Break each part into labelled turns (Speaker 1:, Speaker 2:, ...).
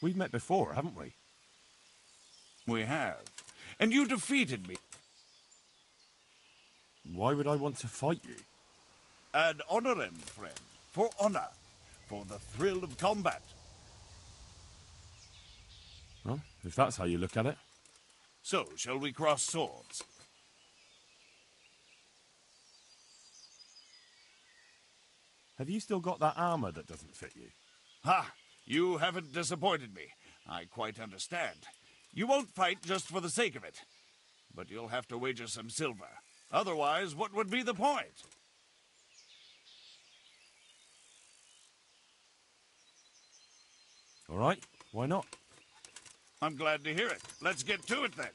Speaker 1: We've met before, haven't we?
Speaker 2: We have. And you defeated me.
Speaker 1: Why would I want to fight you?
Speaker 2: Ad honorem, friend. For honor. For the thrill of combat.
Speaker 1: Well, if that's how you look at it.
Speaker 2: So, shall we cross swords?
Speaker 1: Have you still got that armor that doesn't fit you?
Speaker 2: Ha! You haven't disappointed me. I quite understand. You won't fight just for the sake of it. But you'll have to wager some silver. Otherwise, what would be the point?
Speaker 1: All right, why not?
Speaker 2: I'm glad to hear it. Let's get to it then.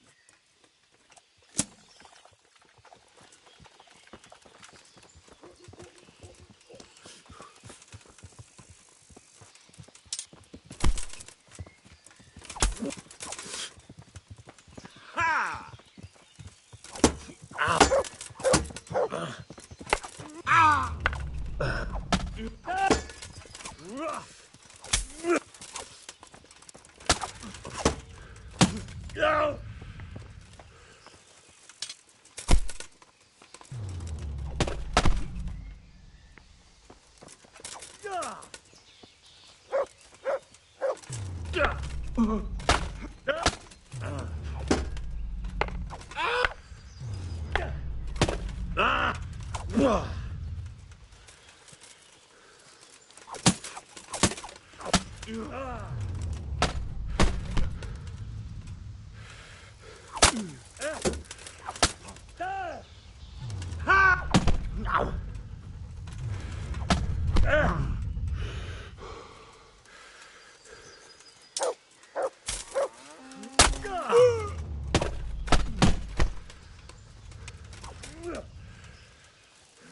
Speaker 2: Ha!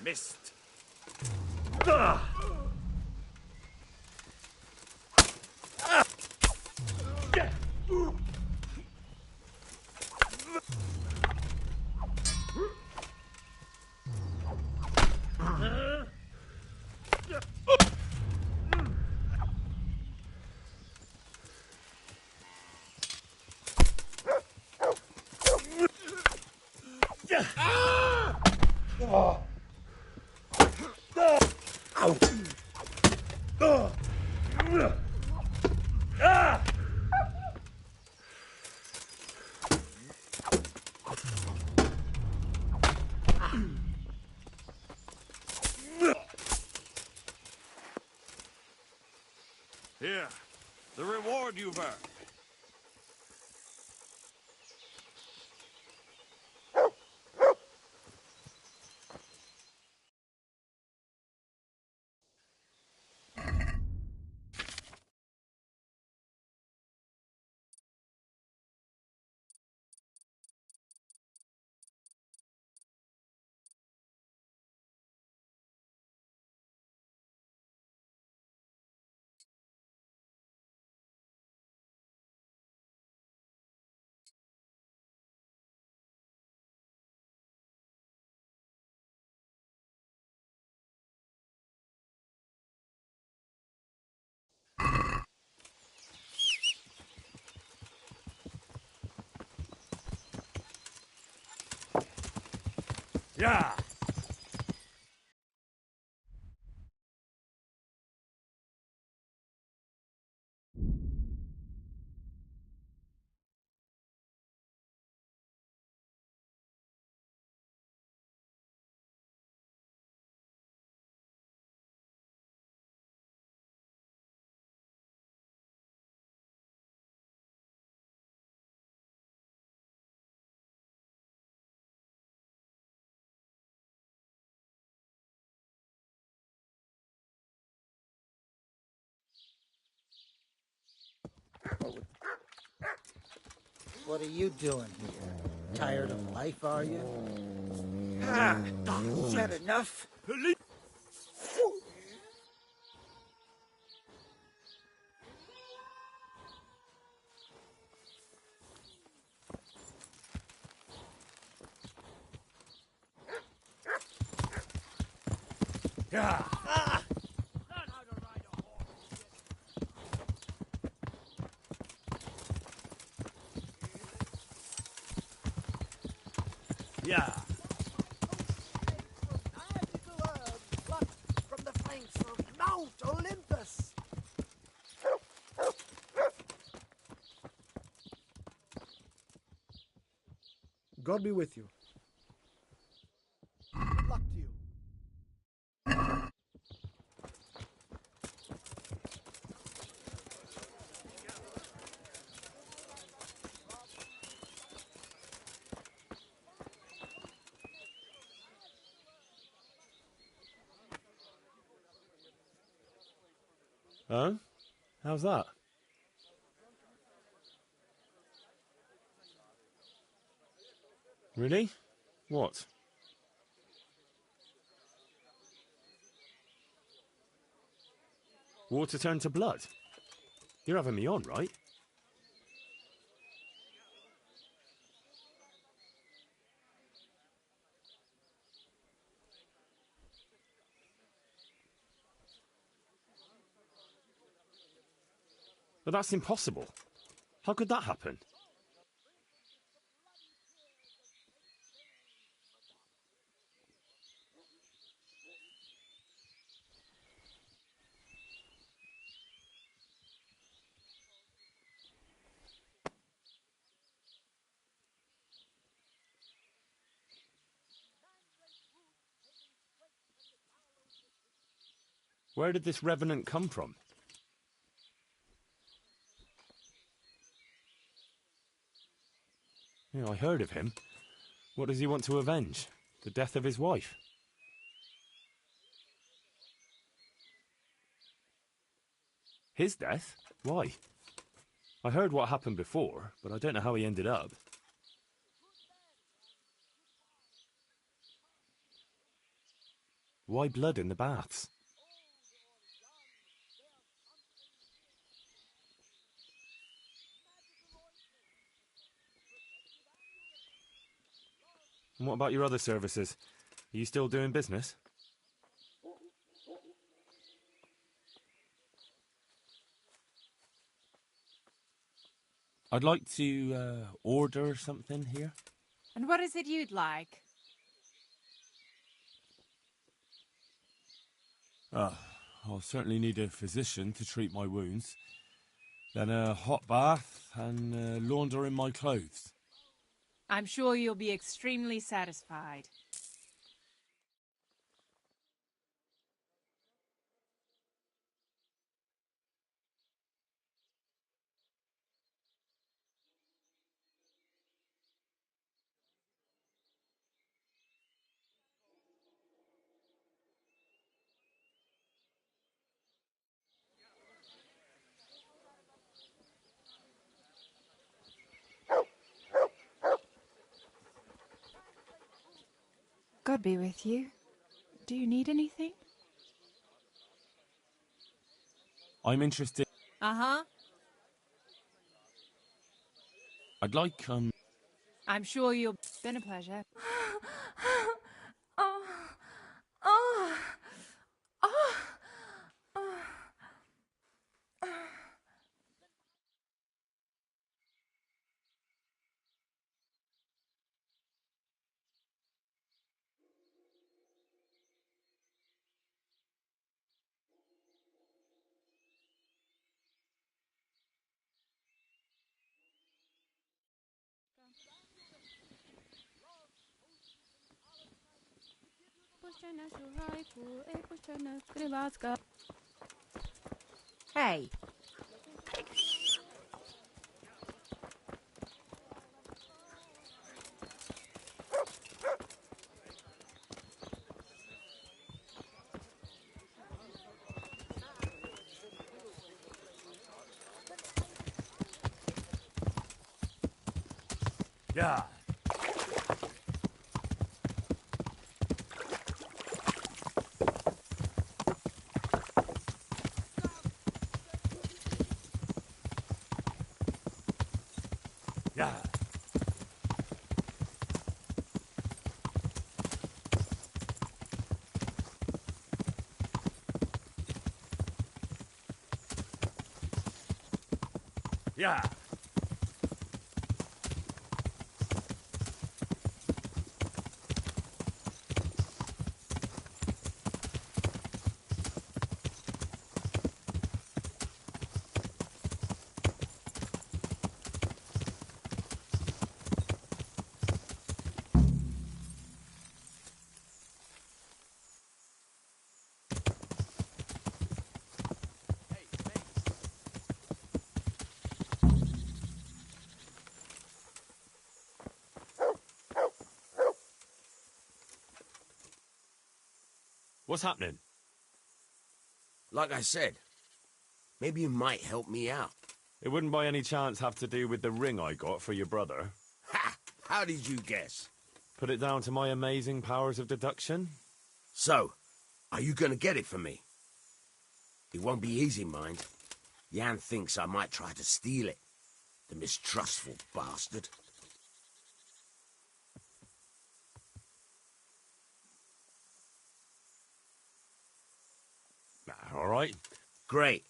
Speaker 2: Missed. Here, the reward you've earned. Yeah.
Speaker 3: What are you doing here? Tired of life, are you? Is that enough?
Speaker 2: Yeah.
Speaker 1: Yeah.
Speaker 3: Magical herb plucked from the flanks of Mount Olympus. God be with you. Good luck to you.
Speaker 1: Oh? How's that? Really? What? Water turned to blood? You're having me on, right? But that's impossible. How could that happen? Where did this revenant come from? Yeah, I heard of him. What does he want to avenge? The death of his wife? His death? Why? I heard what happened before, but I don't know how he ended up. Why blood in the baths? And what about your other services? Are you still doing business? I'd like to order something here.
Speaker 4: And what is it you'd like?
Speaker 1: I'll certainly need a physician to treat my wounds. Then a hot bath and laundering my clothes.
Speaker 4: I'm sure you'll be extremely satisfied. God be with you. Do you need anything?
Speaker 1: I'm interested.
Speaker 4: Uh-huh.
Speaker 1: I'd like,
Speaker 4: I'm sure you'll... Been a pleasure.
Speaker 5: Oh, oh, oh, oh.
Speaker 4: Hey.
Speaker 1: yeah. Yeah. Yeah. What's happening?
Speaker 6: Like I said, maybe you might help me out.
Speaker 1: It wouldn't by any chance have to do with the ring I got for your brother?
Speaker 6: Ha! How did you guess?
Speaker 1: Put it down to my amazing powers of deduction?
Speaker 6: So, are you gonna get it for me? It won't be easy, mind. Jan thinks I might try to steal it. The mistrustful bastard.
Speaker 1: All right.
Speaker 6: Great.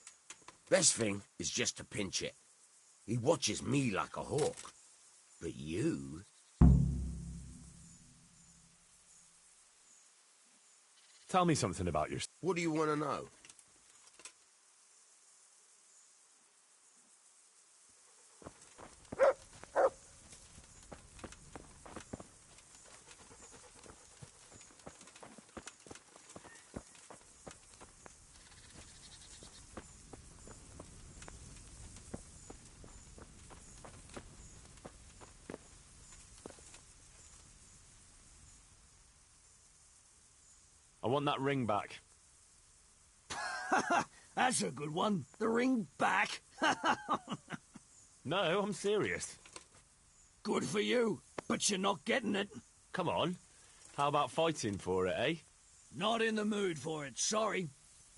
Speaker 6: Best thing is just to pinch it. He watches me like a hawk. But you...
Speaker 1: Tell me something about yourself.
Speaker 6: What do you want to know?
Speaker 1: I want that ring back.
Speaker 7: That's a good one. The ring back.
Speaker 1: No, I'm serious.
Speaker 7: Good for you, but you're not getting it.
Speaker 1: Come on. How about fighting for it, eh?
Speaker 7: Not in the mood for it, sorry.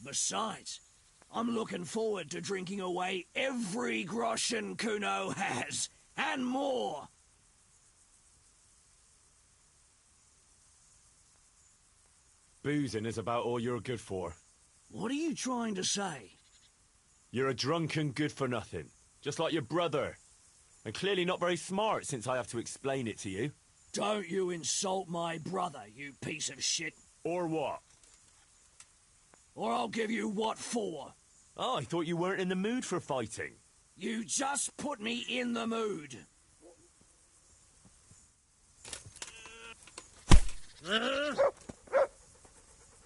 Speaker 7: Besides, I'm looking forward to drinking away every groschen Kuno has, and more.
Speaker 1: Boozing is about all you're good for.
Speaker 7: What are you trying to say?
Speaker 1: You're a drunken good-for-nothing, just like your brother. And clearly not very smart since I have to explain it to you.
Speaker 7: Don't you insult my brother, you piece of shit.
Speaker 1: Or what?
Speaker 7: Or I'll give you what for.
Speaker 1: Oh, I thought you weren't in the mood for fighting.
Speaker 7: You just put me in the mood.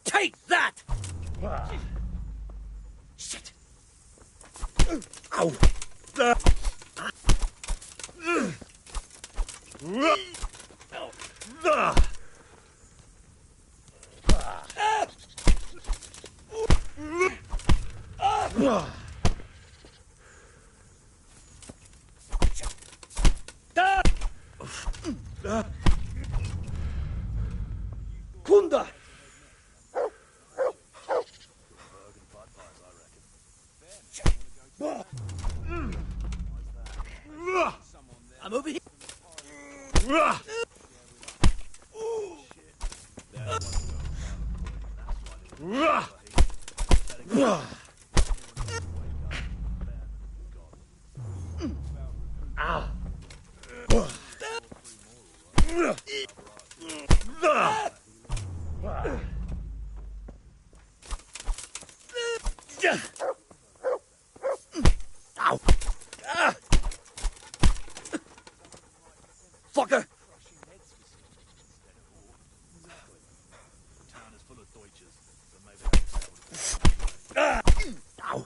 Speaker 7: Take that! Shit! Ow! Kunda! I'm over here. Ow! Fucker! Ow!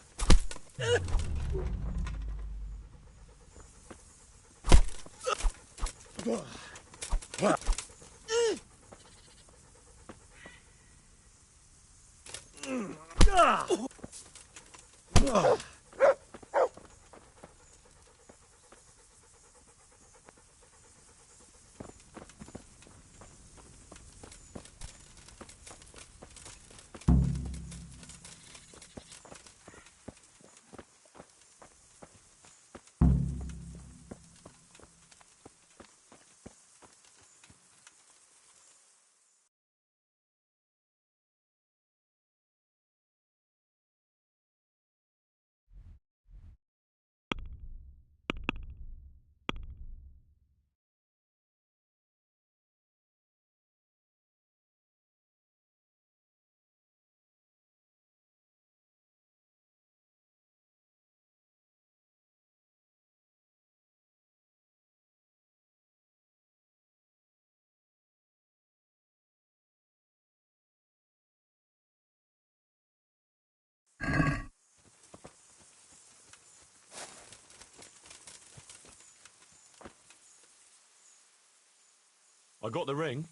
Speaker 1: I got the ring.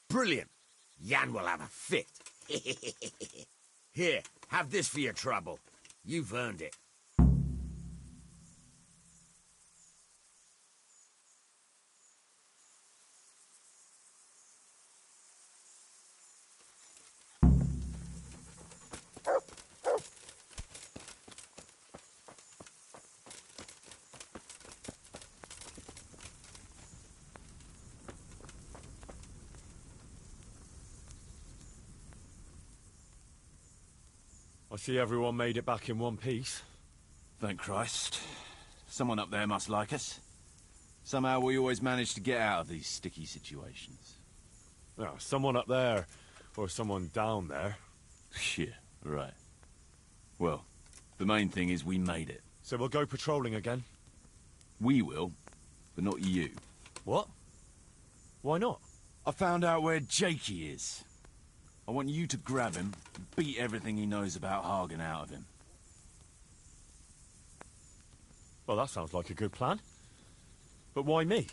Speaker 6: Brilliant. Jan will have a fit. Here, have this for your trouble. You've earned it.
Speaker 1: I see everyone made it back in one piece.
Speaker 8: Thank Christ. Someone up there must like us. Somehow we always manage to get out of these sticky situations.
Speaker 1: Oh, someone up there, or someone down there.
Speaker 8: Yeah, right. Well, the main thing is we made it.
Speaker 1: So we'll go patrolling again?
Speaker 8: We will, but not you.
Speaker 1: What? Why not?
Speaker 8: I found out where Jakey is. I want you to grab him, beat everything he knows about Hagen out of him.
Speaker 1: Well, that sounds like a good plan. But why me?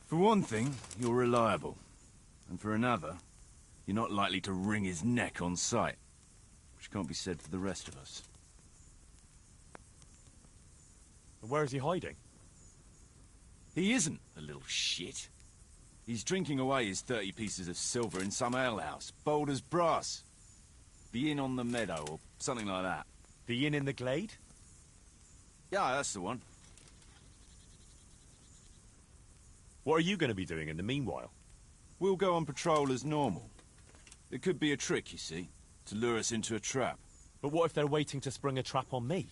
Speaker 8: For one thing, you're reliable. And for another, you're not likely to wring his neck on sight. Which can't be said for the rest of us.
Speaker 1: And where is he hiding?
Speaker 8: He isn't, a little shit. He's drinking away his 30 pieces of silver in some alehouse, bold as brass. The inn on the meadow, or something like that.
Speaker 1: The inn in the glade?
Speaker 8: Yeah, that's the one.
Speaker 1: What are you going to be doing in the meanwhile?
Speaker 8: We'll go on patrol as normal. It could be a trick, you see, to lure us into a trap.
Speaker 1: But what if they're waiting to spring a trap on me?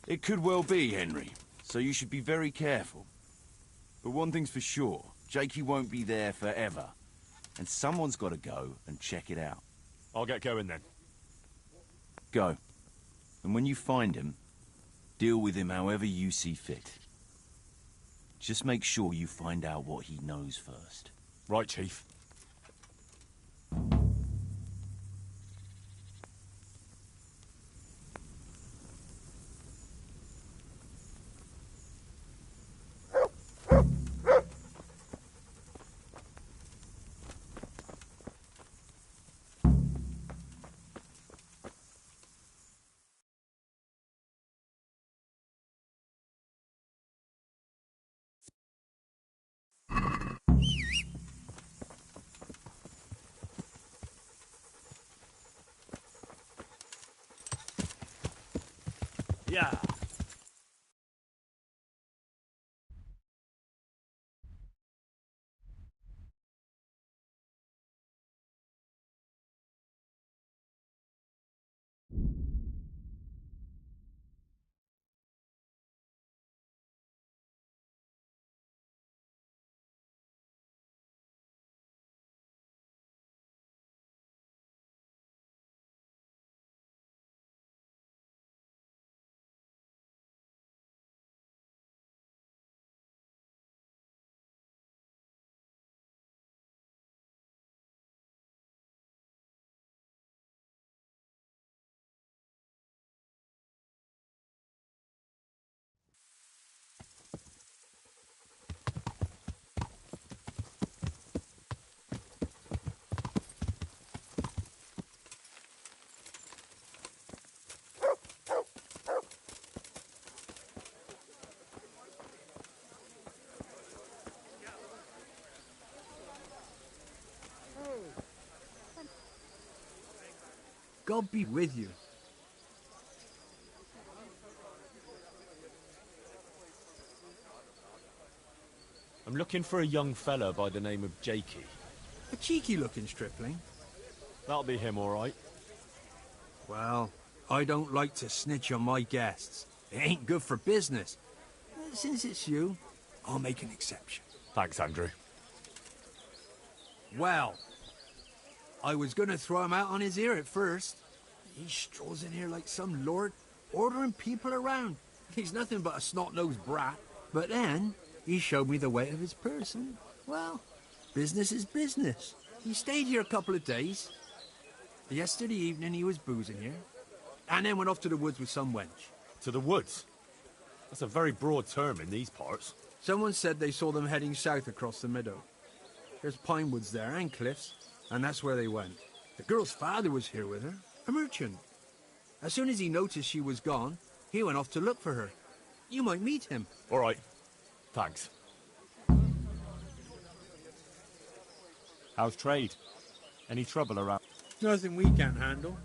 Speaker 8: It could well be, Henry, so you should be very careful. But one thing's for sure, Jakey won't be there forever. And someone's got to go and check it out.
Speaker 1: I'll get going then.
Speaker 8: Go. And when you find him, deal with him however you see fit. Just make sure you find out what he knows first.
Speaker 1: Right, Chief. Yeah.
Speaker 3: God be with you.
Speaker 1: I'm looking for a young fella by the name of Jakey.
Speaker 3: A cheeky-looking stripling.
Speaker 1: That'll be him, all right.
Speaker 3: Well, I don't like to snitch on my guests. It ain't good for business. Since it's you, I'll make an exception.
Speaker 1: Thanks, Andrew.
Speaker 3: Well, I was gonna throw him out on his ear at first. He strolls in here like some lord, ordering people around. He's nothing but a snot-nosed brat. But then, he showed me the weight of his person. Well, business is business. He stayed here a couple of days. Yesterday evening he was boozing here, and then went off to the woods with some wench.
Speaker 1: To the woods? That's a very broad term in these parts.
Speaker 3: Someone said they saw them heading south across the meadow. There's pine woods there and cliffs, and that's where they went. The girl's father was here with her, a merchant. As soon as he noticed she was gone, he went off to look for her. You might meet him.
Speaker 1: All right. Thanks. How's trade? Any trouble around?
Speaker 3: Nothing we can't handle.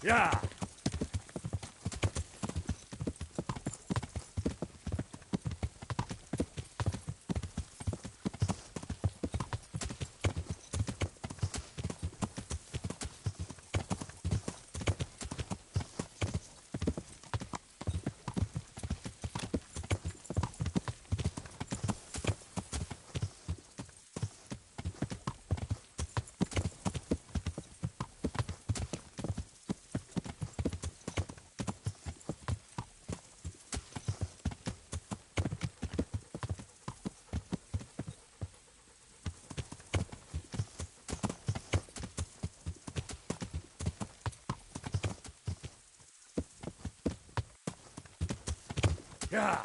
Speaker 1: Yeah. Yeah.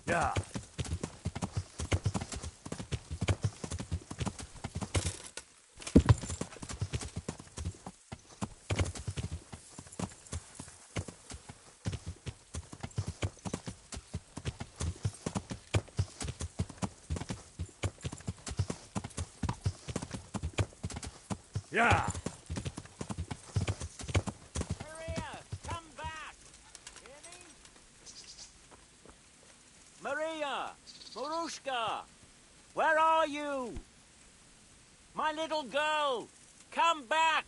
Speaker 1: Yeah. Yeah.
Speaker 7: Maria, come back! Hear me? Maria! Marushka! Where are you? My little girl! Come back!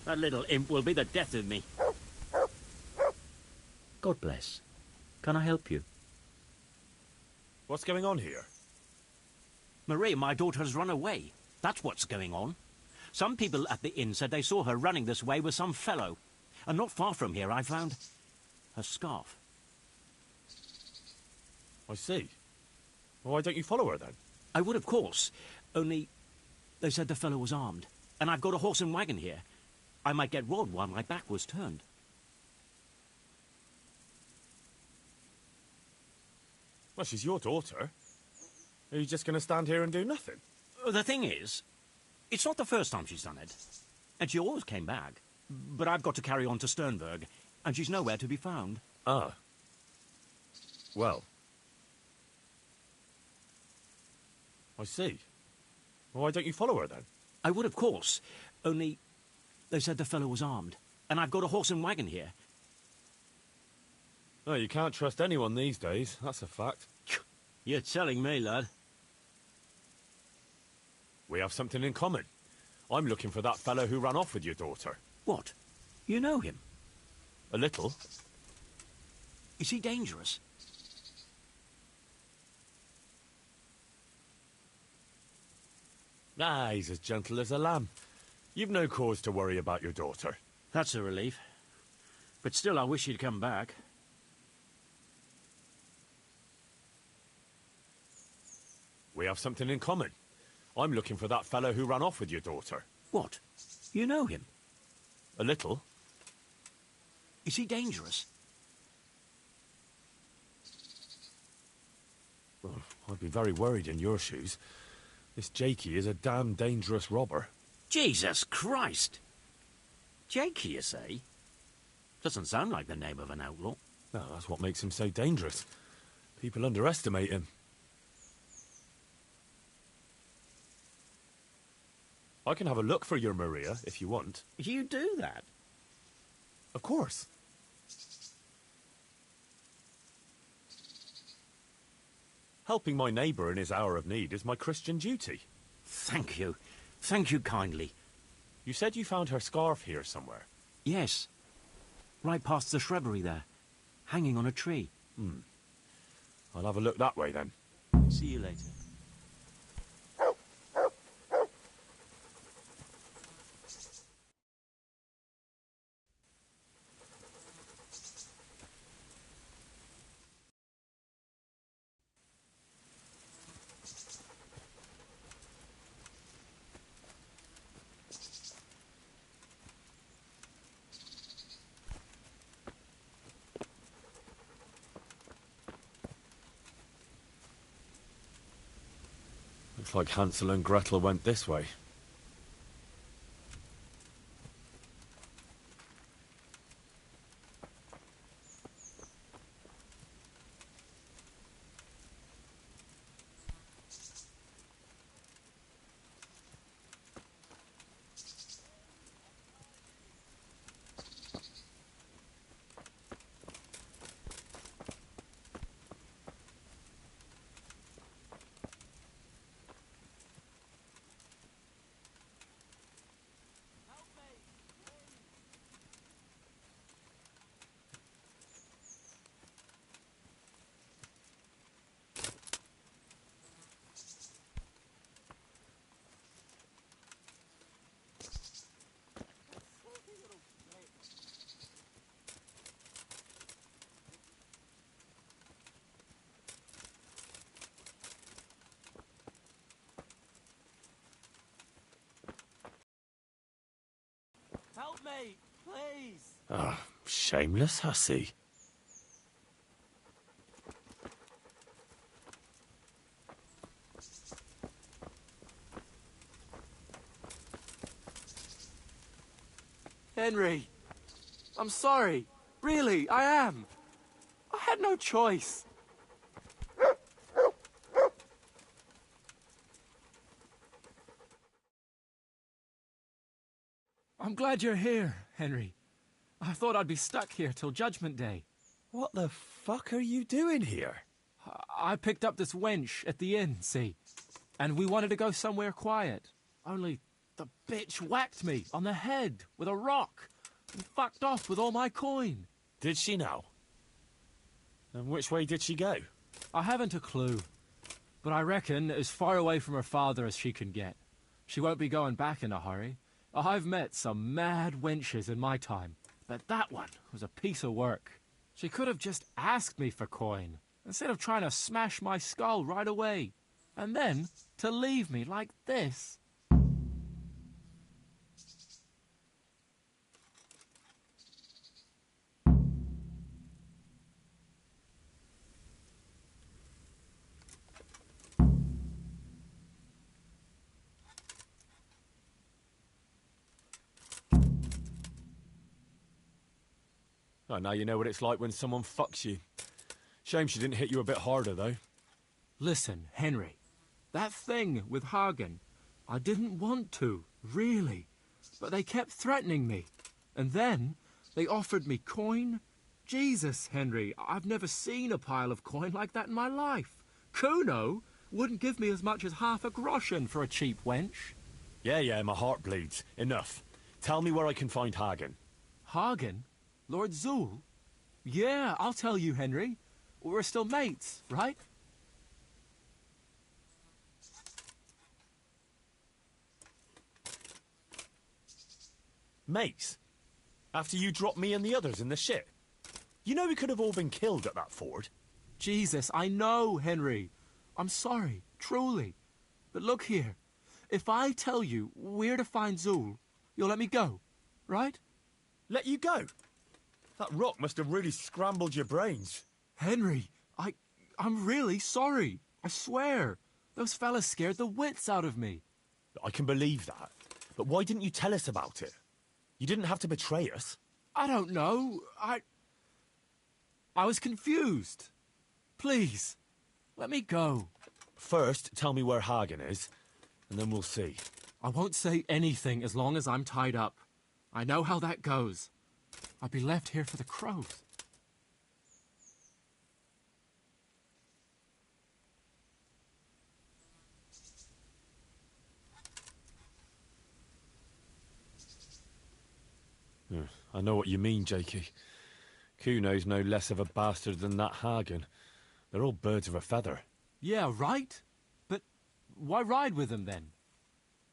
Speaker 7: That little imp will be the death of me. God bless. Can I help you?
Speaker 1: What's going on here?
Speaker 7: Marie, my daughter has run away. That's what's going on. Some people at the inn said they saw her running this way with some fellow. And not far from here I found her scarf.
Speaker 1: I see. Well, why don't you follow her then?
Speaker 7: I would, of course. Only they said the fellow was armed. And I've got a horse and wagon here. I might get robbed while my back was turned.
Speaker 1: Well, she's your daughter. Are you just going to stand here and do nothing?
Speaker 7: The thing is, it's not the first time she's done it. And she always came back. But I've got to carry on to Sternberg, and she's nowhere to be found.
Speaker 1: Ah. Well. I see. Well, why don't you follow her then?
Speaker 7: I would, of course. Only they said the fellow was armed. And I've got a horse and wagon here.
Speaker 1: Oh, you can't trust anyone these days. That's a fact.
Speaker 7: You're telling me, lad.
Speaker 1: We have something in common. I'm looking for that fellow who ran off with your daughter.
Speaker 7: What? You know him?
Speaker 1: A little.
Speaker 7: Is he dangerous?
Speaker 1: Ah, he's as gentle as a lamb. You've no cause to worry about your daughter.
Speaker 7: That's a relief. But still, I wish he'd come back.
Speaker 1: We have something in common. I'm looking for that fellow who ran off with your daughter.
Speaker 7: What? You know him?
Speaker 1: A little.
Speaker 7: Is he dangerous?
Speaker 1: Well, I'd be very worried in your shoes. This Jakey is a damn dangerous robber.
Speaker 7: Jesus Christ! Jakey, you say? Doesn't sound like the name of an outlaw.
Speaker 1: No, that's what makes him so dangerous. People underestimate him. I can have a look for your Maria, if you want.
Speaker 7: You do that?
Speaker 1: Of course. Helping my neighbour in his hour of need is my Christian duty.
Speaker 7: Thank you. Thank you kindly.
Speaker 1: You said you found her scarf here somewhere.
Speaker 7: Yes. right past the shrubbery there, hanging on a tree.
Speaker 1: I'll have a look that way then.
Speaker 7: See you later.
Speaker 1: Looks like Hansel and Gretel went this way.
Speaker 7: Help me, please!
Speaker 1: Ah, shameless hussy.
Speaker 9: Henry, I'm sorry. Really, I am. I had no choice. I'm glad you're here, Henry. I thought I'd be stuck here till Judgment Day.
Speaker 1: What the fuck are you doing here?
Speaker 9: I picked up this wench at the inn, see? And we wanted to go somewhere quiet. Only the bitch whacked me on the head with a rock and fucked off with all my coin.
Speaker 1: Did she now? And which way did she go?
Speaker 9: I haven't a clue, but I reckon as far away from her father as she can get. She won't be going back in a hurry. I've met some mad wenches in my time, but that one was a piece of work. She could have just asked me for coin, instead of trying to smash my skull right away. And then to leave me like this.
Speaker 1: Oh, now you know what it's like when someone fucks you. Shame she didn't hit you a bit harder, though.
Speaker 9: Listen, Henry, that thing with Hagen, I didn't want to, really. But they kept threatening me. And then they offered me coin. Jesus, Henry, I've never seen a pile of coin like that in my life. Kuno wouldn't give me as much as half a groschen for a cheap wench.
Speaker 1: Yeah, my heart bleeds. Enough. Tell me where I can find Hagen.
Speaker 9: Hagen? Lord Zool? Yeah, I'll tell you, Henry. We're still mates, right?
Speaker 1: Mates? After you dropped me and the others in the ship? You know we could have all been killed at that ford.
Speaker 9: Jesus, I know, Henry. I'm sorry, truly. But look here. If I tell you where to find Zool, you'll let me go, right?
Speaker 1: Let you go? That rock must have really scrambled your brains.
Speaker 9: Henry, I'm really sorry. I swear. Those fellas scared the wits out of me.
Speaker 1: I can believe that. But why didn't you tell us about it? You didn't have to betray us.
Speaker 9: I don't know. I was confused. Please, let me go.
Speaker 1: First, tell me where Hagen is, and then we'll see.
Speaker 9: I won't say anything as long as I'm tied up. I know how that goes. I'll be left here for the crows.
Speaker 1: I know what you mean, Jakey. Kuno's no less of a bastard than that Hagen. They're all birds of a feather.
Speaker 9: Yeah, right? But why ride with them then?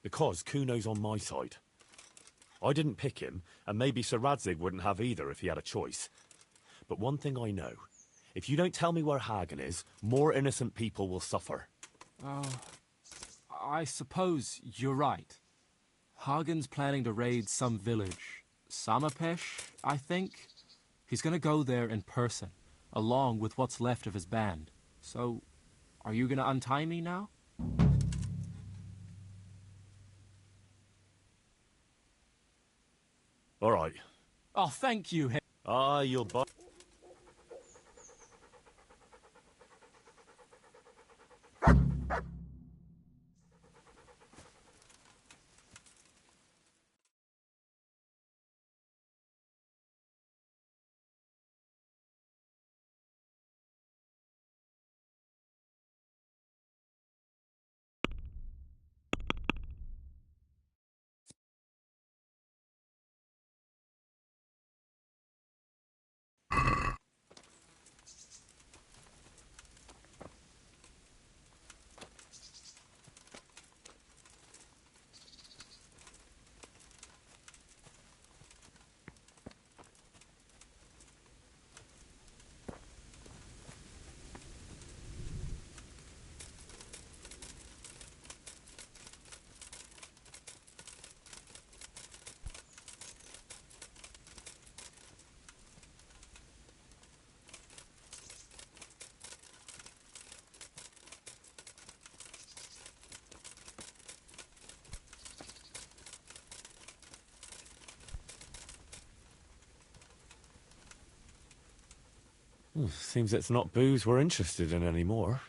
Speaker 1: Because Kuno's on my side. I didn't pick him, and maybe Sir Radzig wouldn't have either if he had a choice. But one thing I know. If you don't tell me where Hagen is, more innocent people will suffer.
Speaker 9: I suppose you're right. Hagen's planning to raid some village. Samapesh, I think? He's gonna go there in person, along with what's left of his band. So, are you gonna untie me now?
Speaker 1: All right.
Speaker 9: Oh, thank you,
Speaker 1: You'll buy... Seems it's not booze we're interested in anymore.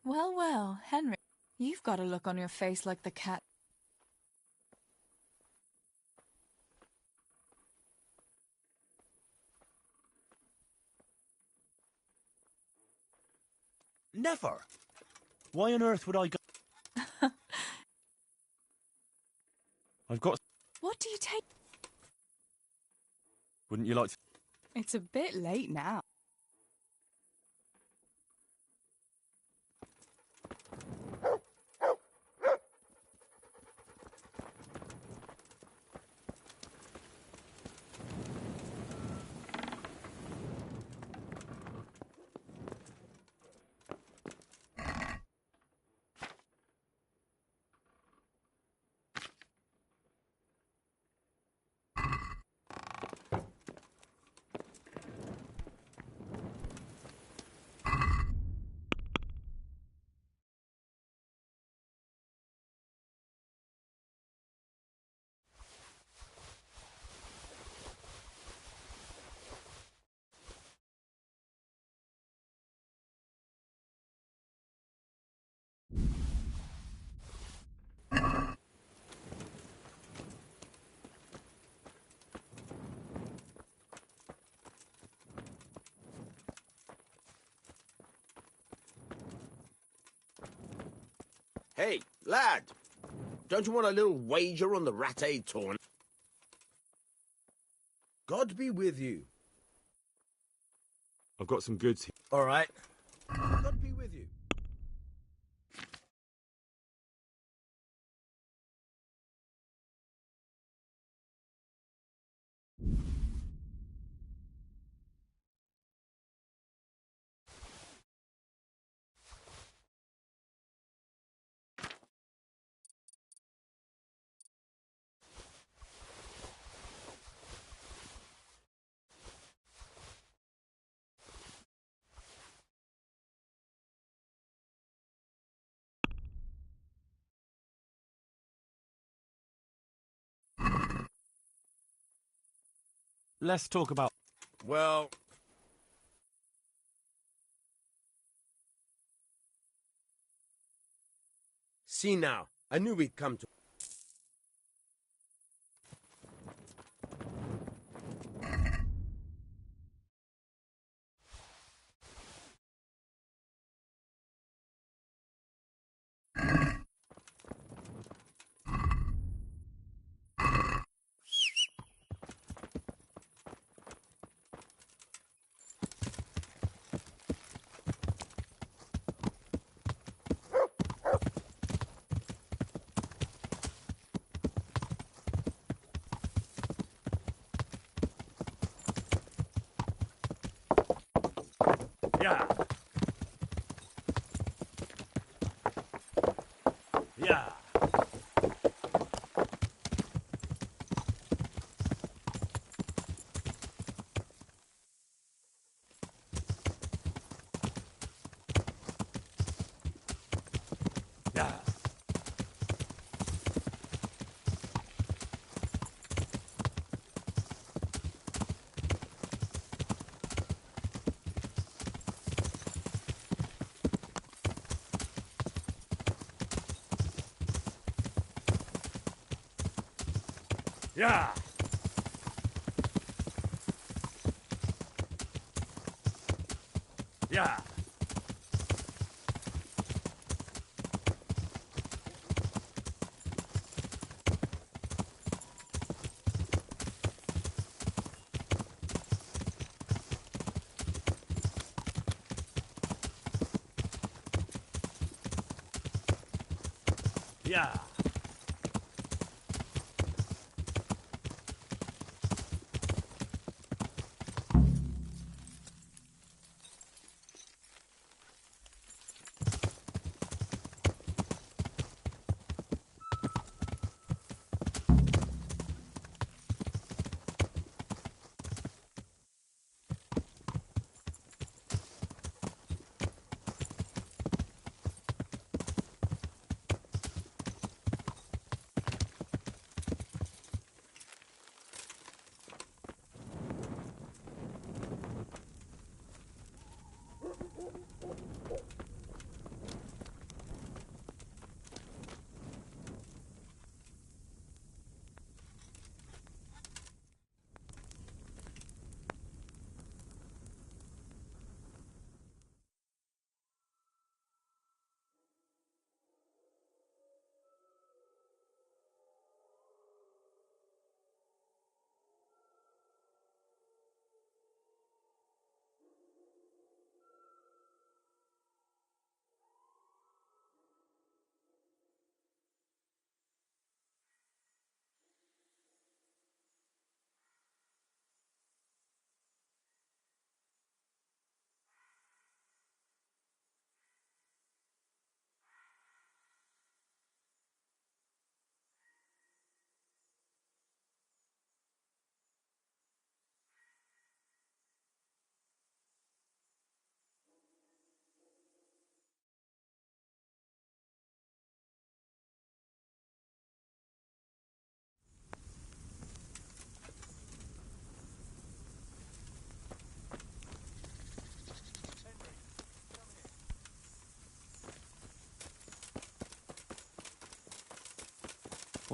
Speaker 5: Well, well, Henry, you've got a look on your face like the cat.
Speaker 1: Never. Why on earth would I go? I've got...
Speaker 5: What do you take?
Speaker 1: Wouldn't you like to...
Speaker 5: It's a bit late now.
Speaker 6: Hey, lad! Don't you want a little wager on the Rattay tournament? God be with you.
Speaker 1: I've got some goods here.
Speaker 6: All right. God be with you.
Speaker 1: Let's talk about...
Speaker 6: Well... See now, I knew we'd come to...
Speaker 1: Yeah. Yeah. Yeah. Yeah. Yeah. Yeah.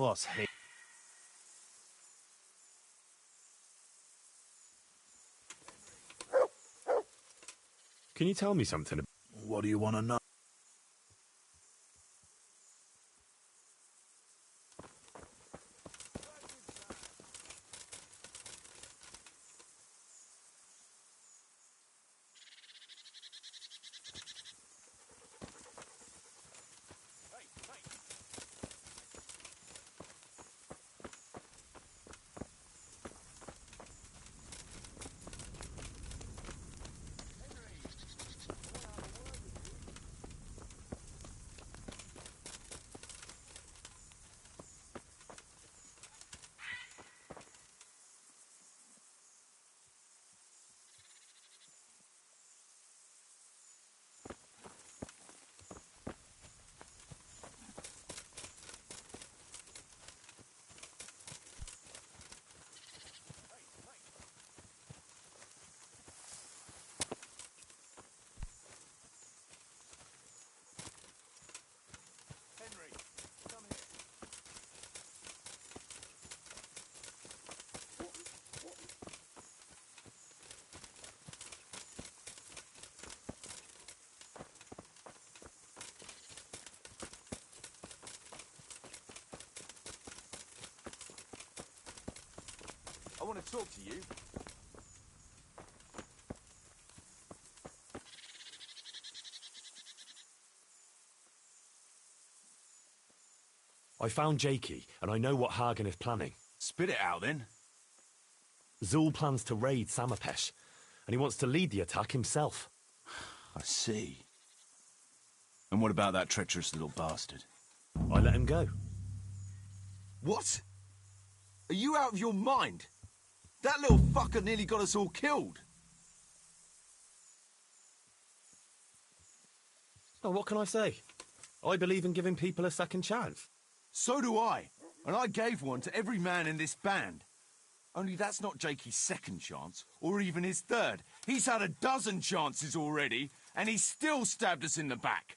Speaker 10: What's he?
Speaker 1: Can you tell me something?
Speaker 10: What do you want to know?
Speaker 8: I want to talk to you.
Speaker 1: I found Jakey, and I know what Hagen is planning.
Speaker 8: Spit it out, then.
Speaker 1: Zul plans to raid Samapesh, and he wants to lead the attack himself.
Speaker 8: I see. And what about that treacherous little bastard?
Speaker 1: I let him go.
Speaker 8: What? Are you out of your mind? That little fucker nearly got us all killed.
Speaker 1: Oh, what can I say? I believe in giving people a second chance.
Speaker 8: So do I. And I gave one to every man in this band. Only that's not Jakey's second chance, or even his third. He's had a dozen chances already, and he still stabbed us in the back.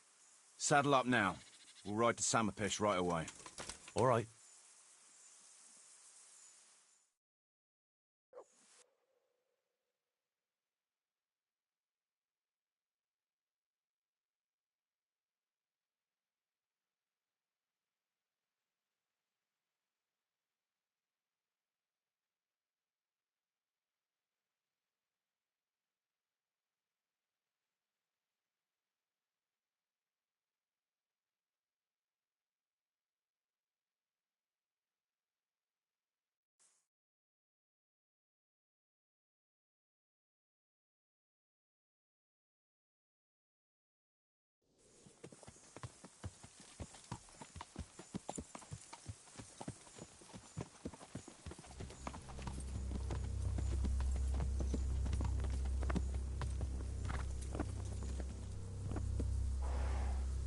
Speaker 8: Saddle up now. We'll ride to Samapesh right away.
Speaker 1: All right.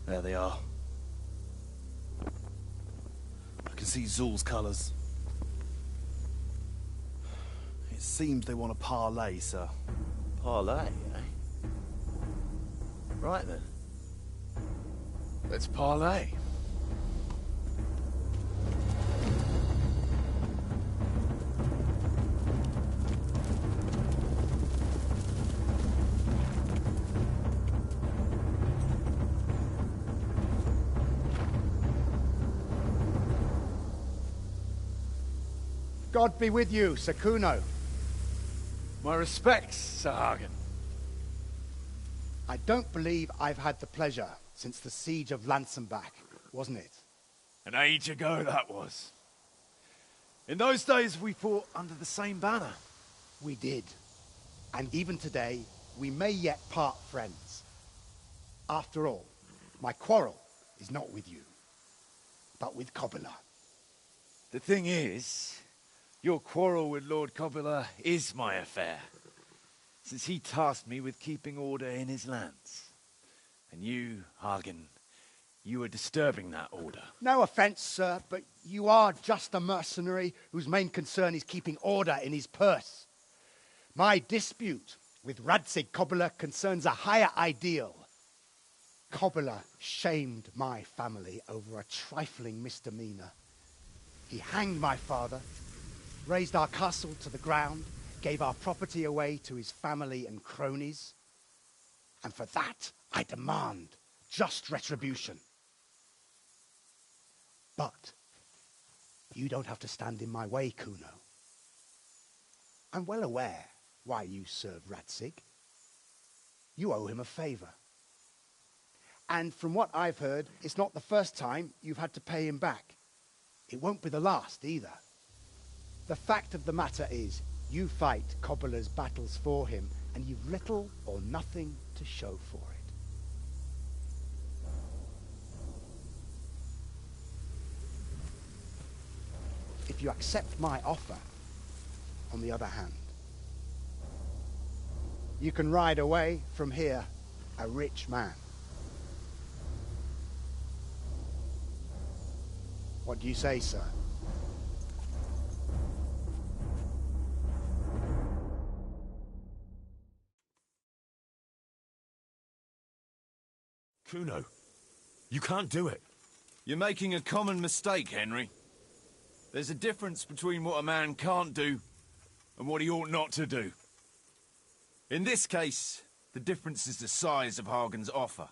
Speaker 10: There they are. I can see Zul's colours. It seems they want to parley, sir.
Speaker 11: Parlay, eh? Right then. Let's parlay.
Speaker 12: God be with you, Sir Kuno.
Speaker 11: My respects, Sir Hagen.
Speaker 12: I don't believe I've had the pleasure since the siege of Lansenbach, wasn't it?
Speaker 10: An age ago that was. In those days we fought under the same banner.
Speaker 12: We did. And even today, we may yet part friends. After all, my quarrel is not with you, but with Cobula.
Speaker 10: The thing is, your quarrel with Lord Cobula is my affair, since he tasked me with keeping order in his lands. And you, Hagen, you are disturbing that order.
Speaker 12: No offence, sir, but you are just a mercenary whose main concern is keeping order in his purse. My dispute with Radzig Cobula concerns a higher ideal. Cobula shamed my family over a trifling misdemeanor. He hanged my father, razed our castle to the ground, gave our property away to his family and cronies. And for that, I demand just retribution. But you don't have to stand in my way, Kuno. I'm well aware why you serve Radzig. You owe him a favor. And from what I've heard, it's not the first time you've had to pay him back. It won't be the last either. The fact of the matter is, you fight Cobbler's battles for him, and you've little or nothing to show for it. If you accept my offer, on the other hand, you can ride away from here a rich man. What do you say, sir?
Speaker 1: Kuno, you can't do it.
Speaker 8: You're making a common mistake, Henry. There's a difference between what a man can't do and what he ought not to do. In this case, the difference is the size of Hagen's offer.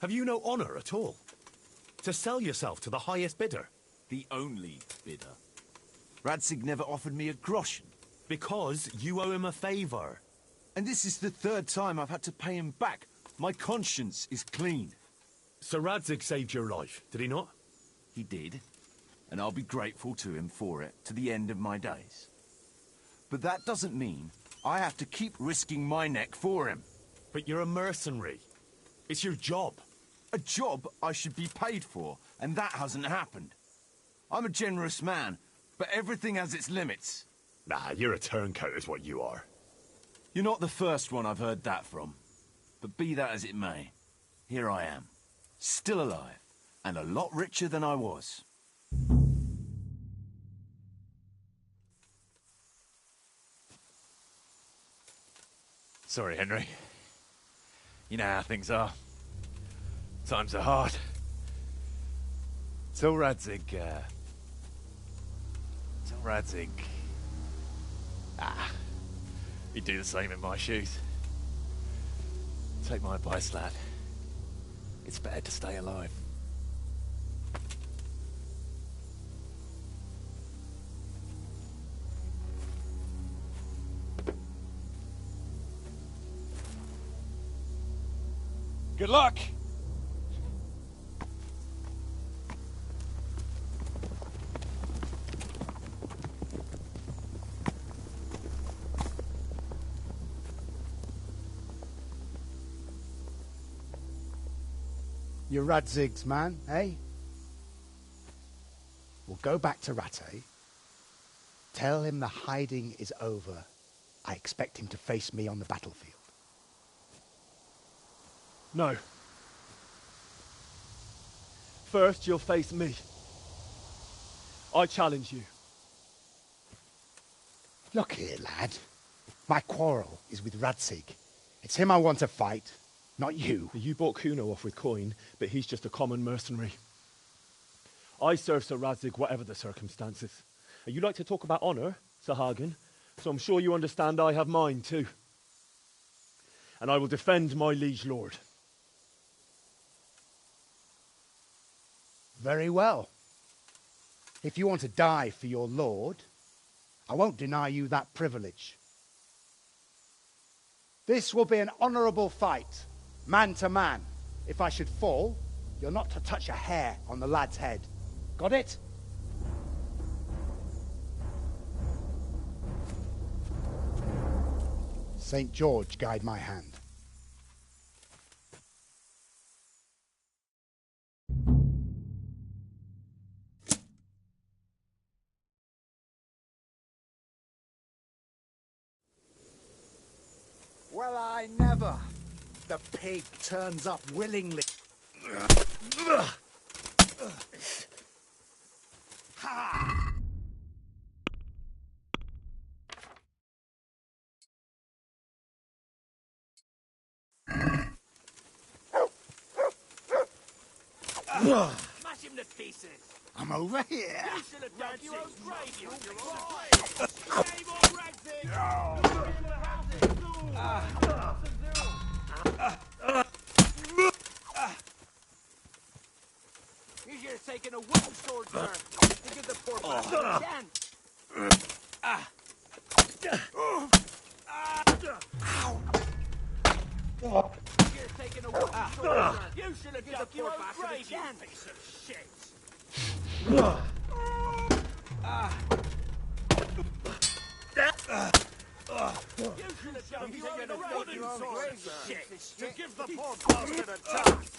Speaker 1: Have you no honor at all? To sell yourself to the highest bidder?
Speaker 8: The only bidder. Radzig never offered me a groschen.
Speaker 1: Because you owe him a favor.
Speaker 8: And this is the third time I've had to pay him back. My conscience is clean.
Speaker 1: Sir Radzig saved your life, did he not?
Speaker 8: He did. And I'll be grateful to him for it to the end of my days. But that doesn't mean I have to keep risking my neck for him.
Speaker 1: But you're a mercenary. It's your job.
Speaker 8: A job I should be paid for, and that hasn't happened. I'm a generous man, but everything has its limits.
Speaker 1: Nah, you're a turncoat is what you are.
Speaker 8: You're not the first one I've heard that from. But be that as it may, here I am, still alive, and a lot richer than I was.
Speaker 10: Sorry, Henry. You know how things are. Times are hard. Tell Radzig, he'd do the same in my shoes. Take my advice, lad. It's better to stay alive. Good luck!
Speaker 12: You're Radzig's man, eh? We'll go back to Rattay. Tell him the hiding is over. I expect him to face me on the battlefield.
Speaker 13: No. First, you'll face me. I challenge you.
Speaker 12: Look here, lad. My quarrel is with Radzig. It's him I want to fight, not you.
Speaker 13: You bought Kuno off with coin, but he's just a common mercenary. I serve Sir Radzig whatever the circumstances. And you like to talk about honour, Sir Hagen, so I'm sure you understand I have mine too. And I will defend my liege lord.
Speaker 12: Very well. If you want to die for your lord, I won't deny you that privilege. This will be an honourable fight, man to man. If I should fall, you're not to touch a hair on the lad's head. Got it? St. George guide my hand. Well, I never. The pig turns up willingly. Ha!
Speaker 7: Smash him to pieces!
Speaker 12: I'm over here.
Speaker 7: You should have dug your own grave, you Shame on You should have taken a wooden sword, sir, to give the poor bastard a chance. You should have taken a wooden sword, sir. You should have dug your own grave, you piece of shit. You should have dug your own grave, shit, to give the poor bastard a chance.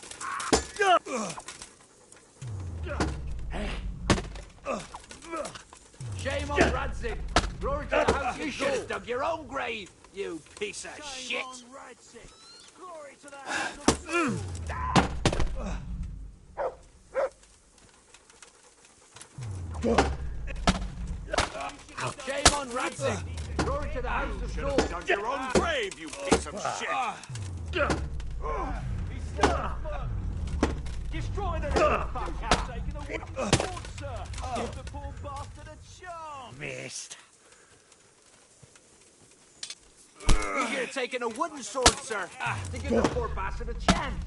Speaker 7: Shame on Radzig. Glory to the house you should have dug your own grave, you piece of shit. Shame on Radzig. Glory to the house of Shame on Radzig. Glory to the house of Zool. Dug your own grave, you piece of shit. Destroy the little fucker! Taking a wooden sword, sir! Give the poor bastard a chance! Missed. You should have taken a wooden sword, sir, to give the poor bastard a chance.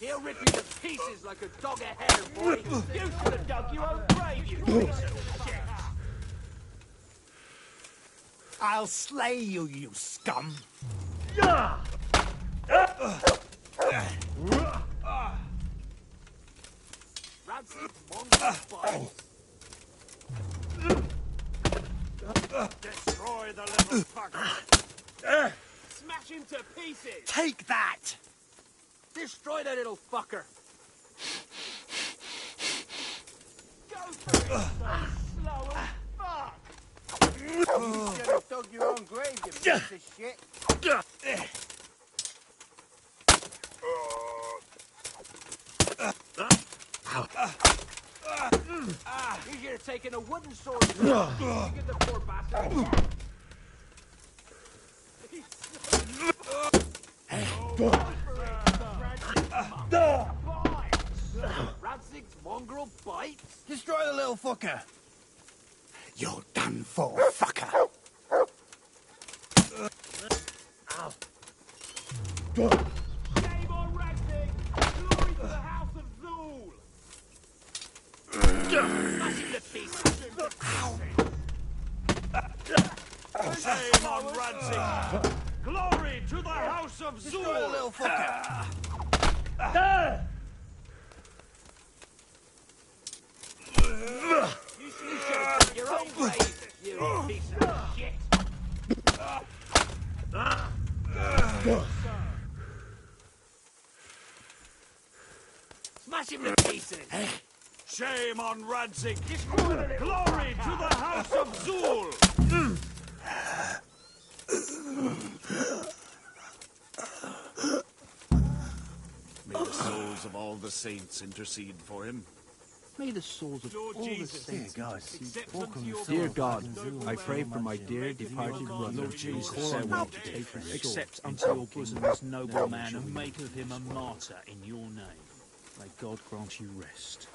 Speaker 7: He'll rip you to pieces like a dog a hair, boy. You should have dug your own grave, you piece of shit.
Speaker 12: I'll slay you, you scum.
Speaker 7: Destroy the little fucker. Smash him to pieces.
Speaker 12: Take that!
Speaker 7: Destroy the little fucker. Go for it, so slow as fuck.
Speaker 12: You should have dug your own grave, you piece of shit.
Speaker 7: You should have taken a wooden sword. You give the poor bastard a chance. Radzig's mongrel bites.
Speaker 12: Destroy the little fucker. You're done for, fucker.
Speaker 7: Shame on Radzig. Glory to the house of Zool. Smash him to pieces. Shame on Radzig. Glory to the house of Zool.
Speaker 12: Destroy the little fucker.
Speaker 7: You should have dug your own grave, you piece of shit. Smash him to pieces. Shame on Radzig. Glory to the house of Zool.
Speaker 2: May the souls of all the saints intercede for him.
Speaker 3: May the souls of all the saints.
Speaker 9: Dear God, I pray for my dear departed brother.
Speaker 14: Lord Jesus,
Speaker 9: Cornwall,
Speaker 14: accept unto your bosom this noble man and make of him a martyr in your name. May God grant you rest.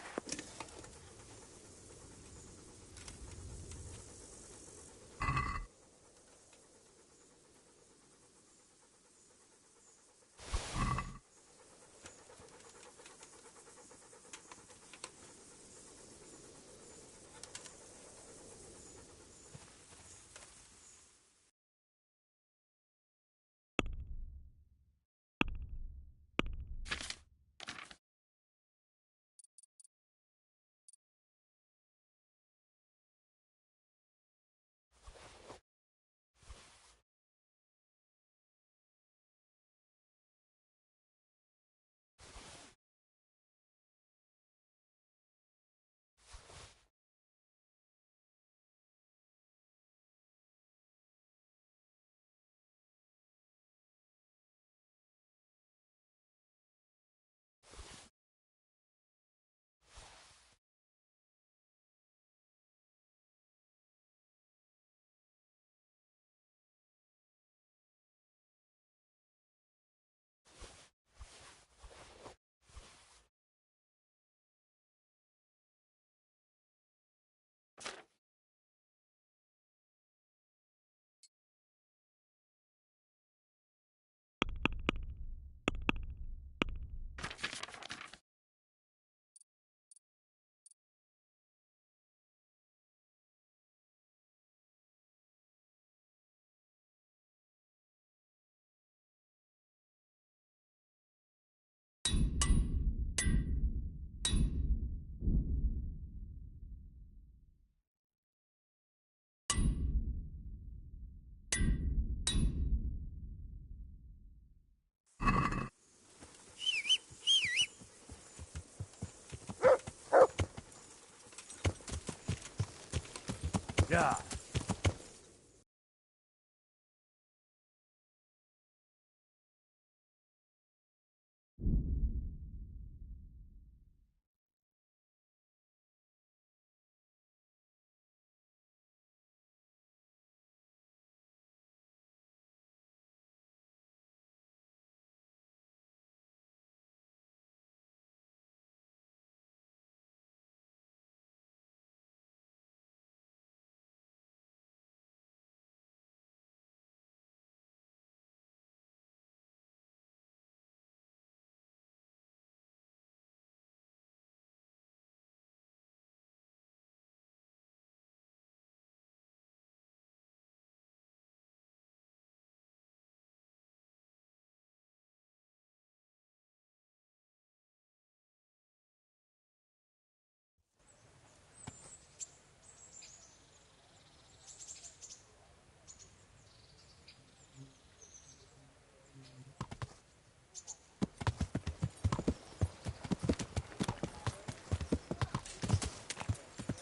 Speaker 3: Yeah.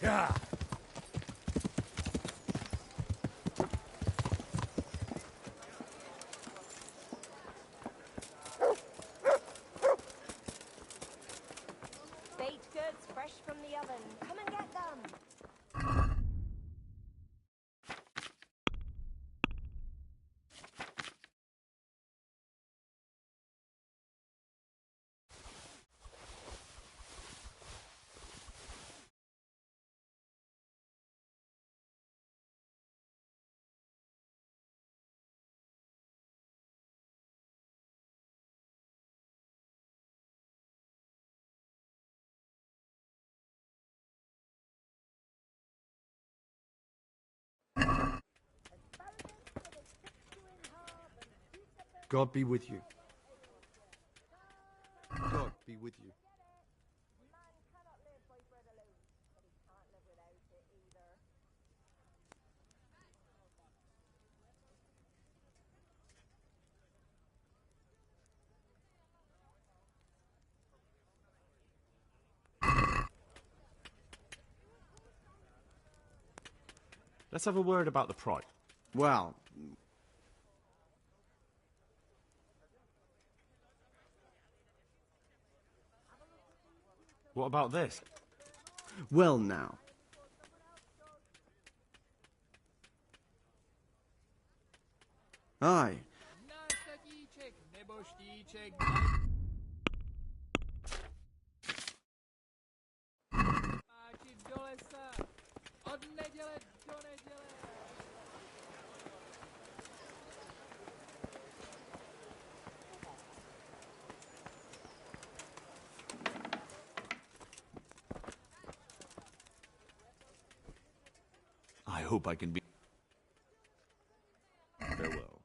Speaker 3: Yeah.
Speaker 15: Baked goods fresh from the oven. Come and get them.
Speaker 3: God be with you. God be with you.
Speaker 1: Let's have a word about the price.
Speaker 16: Well,
Speaker 1: What about this?
Speaker 16: well now. Aye.
Speaker 2: I hope I can be... Farewell.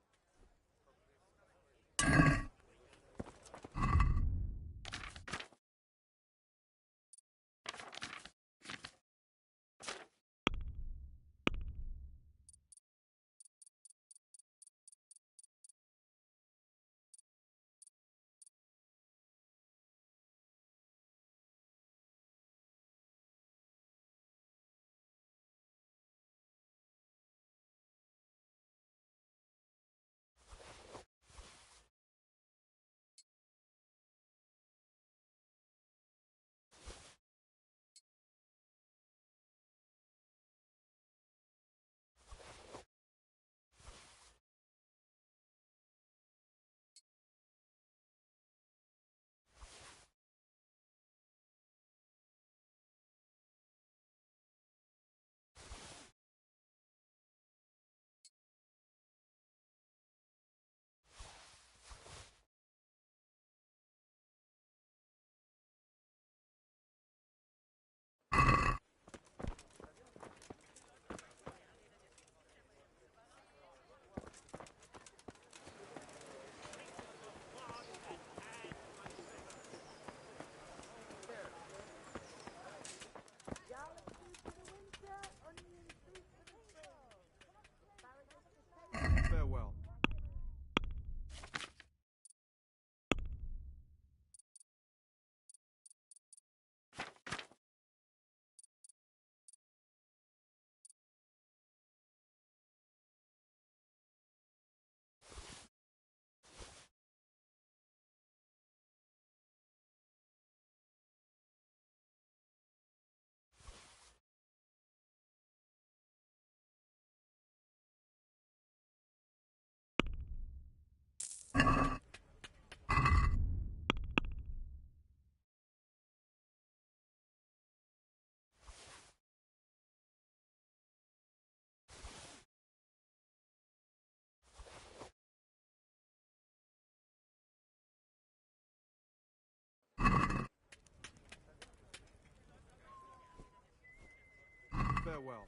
Speaker 3: Farewell.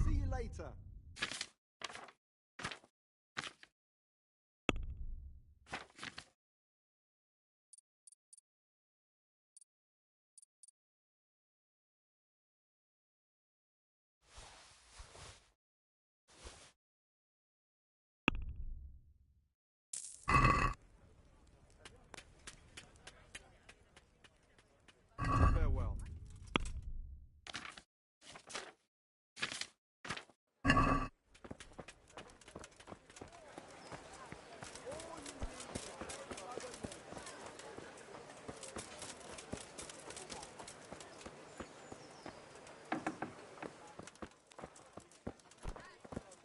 Speaker 3: See you later. Farewell.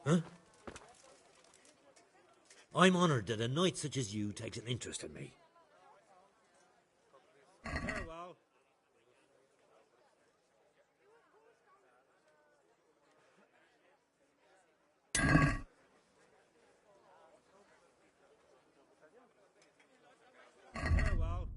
Speaker 17: Huh? I'm honored that a knight such as you takes an interest in me.
Speaker 3: Farewell. Farewell.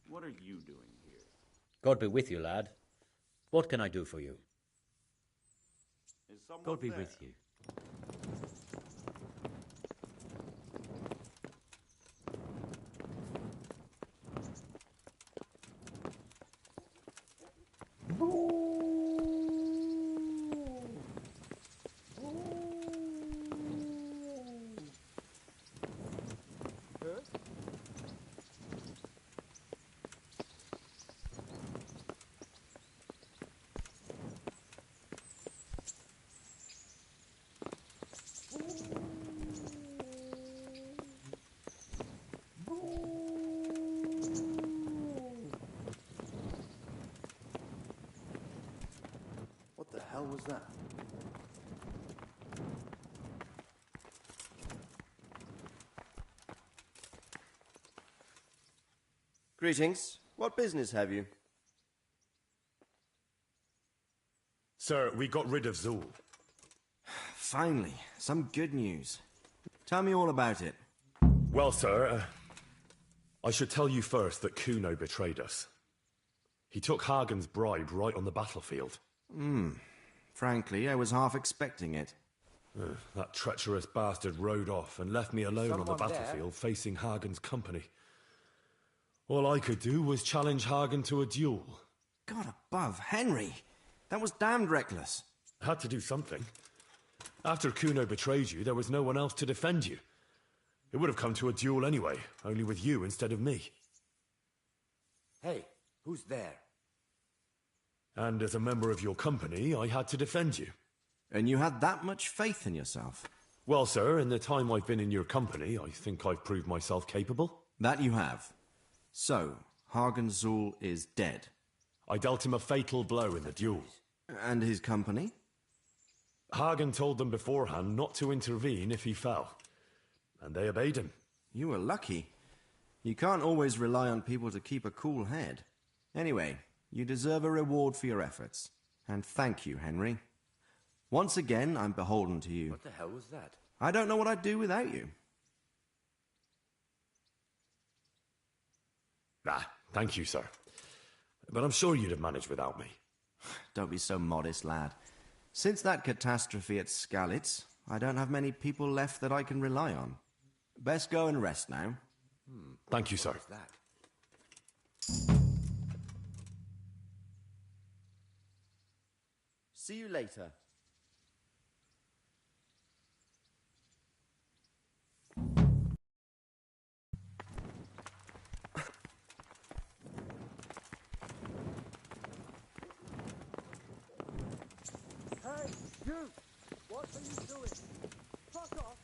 Speaker 2: What are you doing here?
Speaker 17: God be with you, lad. What can I do for you?
Speaker 2: Is someone
Speaker 17: God be
Speaker 2: there?
Speaker 17: with you.
Speaker 11: What the hell was that?
Speaker 18: Greetings. What business have you?
Speaker 1: Sir, we got rid of Zool.
Speaker 18: Finally, some good news. Tell me all about it.
Speaker 1: Well, sir, I should tell you first that Kuno betrayed us. He took Hagen's bribe right on the battlefield.
Speaker 18: Frankly, I was half expecting it.
Speaker 1: That treacherous bastard rode off and left me alone on the
Speaker 18: Someone there?
Speaker 1: battlefield facing Hagen's company. All I could do was challenge Hagen to a duel.
Speaker 18: God above, Henry! That was damned reckless.
Speaker 1: Had to do something. After Kuno betrayed you, there was no one else to defend you. It would have come to a duel anyway, only with you instead of me.
Speaker 6: Hey, who's there?
Speaker 1: And as a member of your company, I had to defend you.
Speaker 18: And you had that much faith in yourself?
Speaker 1: Well, sir, in the time I've been in your company, I think I've proved myself capable.
Speaker 18: That you have. So, Hagen Zul is dead.
Speaker 1: I dealt him a fatal blow in the duel.
Speaker 18: And his company?
Speaker 1: Hagen told them beforehand not to intervene if he fell. And they obeyed him.
Speaker 18: You were lucky. You can't always rely on people to keep a cool head. Anyway, you deserve a reward for your efforts. And thank you, Henry. Once again, I'm beholden to you.
Speaker 6: What the hell was that?
Speaker 18: I don't know what I'd do without you.
Speaker 1: Thank you, sir. But I'm sure you'd have managed without me.
Speaker 18: Don't be so modest, lad. Since that catastrophe at Skalitz, I don't have many people left that I can rely on. Best go and rest now.
Speaker 1: Thank you, sir.
Speaker 18: See you later.
Speaker 3: Hey, you! What are you doing? Fuck off!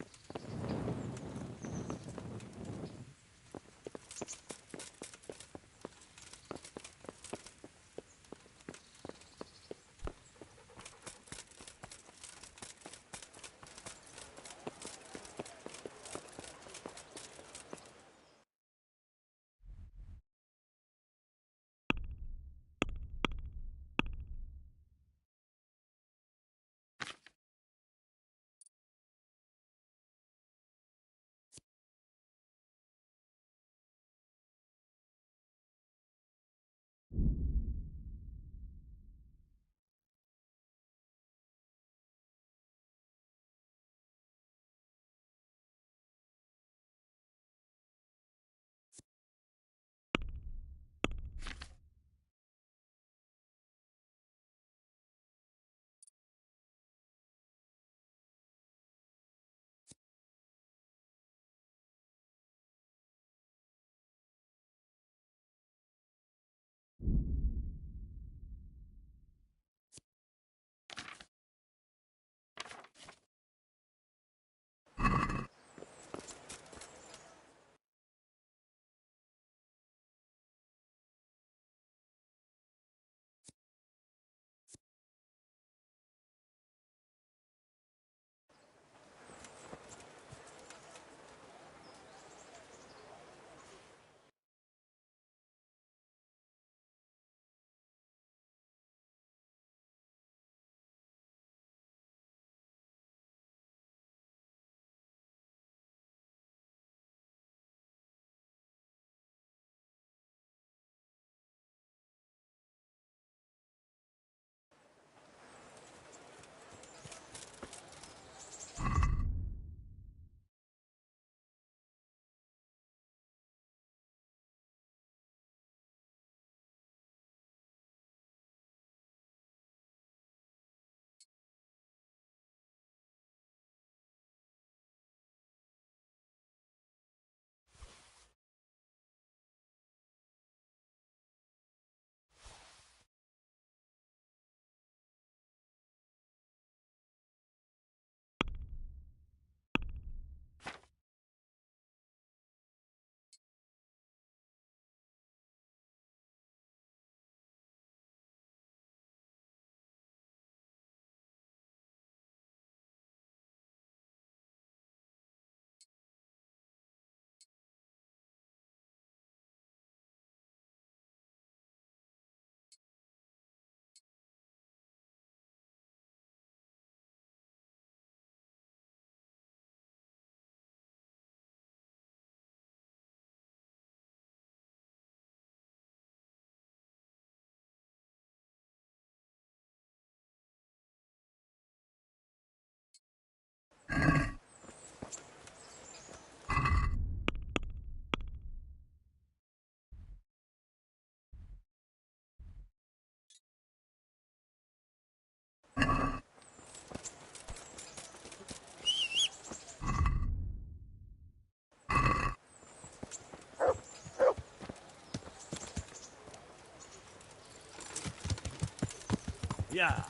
Speaker 17: Yeah.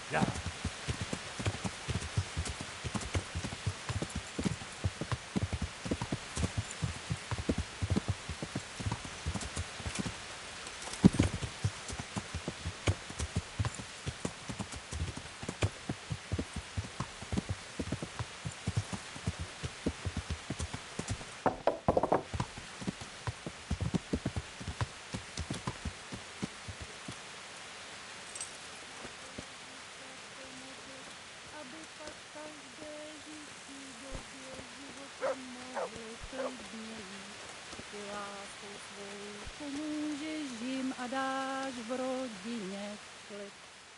Speaker 17: Yeah.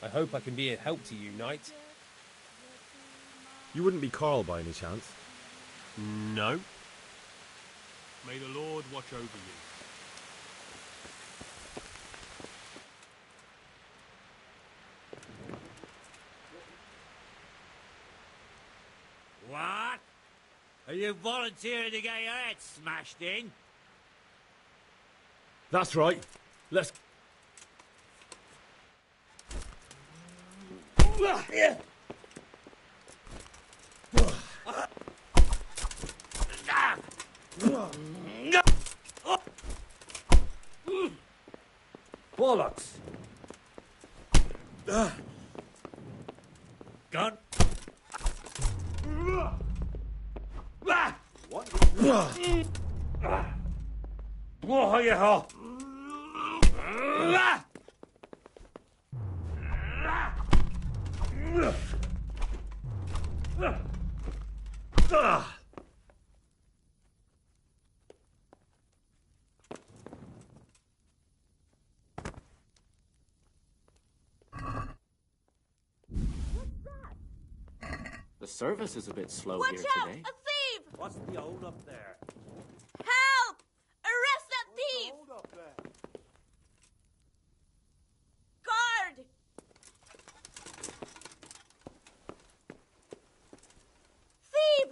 Speaker 19: I hope I can be of help to you, knight.
Speaker 13: You wouldn't be Carl by any chance?
Speaker 19: No.
Speaker 14: May the Lord watch over you.
Speaker 17: What? Are you volunteering to get your head smashed in?
Speaker 13: That's right. Let's...
Speaker 17: Bollocks! Gun. What? What you ho?
Speaker 20: The service is a bit slow
Speaker 21: Watch
Speaker 20: here
Speaker 21: out!
Speaker 20: today.
Speaker 21: A thief!
Speaker 17: What's the hold up there?
Speaker 21: Help! Arrest that thief!
Speaker 11: Hold up there.
Speaker 21: Guard! Thief!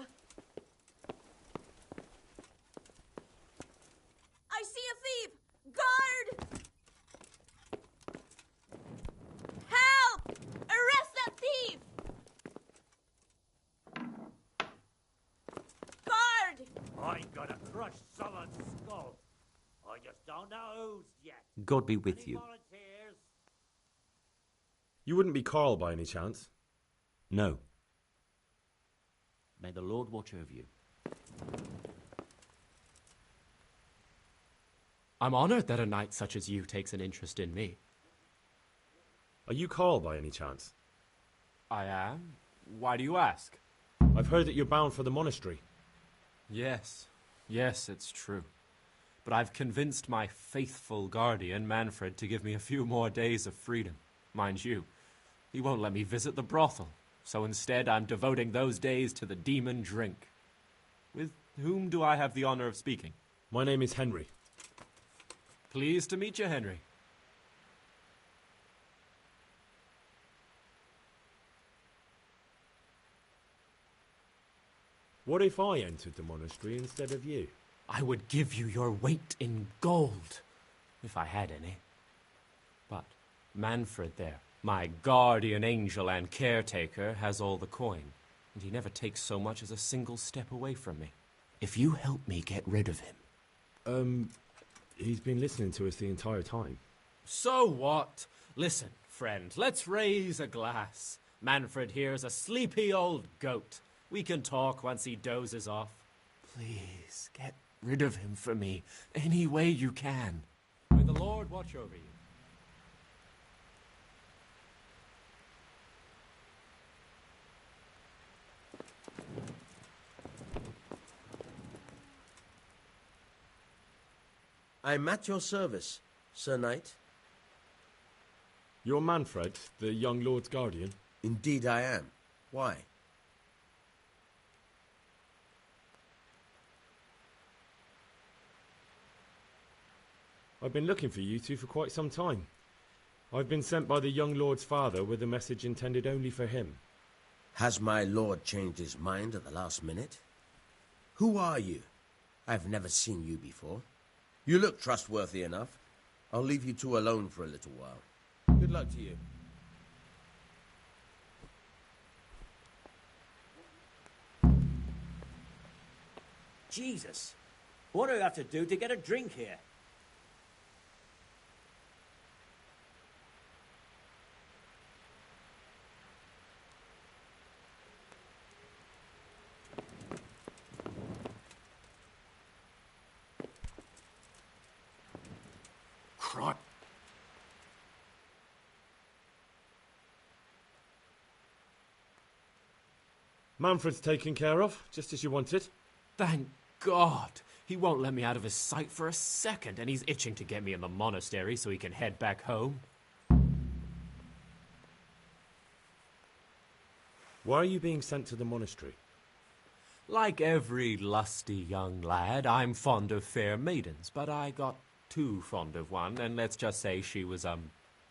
Speaker 21: I see a thief! Guard! Help! Arrest that thief! Guard!
Speaker 17: I'm gonna crush someone's skull. I just don't know who's yet.
Speaker 7: God be with you.
Speaker 17: Volunteers?
Speaker 13: You wouldn't be Carl by any chance?
Speaker 7: No. May the Lord watch over you.
Speaker 9: I'm honored that a knight such as you takes an interest in me.
Speaker 13: Are you Carl by any chance?
Speaker 9: I am. Why do you ask?
Speaker 13: I've heard that you're bound for the monastery.
Speaker 9: Yes. Yes, it's true. But I've convinced my faithful guardian, Manfred, to give me a few more days of freedom. Mind you, he won't let me visit the brothel, so instead I'm devoting those days to the demon drink. With whom do I have the honor of speaking?
Speaker 13: My name is Henry.
Speaker 9: Pleased to meet you, Henry.
Speaker 13: What if I entered the monastery instead of you?
Speaker 9: I would give you your weight in gold, if I had any. But Manfred there, my guardian angel and caretaker, has all the coin, and he never takes so much as a single step away from me. If you help me get rid of him...
Speaker 13: He's been listening to us the entire time.
Speaker 9: So what? Listen, friend, let's raise a glass. Manfred here's a sleepy old goat. We can talk once he dozes off. Please, get rid of him for me, any way you can. May the Lord watch over you.
Speaker 6: I'm at your service, Sir Knight.
Speaker 13: You're Manfred, the young lord's guardian?
Speaker 6: Indeed I am. Why?
Speaker 13: I've been looking for you two for quite some time. I've been sent by the young lord's father with a message intended only for him.
Speaker 6: Has my lord changed his mind at the last minute? Who are you? I've never seen you before. You look trustworthy enough. I'll leave you two alone for a little while. Good luck to you.
Speaker 17: Jesus, what do you have to do to get a drink here?
Speaker 9: Crap.
Speaker 13: Manfred's taken care of, just as you wanted.
Speaker 9: Thank God. He won't let me out of his sight for a second, and he's itching to get me in the monastery so he can head back home.
Speaker 13: Why are you being sent to the monastery?
Speaker 9: Like every lusty young lad, I'm fond of fair maidens, but I got too fond of one, and let's just say she was,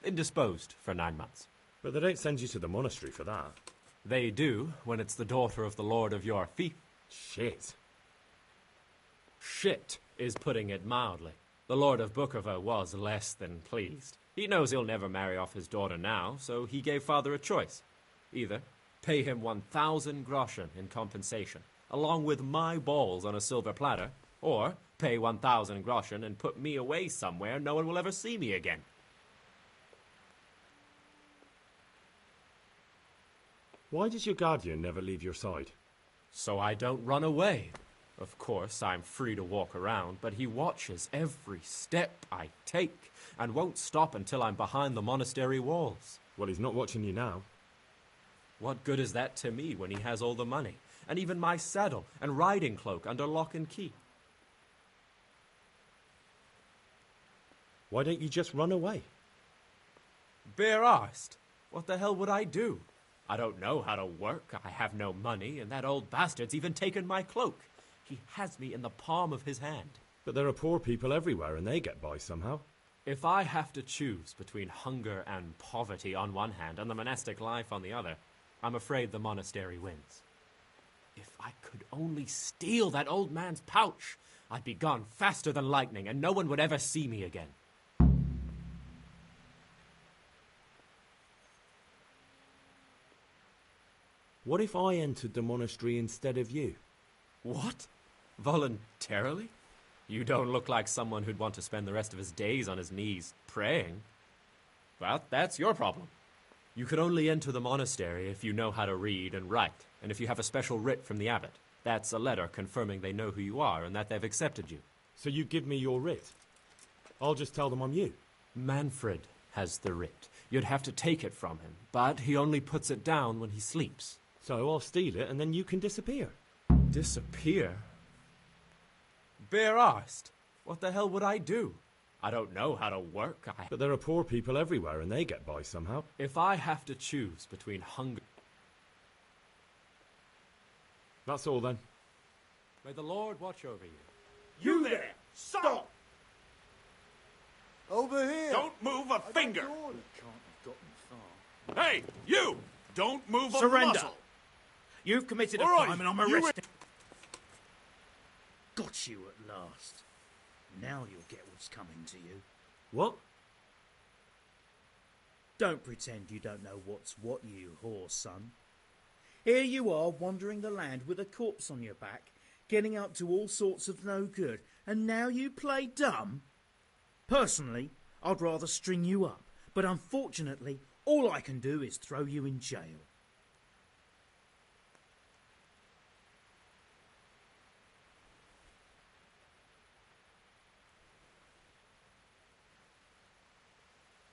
Speaker 9: indisposed for 9 months.
Speaker 13: But they don't send you to the monastery for that.
Speaker 9: They do, when it's the daughter of the lord of your fief.
Speaker 13: Shit.
Speaker 9: Shit is putting it mildly. The Lord of Bukover was less than pleased. He knows he'll never marry off his daughter now, so he gave father a choice. Either pay him 1,000 groschen in compensation, along with my balls on a silver platter, or pay 1,000 groschen and put me away somewhere no one will ever see me again.
Speaker 13: Why does your guardian never leave your side?
Speaker 9: So I don't run away. Of course, I'm free to walk around, but he watches every step I take and won't stop until I'm behind the monastery walls.
Speaker 13: Well, he's not watching you now.
Speaker 9: What good is that to me when he has all the money, and even my saddle and riding cloak under lock and key?
Speaker 13: Why don't you just run away?
Speaker 9: Bare-arsed. What the hell would I do? I don't know how to work, I have no money, and that old bastard's even taken my cloak. He has me in the palm of his hand.
Speaker 13: But there are poor people everywhere, and they get by somehow.
Speaker 9: If I have to choose between hunger and poverty on one hand and the monastic life on the other, I'm afraid the monastery wins. If I could only steal that old man's pouch, I'd be gone faster than lightning, and no one would ever see me again.
Speaker 13: What if I entered the monastery instead of you?
Speaker 9: What? Voluntarily? You don't look like someone who'd want to spend the rest of his days on his knees praying. Well, that's your problem. You can only enter the monastery if you know how to read and write, and if you have a special writ from the abbot. That's a letter confirming they know who you are and that they've accepted you.
Speaker 13: So you give me your writ? I'll just tell them I'm you.
Speaker 9: Manfred has the writ. You'd have to take it from him, but he only puts it down when he sleeps.
Speaker 13: So I'll steal it and then you can disappear.
Speaker 9: Disappear? Bare-arsed. What the hell would I do? I don't know how to work.
Speaker 13: But there are poor people everywhere and they get by somehow.
Speaker 9: If I have to choose between hunger...
Speaker 13: That's all then.
Speaker 9: May the Lord watch over you.
Speaker 2: You there! Stop!
Speaker 11: Over here!
Speaker 2: Don't move a finger!
Speaker 11: Can't have gotten far.
Speaker 2: Hey, you! Don't move a
Speaker 14: Surrender.
Speaker 2: muscle!
Speaker 14: You've committed a
Speaker 2: All right,
Speaker 14: crime and I'm
Speaker 2: you
Speaker 14: arresting. last. Now you'll get what's coming to you.
Speaker 4: What?
Speaker 14: Don't pretend you don't know what's what, you whore son. Here you are, wandering the land with a corpse on your back, getting up to all sorts of no good, and now you play dumb? Personally, I'd rather string you up, but unfortunately, all I can do is throw you in jail.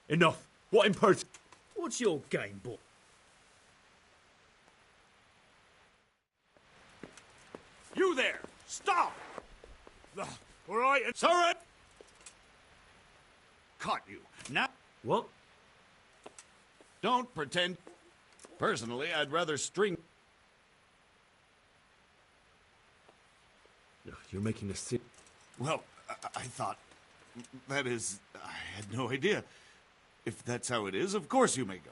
Speaker 13: Enough! What impertinence!
Speaker 14: What's your game, boy?
Speaker 2: You there! Stop! All right, it's all right! Caught you. Now...
Speaker 4: What?
Speaker 2: Don't pretend. Personally, I'd rather string...
Speaker 13: You're making a sin.
Speaker 2: Well, I thought... That is, I had no idea. If that's how it is, of course you may go.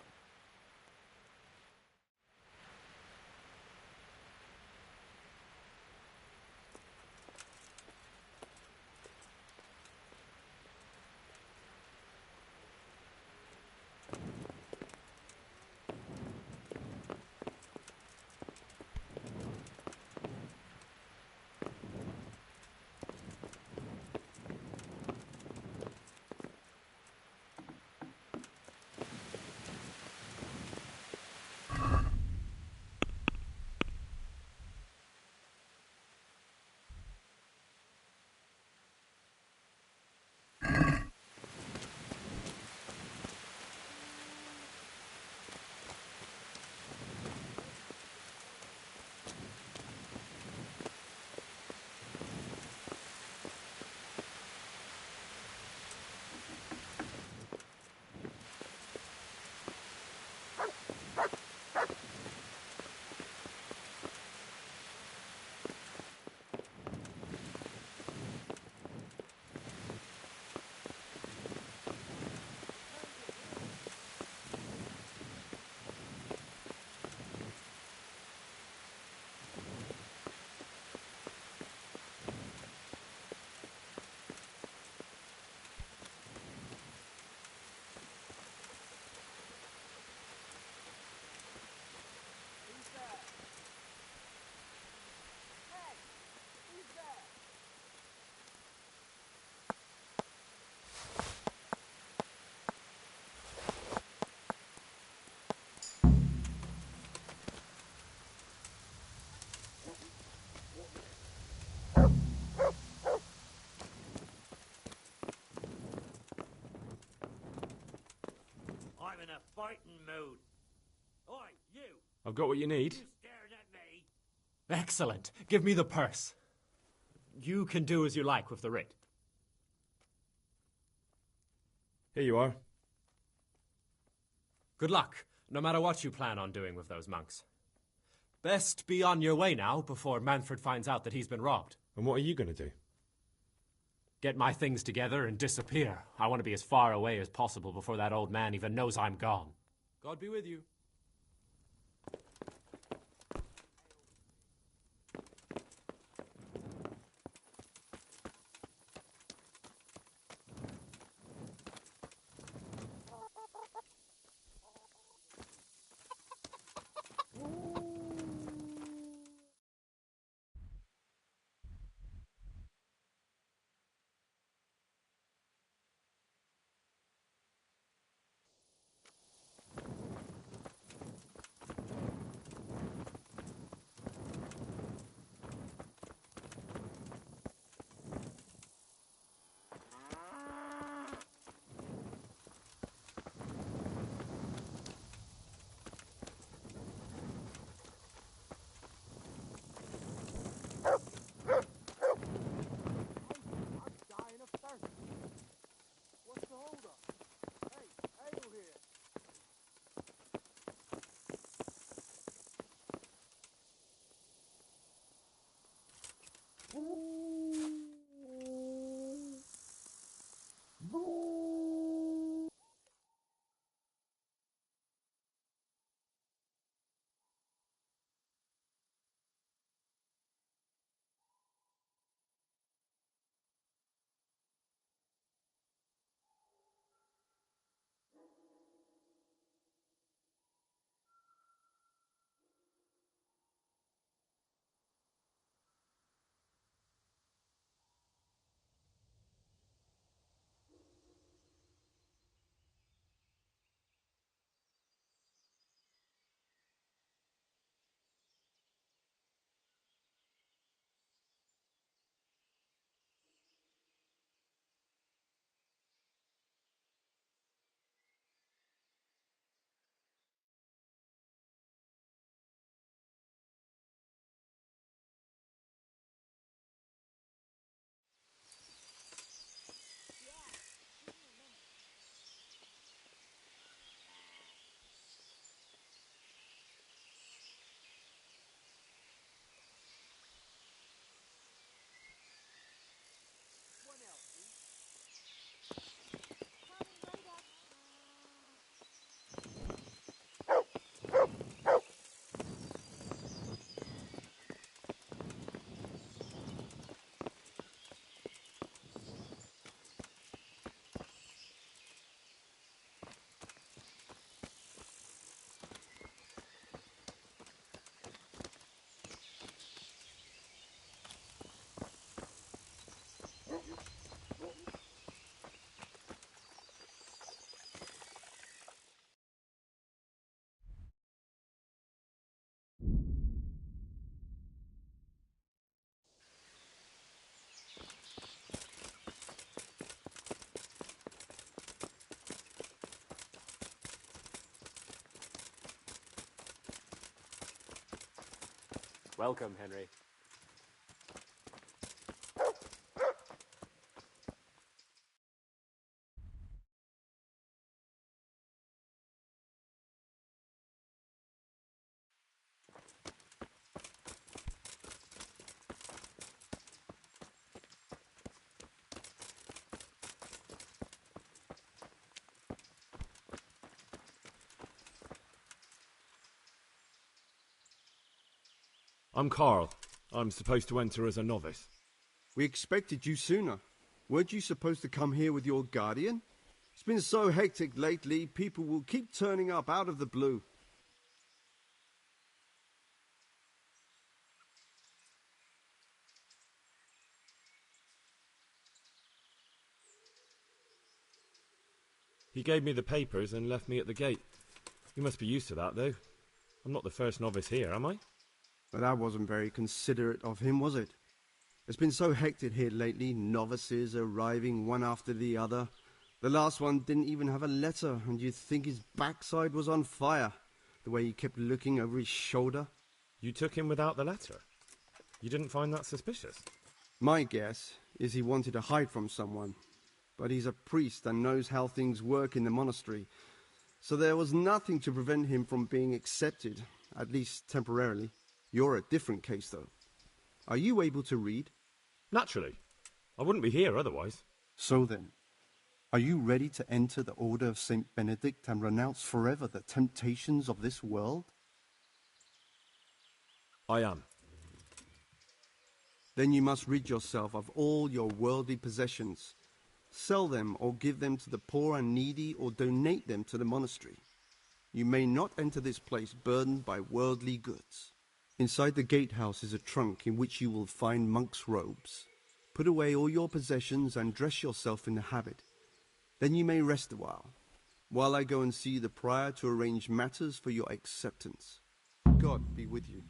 Speaker 17: I'm in a fighting mood. Oi, you!
Speaker 13: I've got what you need.
Speaker 17: You staring at me?
Speaker 9: Excellent. Give me the purse. You can do as you like with the writ.
Speaker 13: Here you are.
Speaker 9: Good luck, no matter what you plan on doing with those monks. Best be on your way now before Manfred finds out that he's been robbed.
Speaker 13: And what are you going to do?
Speaker 9: Get my things together and disappear. I want to be as far away as possible before that old man even knows I'm gone. God be with you.
Speaker 4: Welcome, Henry.
Speaker 13: I'm Carl. I'm supposed to enter as a novice.
Speaker 16: We expected you sooner. Weren't you supposed to come here with your guardian? It's been so hectic lately, people will keep turning up out of the blue.
Speaker 13: He gave me the papers and left me at the gate. You must be used to that, though. I'm not the first novice here, am I?
Speaker 16: But that wasn't very considerate of him, was it? It's been so hectic here lately, novices arriving one after the other. The last one didn't even have a letter, and you'd think his backside was on fire, the way he kept looking over his shoulder.
Speaker 13: You took him without the letter? You didn't find that suspicious?
Speaker 16: My guess is he wanted to hide from someone. But he's a priest and knows how things work in the monastery, so there was nothing to prevent him from being accepted, at least temporarily. You're a different case, though. Are you able to read?
Speaker 13: Naturally. I wouldn't be here otherwise.
Speaker 16: So then, are you ready to enter the Order of St. Benedict and renounce forever the temptations of this world?
Speaker 13: I am.
Speaker 16: Then you must rid yourself of all your worldly possessions. Sell them or give them to the poor and needy or donate them to the monastery. You may not enter this place burdened by worldly goods. Inside the gatehouse is a trunk in which you will find monk's robes. Put away all your possessions and dress yourself in the habit. Then you may rest a while I go and see the prior to arrange matters for your acceptance. God be with you.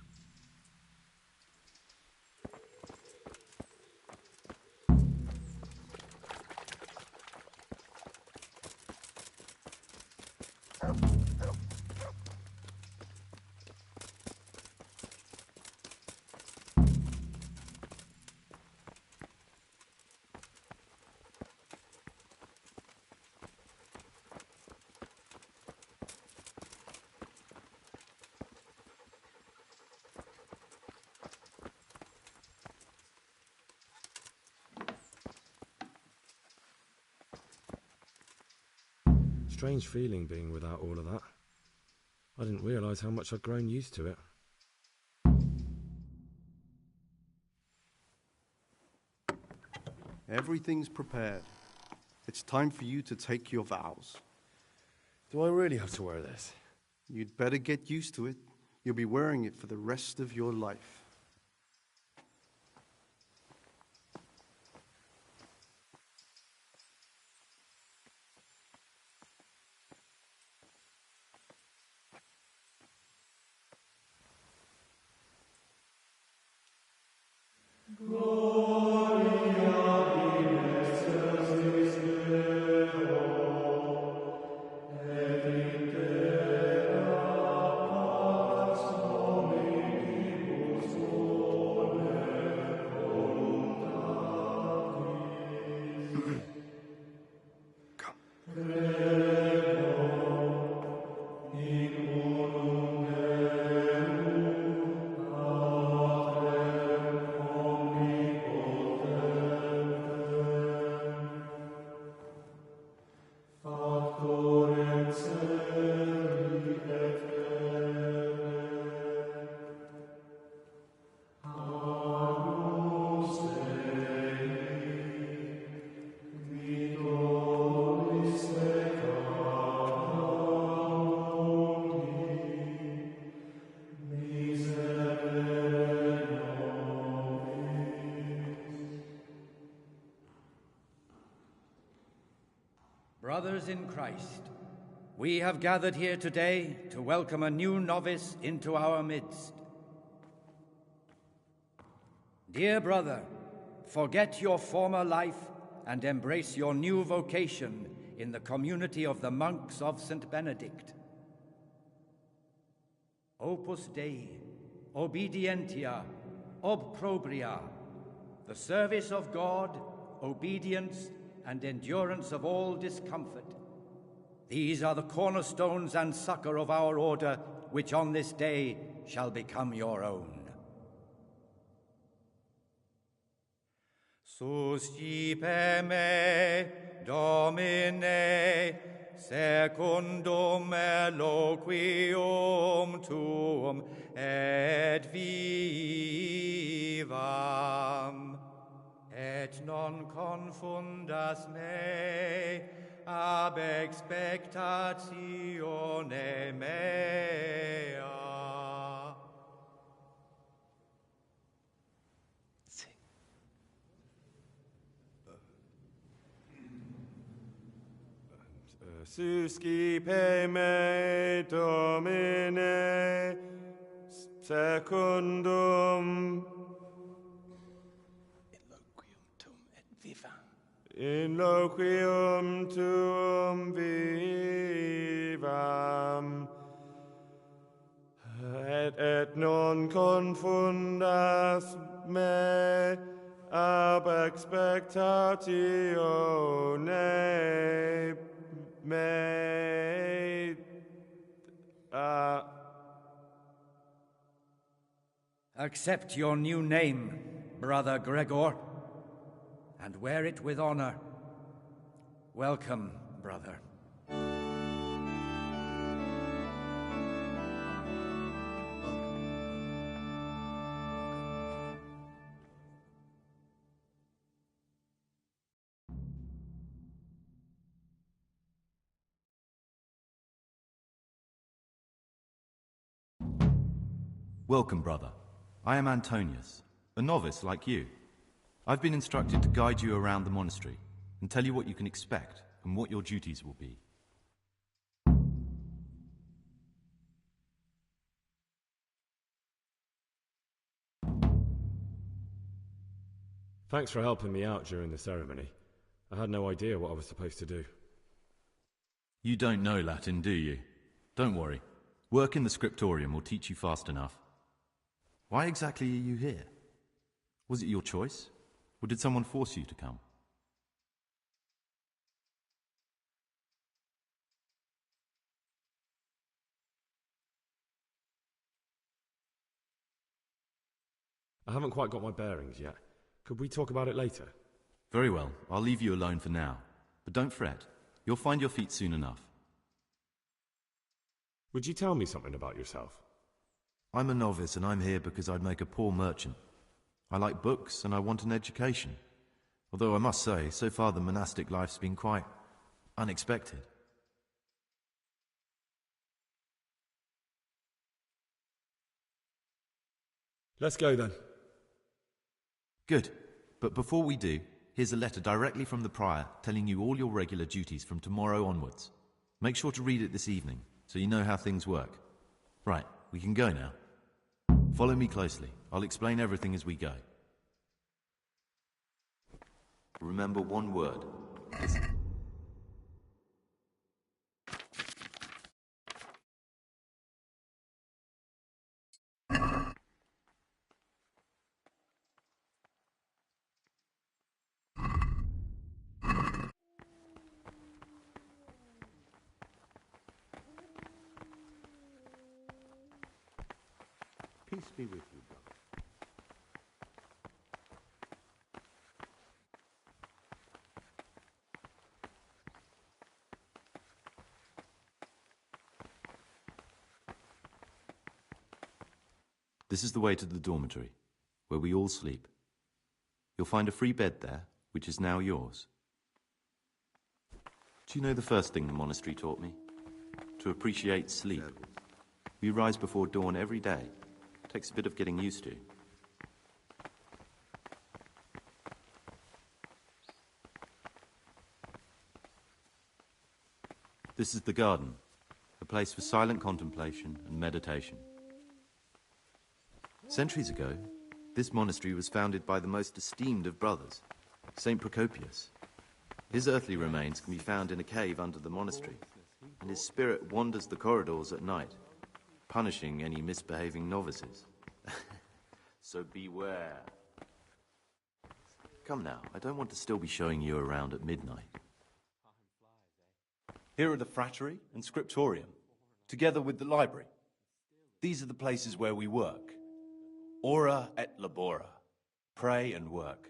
Speaker 13: Strange feeling being without all of that. I didn't realise how much I'd grown used to it.
Speaker 16: Everything's prepared. It's time for you to take your vows.
Speaker 13: Do I really have to wear this?
Speaker 16: You'd better get used to it. You'll be wearing it for the rest of your life.
Speaker 22: Brothers in Christ, we have gathered here today to welcome a new novice into our midst. Dear brother, forget your former life and embrace your new vocation in the community of the monks of St. Benedict. Opus Dei, obedientia, obprobria, the service of God, obedience, and endurance of all discomfort. These are the cornerstones and succor of our order, which on this day shall become your own. Suscipe me, Domine, secundum eloquium tuum, et vivam, et non confundas me ab expectatione mea.
Speaker 4: Suscipe me, Domine, secundum in loquium tuum vivam, et non confundas me ab expectatione mea.
Speaker 22: Accept your new name, Brother Gregor, and wear it with honor. Welcome, brother.
Speaker 5: Welcome, brother. I am Antonius, a novice like you. I've been instructed to guide you around the monastery and tell you what you can expect and what your duties will be.
Speaker 1: Thanks for helping me out during the ceremony. I had no idea what I was supposed to do.
Speaker 5: You don't know Latin, do you? Don't worry. Work in the scriptorium will teach you fast enough. Why exactly are you here? Was it your choice? Or did someone force you to come?
Speaker 1: I haven't quite got my bearings yet. Could we talk about it later?
Speaker 5: Very well. I'll leave you alone for now. But don't fret. You'll find your feet soon enough.
Speaker 1: Would you tell me something about yourself?
Speaker 5: I'm a novice and I'm here because I'd make a poor merchant. I like books and I want an education. Although I must say, so far the monastic life's been quite unexpected.
Speaker 1: Let's go then.
Speaker 5: Good. But before we do, here's a letter directly from the prior telling you all your regular duties from tomorrow onwards. Make sure to read it this evening so you know how things work. Right, we can go now. Follow me closely. I'll explain everything as we go. Remember one word. Listen.
Speaker 12: Peace be with you, brother.
Speaker 5: This is the way to the dormitory, where we all sleep. You'll find a free bed there, which is now yours. Do you know the first thing the monastery taught me? To appreciate sleep. We rise before dawn every day. Takes a bit of getting used to. This is the garden, a place for silent contemplation and meditation. Centuries ago, this monastery was founded by the most esteemed of brothers, Saint Procopius. His earthly remains can be found in a cave under the monastery, and his spirit wanders the corridors at night, punishing any misbehaving novices. so beware. Come now, I don't want to still be showing you around at midnight. Here are the frattery and scriptorium, together with the library. These are the places where we work. Ora et labora. Pray and work.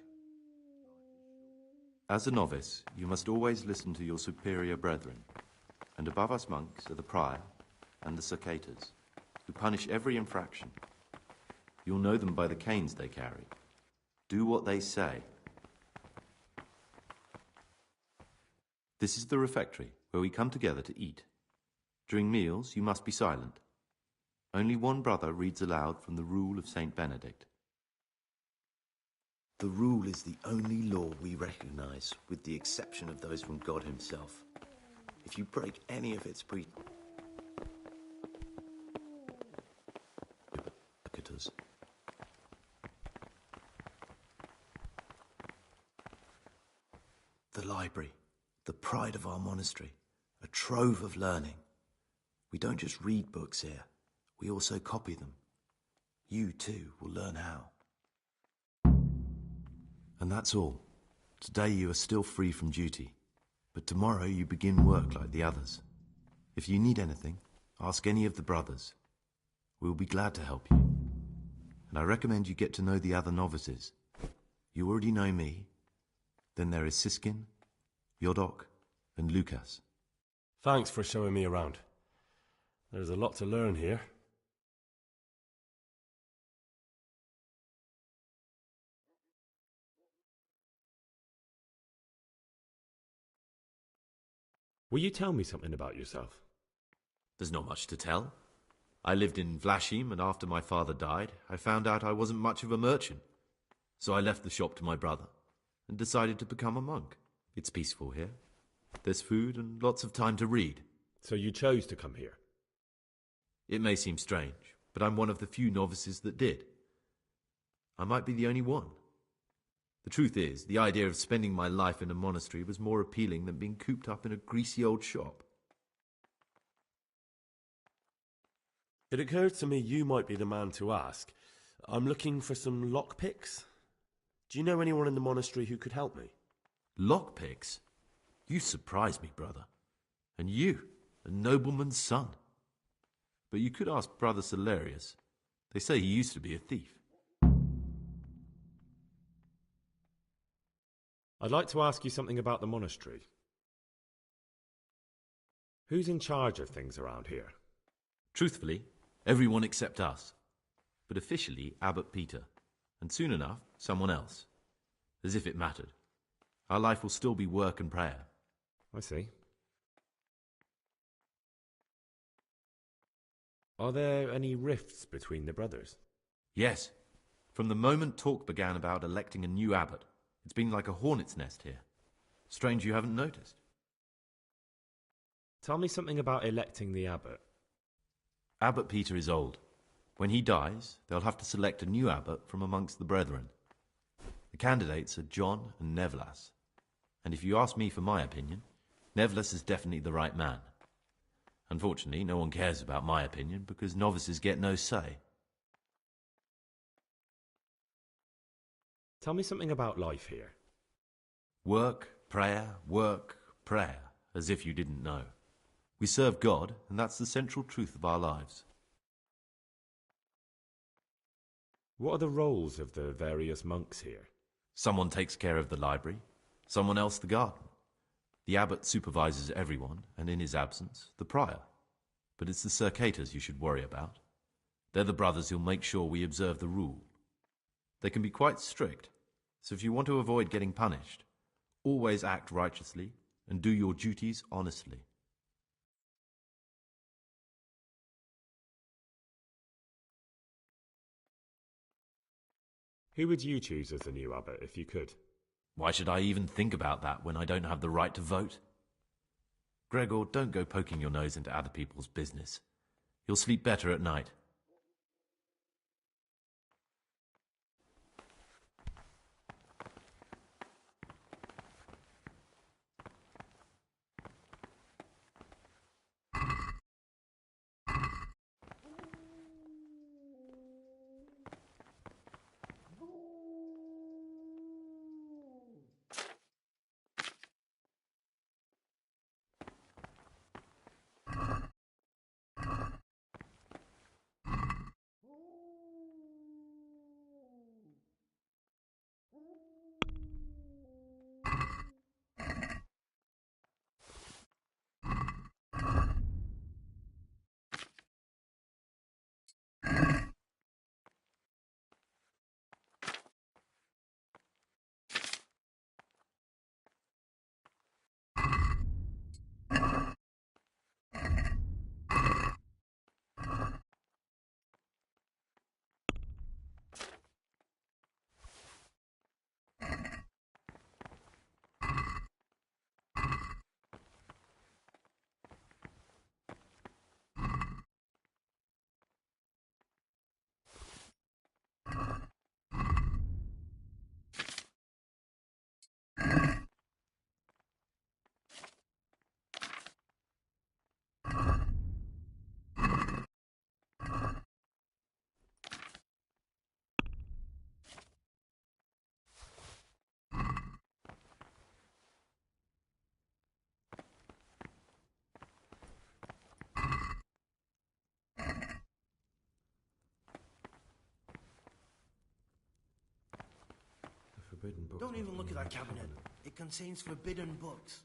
Speaker 5: As a novice, you must always listen to your superior brethren. And above us monks are the prior and the circators, who punish every infraction. You'll know them by the canes they carry. Do what they say. This is the refectory, where we come together to eat. During meals, you must be silent. Only one brother reads aloud from the Rule of Saint Benedict.
Speaker 8: The Rule is the only law we recognize, with the exception of those from God himself. If you break any of its The library, the pride of our monastery, a trove of learning. We don't just read books here, we also copy them. You too will learn how. And that's all. Today you are still free from duty, but tomorrow you begin work like the others. If you need anything, ask any of the brothers. We will be glad to help you. And I recommend you get to know the other novices. You already know me. Then there is Siskin, Yodok, and Lucas.
Speaker 13: Thanks for showing me around. There's a lot to learn here. Will you tell me something about yourself?
Speaker 5: There's not much to tell. I lived in Vlashim, and after my father died, I found out I wasn't much of a merchant. So I left the shop to my brother and decided to become a monk. It's peaceful here. There's food and lots of time to read.
Speaker 13: So you chose to come here?
Speaker 5: It may seem strange, but I'm one of the few novices that did. I might be the only one. The truth is, the idea of spending my life in a monastery was more appealing than being cooped up in a greasy old shop.
Speaker 13: It occurred to me you might be the man to ask. I'm looking for some lockpicks. Do you know anyone in the monastery who could help me?
Speaker 5: Lockpicks? You surprise me, brother. And you, a nobleman's son. But you could ask Brother Celerius. They say he used to be a thief.
Speaker 13: I'd like to ask you something about the monastery. Who's in charge of things around here?
Speaker 5: Truthfully, everyone except us. But officially, Abbot Peter. And soon enough, someone else. As if it mattered. Our life will still be work and prayer.
Speaker 13: I see. Are there any rifts between the brothers?
Speaker 5: Yes. From the moment talk began about electing a new abbot, it's been like a hornet's nest here. Strange you haven't noticed.
Speaker 13: Tell me something about electing the abbot.
Speaker 5: Abbot Peter is old. When he dies, they'll have to select a new abbot from amongst the brethren. The candidates are John and Nevlas. And if you ask me for my opinion, Nevlas is definitely the right man. Unfortunately, no one cares about my opinion because novices get no say.
Speaker 13: Tell me something about life here.
Speaker 5: Work, prayer, as if you didn't know. We serve God, and that's the central truth of our lives.
Speaker 13: What are the roles of the various monks here?
Speaker 5: Someone takes care of the library, someone else the garden. The abbot supervises everyone, and in his absence, the prior. But it's the circators you should worry about. They're the brothers who'll make sure we observe the rule. They can be quite strict, so if you want to avoid getting punished, always act righteously and do your duties honestly.
Speaker 13: Who would you choose as the new abbot if you could?
Speaker 5: Why should I even think about that when I don't have the right to vote? Gregor, don't go poking your nose into other people's business. You'll sleep better at night.
Speaker 8: forbidden books.
Speaker 10: Don't even look at that cabinet. It contains forbidden books.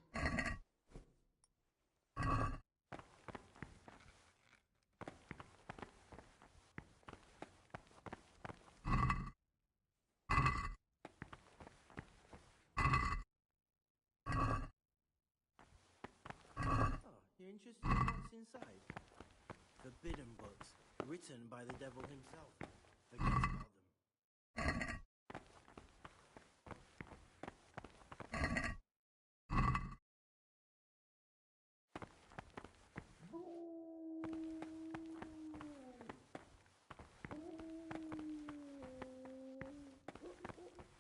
Speaker 10: You're interested in what's inside? Forbidden books, written by the devil himself. Forget about them.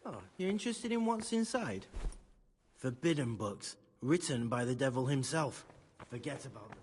Speaker 10: Oh, you're interested in what's inside? Forbidden books, written by the devil himself. Forget about them.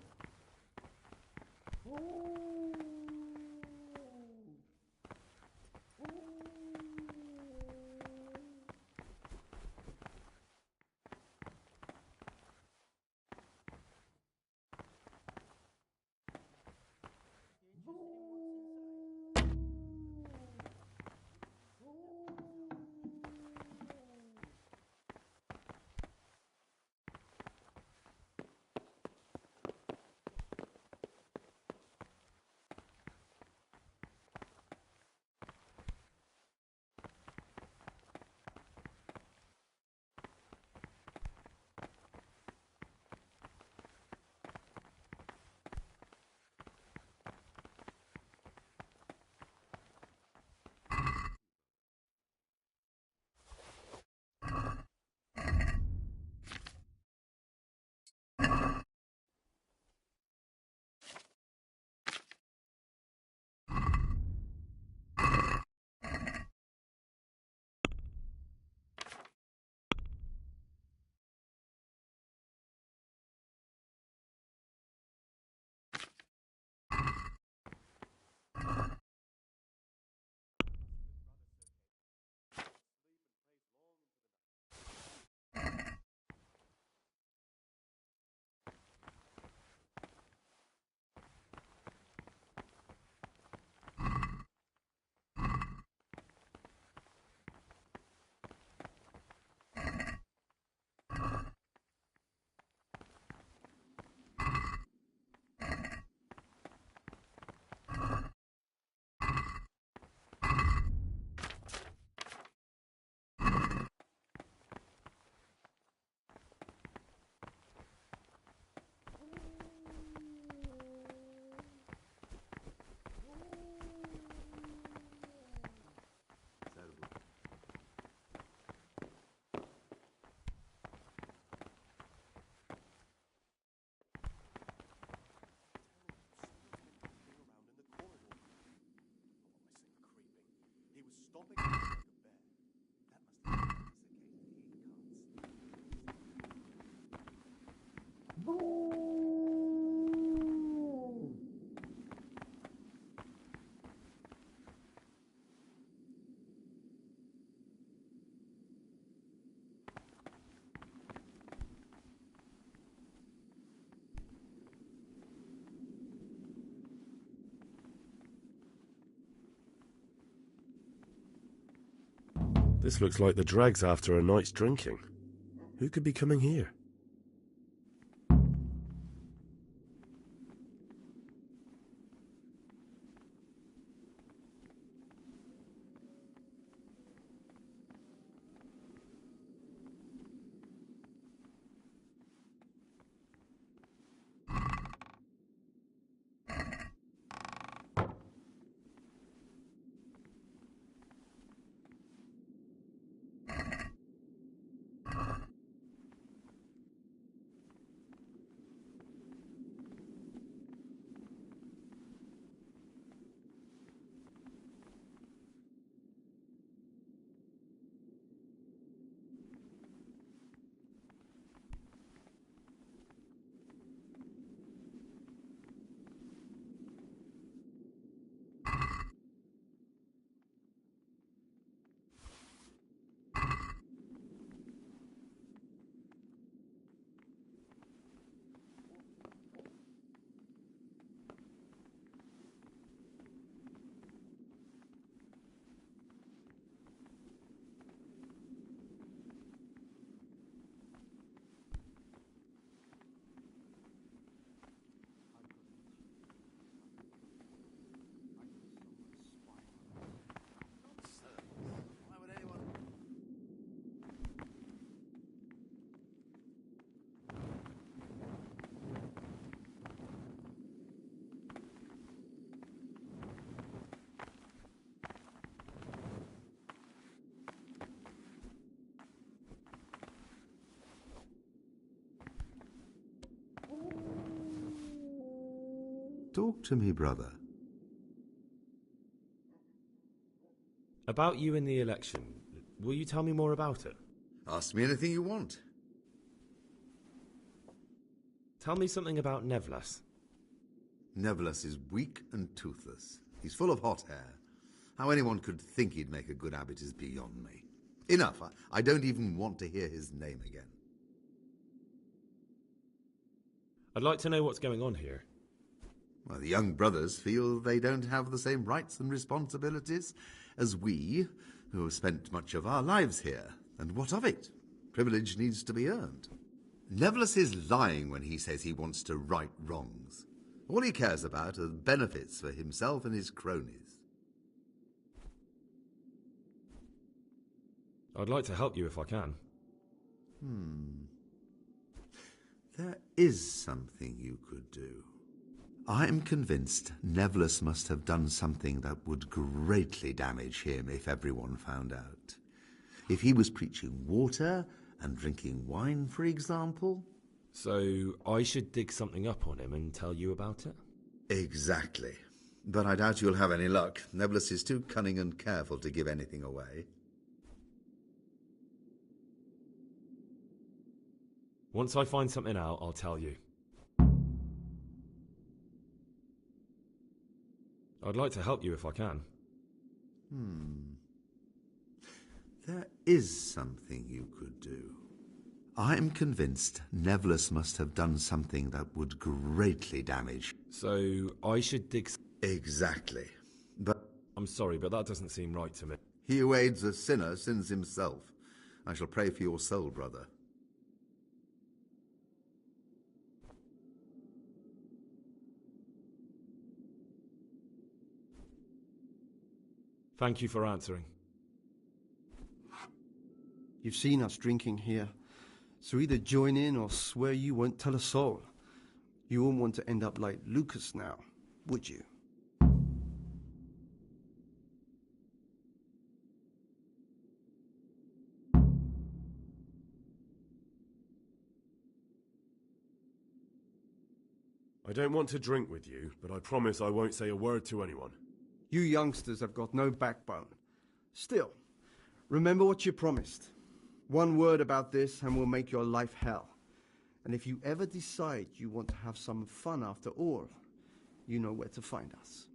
Speaker 4: This looks like the dregs after a night's drinking. Who could be coming here?
Speaker 15: Talk to me, brother.
Speaker 4: About you in the election. Will you tell me more about it?
Speaker 18: Ask me anything you want.
Speaker 4: Tell me something about Nevlas.
Speaker 18: Nevlas is weak and toothless. He's full of hot hair. How anyone could think he'd make a good abbot is beyond me. Enough. I don't even want to hear his name again.
Speaker 4: I'd like to know what's going on here.
Speaker 18: Well, the young brothers feel they don't have the same rights and responsibilities as we, who have spent much of our lives here. And what of it? Privilege needs to be earned. Nevlas is lying when he says he wants to right wrongs. All he cares about are benefits for himself and his cronies.
Speaker 4: I'd like to help you if I can.
Speaker 18: There is something you could do. I am convinced Nevlas must have done something that would greatly damage him if everyone found out. If he was preaching water and drinking wine, for example.
Speaker 4: So I should dig something up on him and tell you about it?
Speaker 18: Exactly. But I doubt you'll have any luck. Nevlas is too cunning and careful to give anything away.
Speaker 4: Once I find something out, I'll tell you. I'd like to help you if I can.
Speaker 18: There is something you could do. I am convinced Nevlas must have done something that would greatly damage.
Speaker 4: So I should dig...
Speaker 18: Exactly. But...
Speaker 4: I'm sorry, but that doesn't seem right to me.
Speaker 18: He who aids a sinner sins himself. I shall pray for your soul, brother.
Speaker 4: Thank you for answering.
Speaker 16: You've seen us drinking here, so either join in or swear you won't tell a soul. You won't want to end up like Lucas now, would you?
Speaker 4: I don't want to drink with you, but I promise I won't say a word to anyone.
Speaker 16: You youngsters have got no backbone. Still, remember what you promised. One word about this and we'll make your life hell. And if you ever decide you want to have some fun after all, you know where to find us.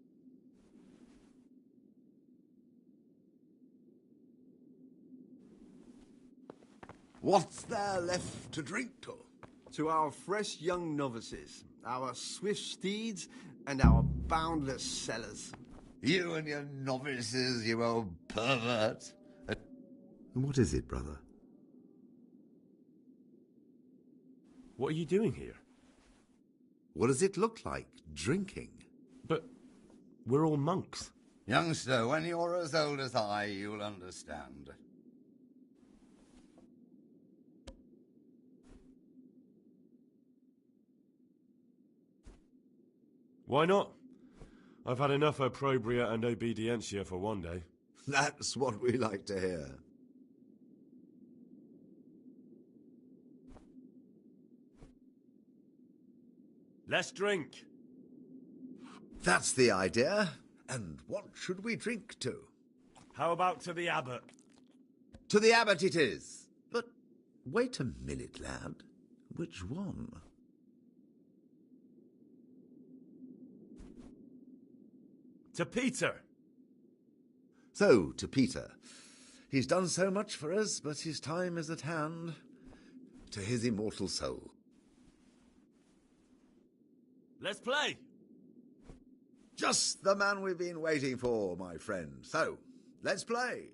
Speaker 18: What's there left to drink to?
Speaker 16: To our fresh young novices, our swift steeds, and our boundless cellars.
Speaker 18: You and your novices, you old pervert. What is it, brother?
Speaker 4: What are you doing here?
Speaker 18: What does it look like, drinking?
Speaker 4: But we're all monks.
Speaker 18: Youngster, when you're as old as I, you'll understand.
Speaker 4: Why not? I've had enough opprobria and obedientia for one day.
Speaker 18: That's what we like to hear.
Speaker 4: Let's drink.
Speaker 18: That's the idea. And what should we drink to?
Speaker 4: How about to the abbot?
Speaker 18: To the abbot it is. But wait a minute, lad. Which one?
Speaker 4: To Peter.
Speaker 18: So, to Peter. He's done so much for us, but his time is at hand. To his immortal soul.
Speaker 4: Let's play.
Speaker 18: Just the man we've been waiting for, my friend. So, let's play.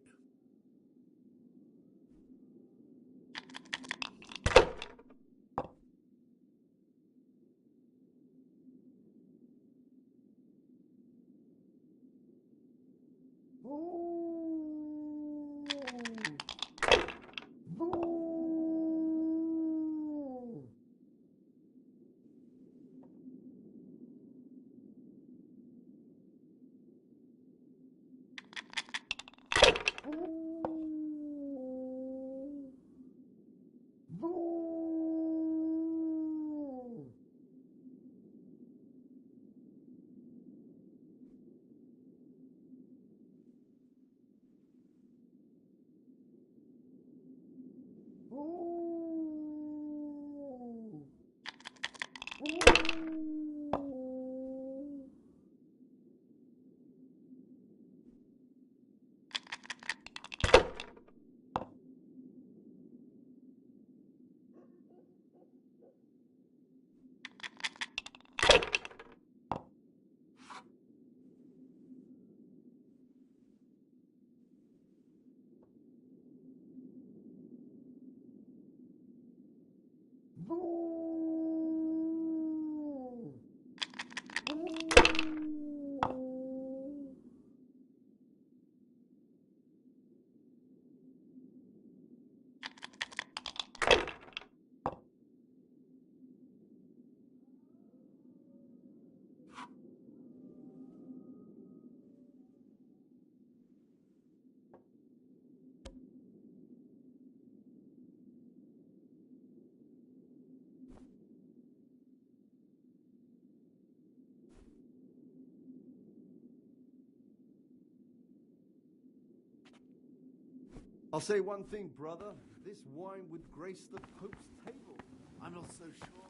Speaker 16: I'll say one thing, brother. This wine would grace the Pope's table.
Speaker 18: I'm not so sure.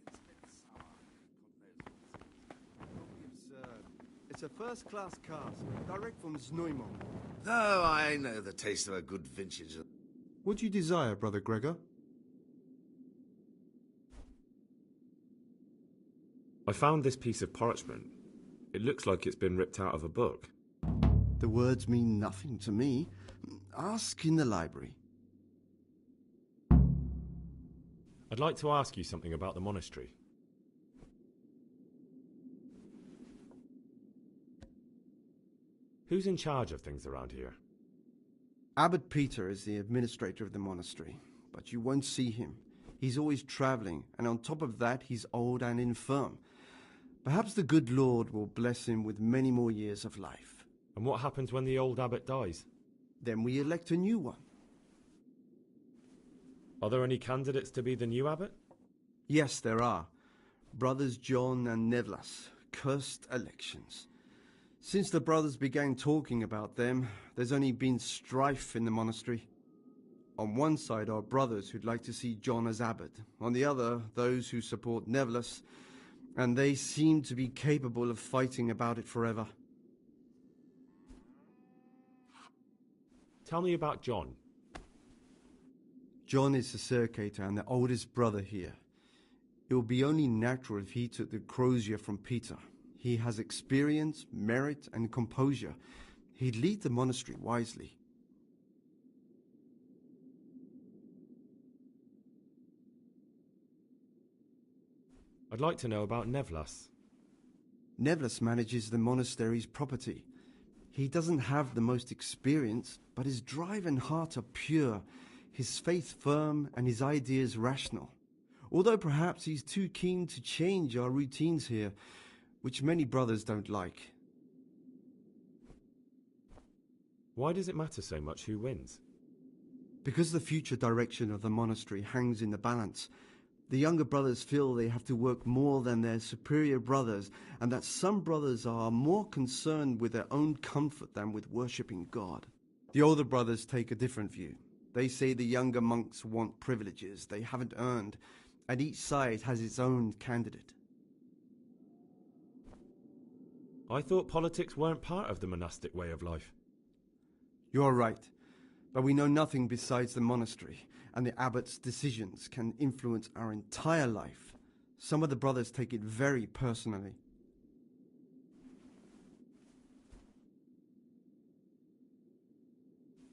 Speaker 18: It's a bit sour.
Speaker 16: Don't be absurd. It's a first-class cask, direct from Zneumann.
Speaker 18: Oh, I know the taste of a good vintage.
Speaker 16: What do you desire, Brother Gregor?
Speaker 4: I found this piece of parchment. It looks like it's been ripped out of a book.
Speaker 16: The words mean nothing to me. Ask in the library.
Speaker 4: I'd like to ask you something about the monastery. Who's in charge of things around here?
Speaker 16: Abbot Peter is the administrator of the monastery, but you won't see him. He's always travelling, and on top of that, he's old and infirm. Perhaps the good Lord will bless him with many more years of life.
Speaker 4: And what happens when the old abbot dies?
Speaker 16: Then we elect a new one.
Speaker 4: Are there any candidates to be the new abbot?
Speaker 16: Yes, there are. Brothers John and Nevlas. Cursed elections. Since the brothers began talking about them, there's only been strife in the monastery. On one side are brothers who'd like to see John as abbot. On the other, those who support Nevlas, and they seem to be capable of fighting about it forever.
Speaker 4: Tell me about John.
Speaker 16: John is the circator and the oldest brother here. It would be only natural if he took the crozier from Peter. He has experience, merit, and composure. He'd lead the monastery wisely.
Speaker 4: I'd like to know about Nevlas.
Speaker 16: Nevlas manages the monastery's property. He doesn't have the most experience, but his drive and heart are pure, his faith firm, and his ideas rational. Although perhaps he's too keen to change our routines here, which many brothers don't like.
Speaker 4: Why does it matter so much who wins?
Speaker 16: Because the future direction of the monastery hangs in the balance. The younger brothers feel they have to work more than their superior brothers, and that some brothers are more concerned with their own comfort than with worshipping God. The older brothers take a different view. They say the younger monks want privileges they haven't earned, and each side has its own candidate.
Speaker 4: I thought politics weren't part of the monastic way of life.
Speaker 16: You're right, but we know nothing besides the monastery, and the abbot's decisions can influence our entire life. Some of the brothers take it very personally.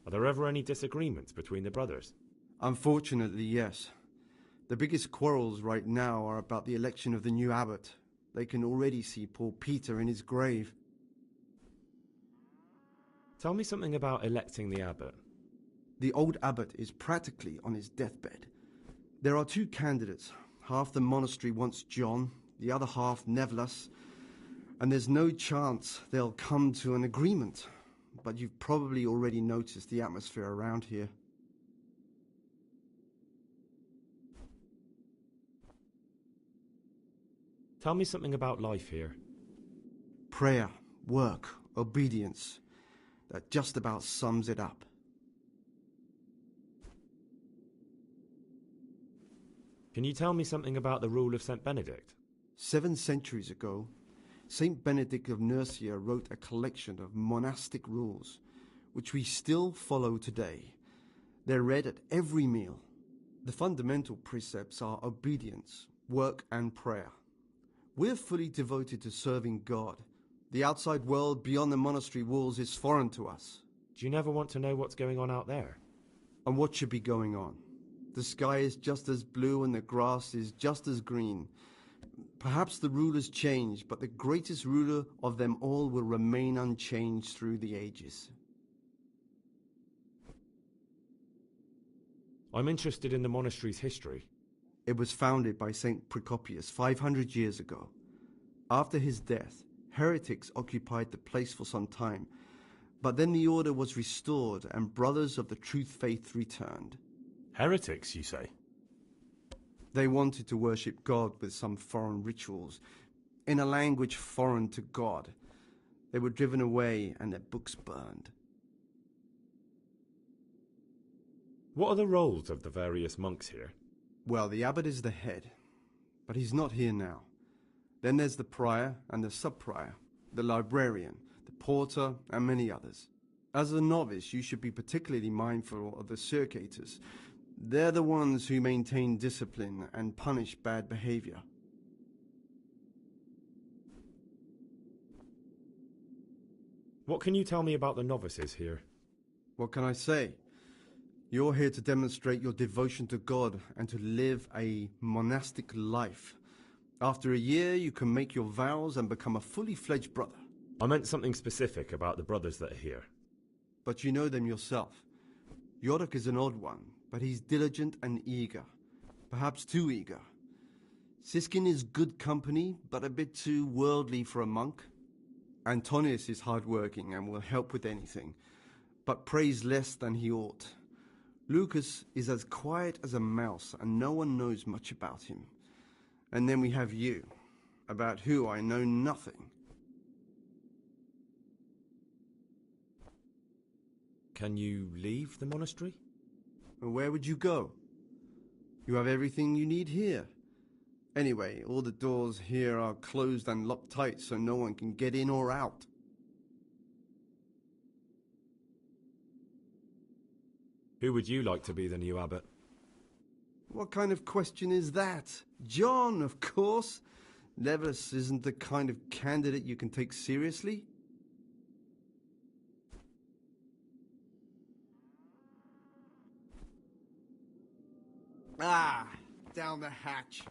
Speaker 4: Are there ever any disagreements between the brothers?
Speaker 16: Unfortunately, yes. The biggest quarrels right now are about the election of the new abbot. They can already see poor Peter in his grave.
Speaker 4: Tell me something about electing the abbot.
Speaker 16: The old abbot is practically on his deathbed. There are two candidates. Half the monastery wants John, the other half Nevlas, and there's no chance they'll come to an agreement. But you've probably already noticed the atmosphere around here.
Speaker 4: Tell me something about life here.
Speaker 16: Prayer, work, obedience. That just about sums it up.
Speaker 4: Can you tell me something about the rule of St. Benedict?
Speaker 16: 7 centuries ago, St. Benedict of Nursia wrote a collection of monastic rules, which we still follow today. They're read at every meal. The fundamental precepts are obedience, work, and prayer. We're fully devoted to serving God. The outside world beyond the monastery walls is foreign to us.
Speaker 4: Do you never want to know what's going on out there?
Speaker 16: And what should be going on? The sky is just as blue and the grass is just as green. Perhaps the rulers change, but the greatest ruler of them all will remain unchanged through the ages.
Speaker 4: I'm interested in the monastery's history.
Speaker 16: It was founded by St. Procopius 500 years ago. After his death, heretics occupied the place for some time, but then the order was restored and brothers of the truth faith returned.
Speaker 1: Heretics, you say?
Speaker 16: They wanted to worship God with some foreign rituals, in a language foreign to God. They were driven away and their books burned.
Speaker 4: What are the roles of the various monks here?
Speaker 16: Well, the abbot is the head, but he's not here now. Then there's the prior and the sub-prior, the librarian, the porter, and many others. As a novice, you should be particularly mindful of the circators. They're the ones who maintain discipline and punish bad behavior.
Speaker 4: What can you tell me about the novices here?
Speaker 16: What can I say? You're here to demonstrate your devotion to God and to live a monastic life. After a year, you can make your vows and become a fully fledged brother.
Speaker 4: I meant something specific about the brothers that are here.
Speaker 16: But you know them yourself. Yorick is an odd one, but he's diligent and eager. Perhaps too eager. Siskin is good company, but a bit too worldly for a monk. Antonius is hard-working and will help with anything, but prays less than he ought. Lucas is as quiet as a mouse, and no one knows much about him. And then we have you, about who I know nothing.
Speaker 4: Can you leave the monastery?
Speaker 16: Where would you go? You have everything you need here. Anyway, all the doors here are closed and locked tight, so no one can get in or out.
Speaker 4: Who would you like to be the new abbot?
Speaker 16: What kind of question is that? John, of course. Levis isn't the kind of candidate you can take seriously. Ah, down the hatch.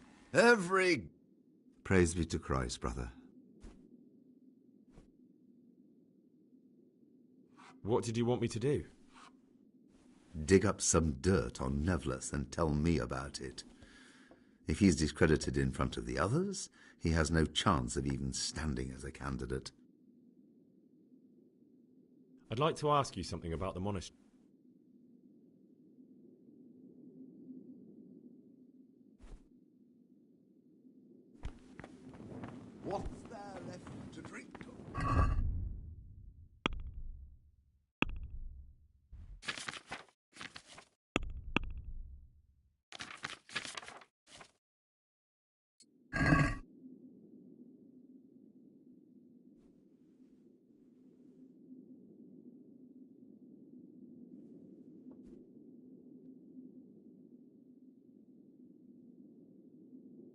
Speaker 18: Praise be to Christ, brother.
Speaker 4: What did you want me to do?
Speaker 18: Dig up some dirt on Nevlus and tell me about it. If he's discredited in front of the others, he has no chance of even standing as a candidate.
Speaker 4: I'd like to ask you something about the monastery.
Speaker 18: What's there left to drink?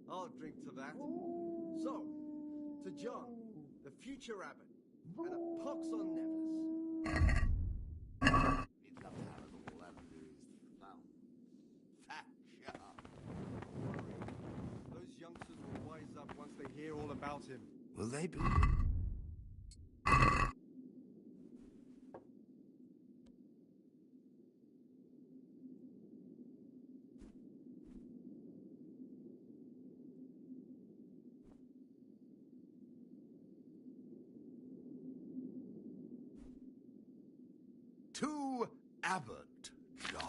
Speaker 16: I'll drink to that. So, to John, the future abbot, and a pox on Nevers.
Speaker 18: He'd love to have us all under his thumb. Fat sharp.
Speaker 16: Those youngsters will wise up once they hear all about him.
Speaker 18: Will they be? To Abbot John.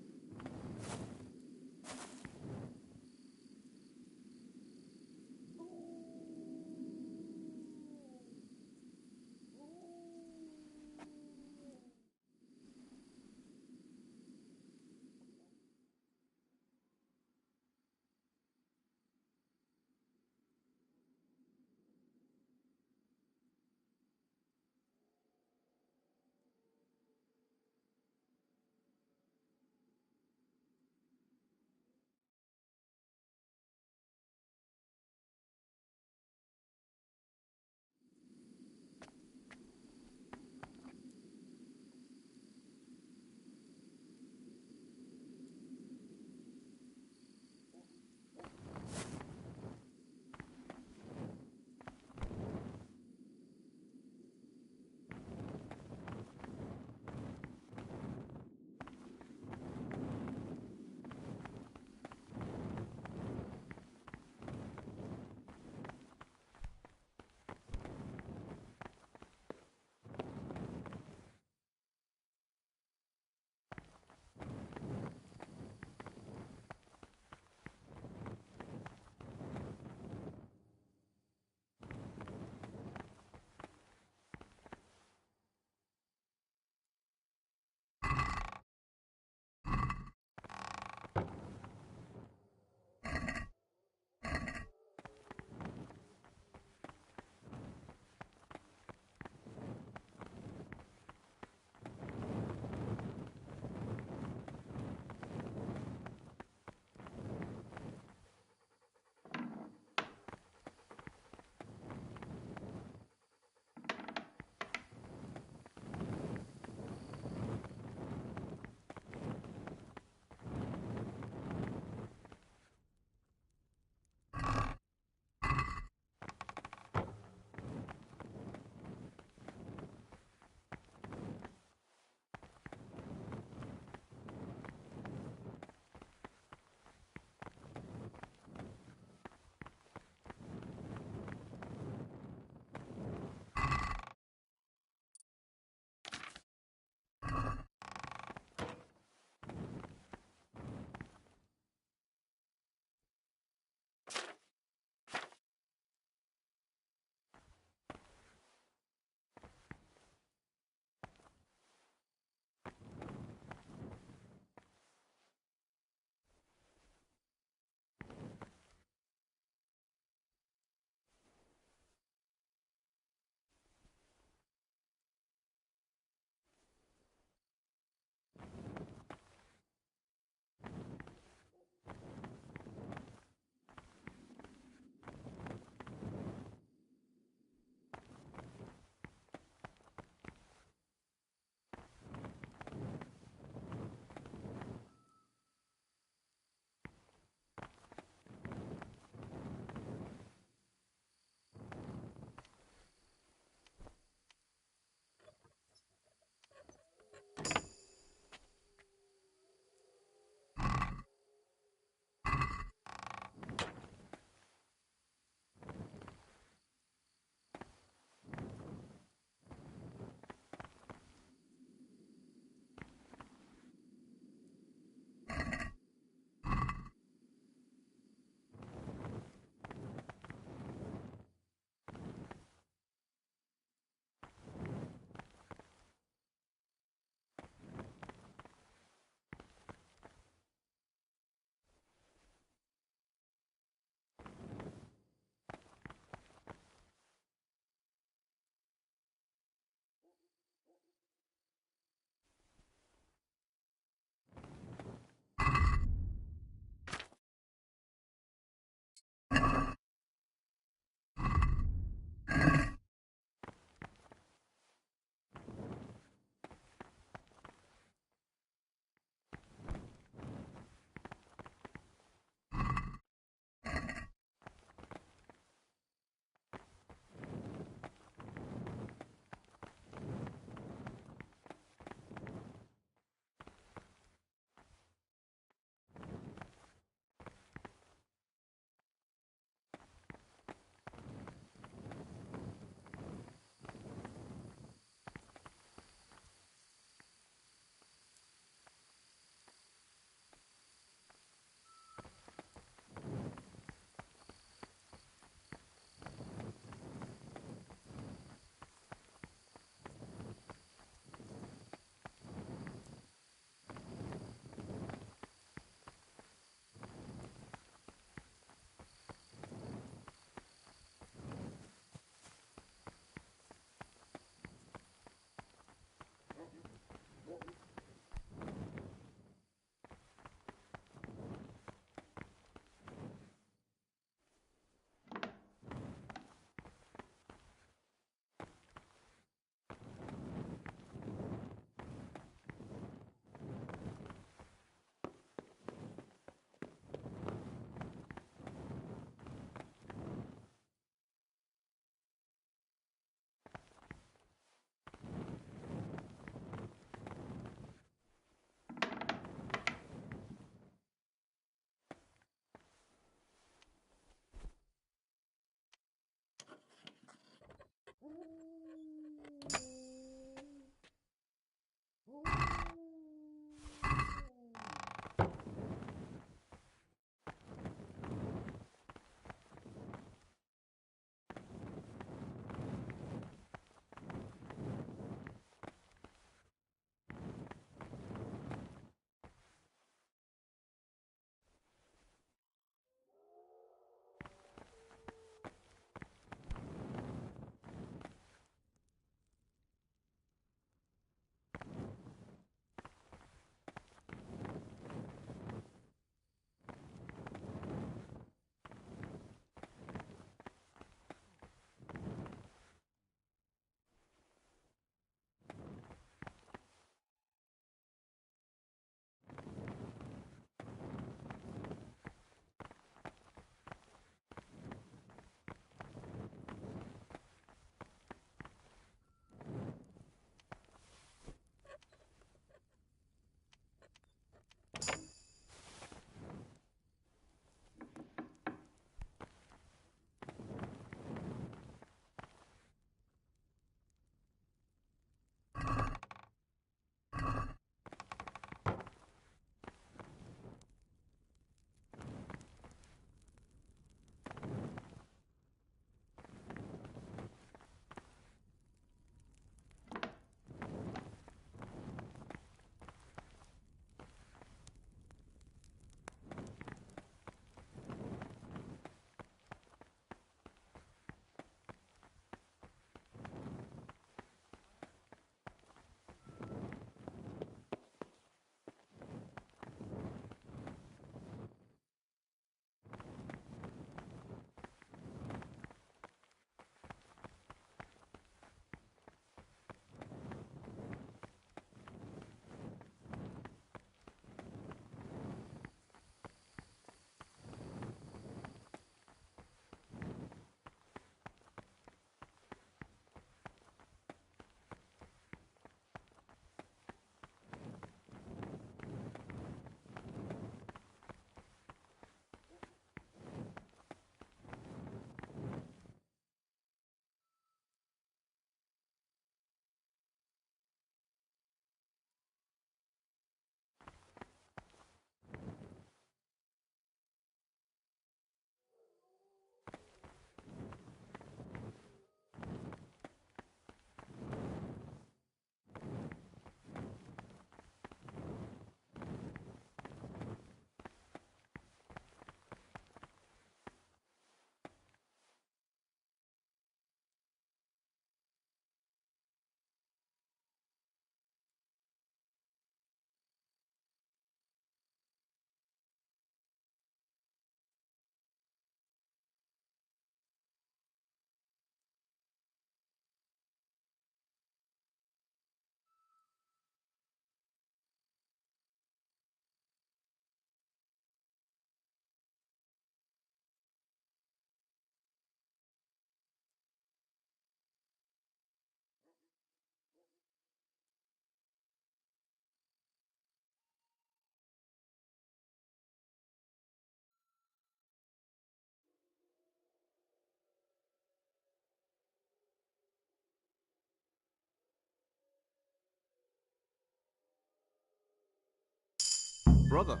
Speaker 16: brother.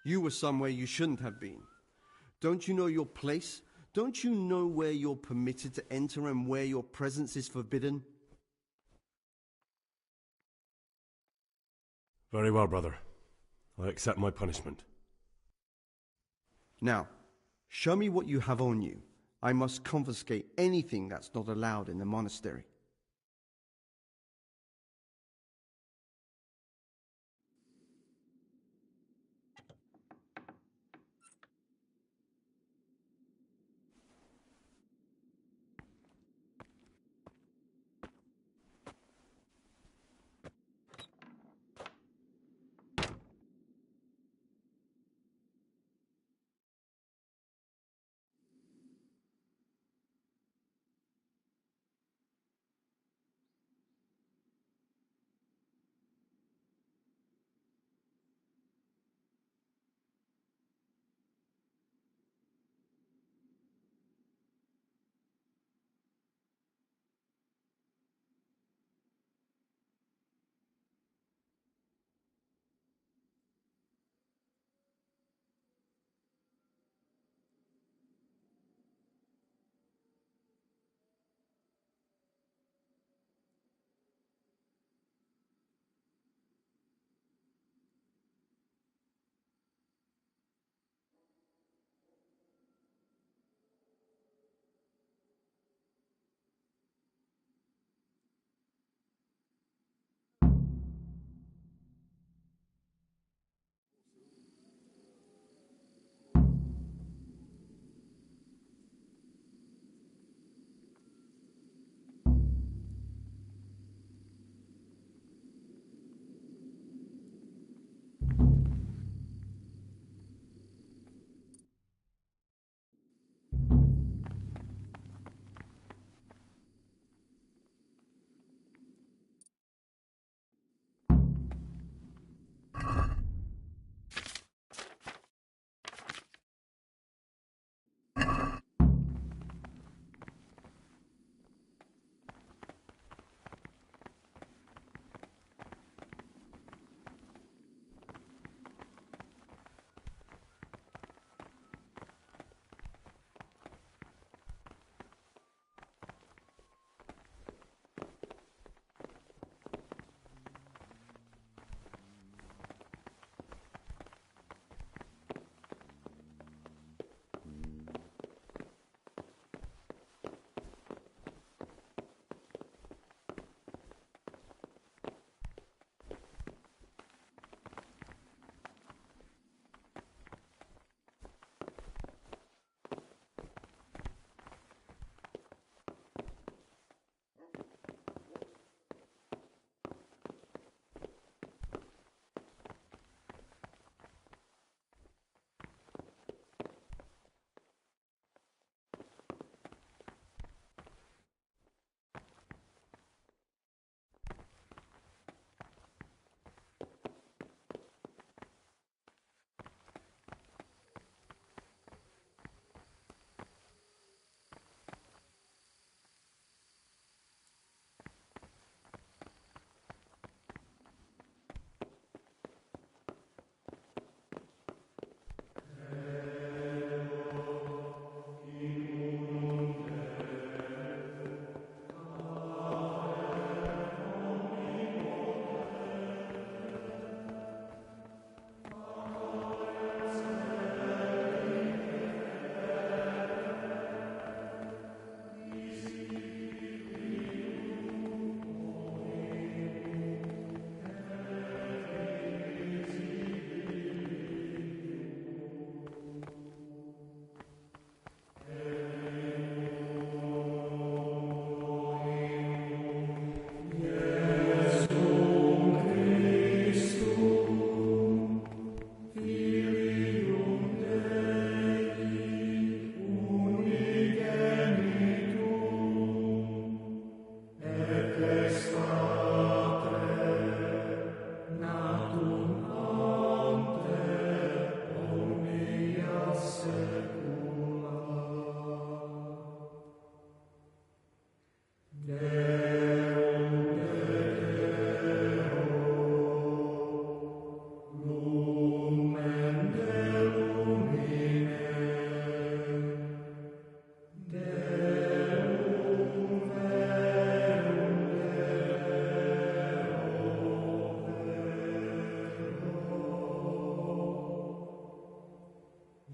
Speaker 16: You were somewhere you shouldn't have been. Don't you know your place? Don't you know where you're permitted to enter and where your presence is forbidden?
Speaker 4: Very well, brother. I accept my punishment.
Speaker 16: Now, show me what you have on you. I must confiscate anything that's not allowed in the monastery.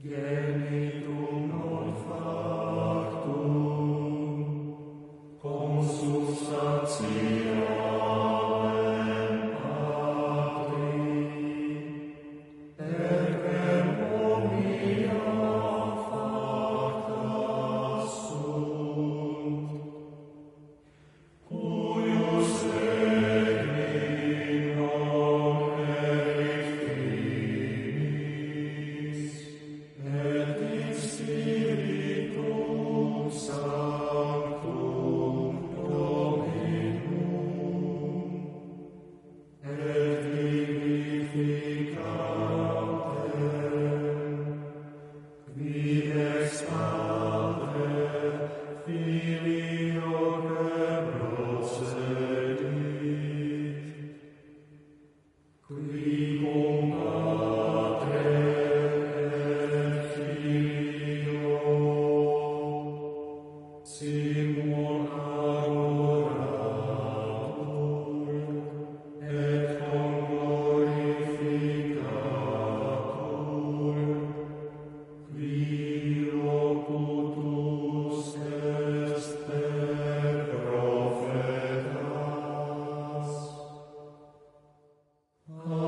Speaker 3: Genitum non factum, consubstantialem Patri, ergem omnia facta sunt, cuius regni non erit finis, et in Spiritum Sanctum Dominum, et vivificantem, qui ex Padre Filioque procedit, qui cum Patre et Filio simul adoratur et conglorificatur, qui locutus est per prophetas. Amen.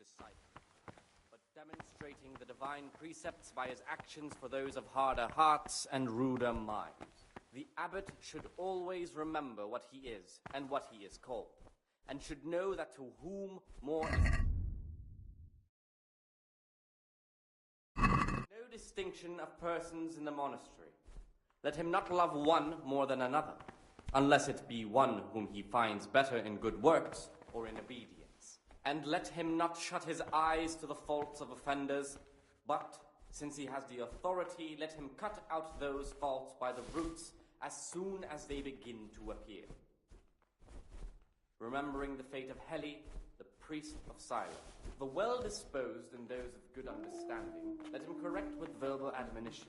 Speaker 15: disciple, but demonstrating the divine precepts by his actions for those of harder hearts and ruder minds. The abbot should always remember what he is and what he is called, and should know that to whom more is... No distinction of persons in the monastery. Let him not love one more than another, unless it be one whom he finds better in good works or in obedience. And let him not shut his eyes to the faults of offenders, but, since he has the authority, let him cut out those faults by the roots as soon as they begin to appear. Remembering the fate of Heli, the priest of Sila, the well-disposed and those of good understanding, let him correct with verbal admonition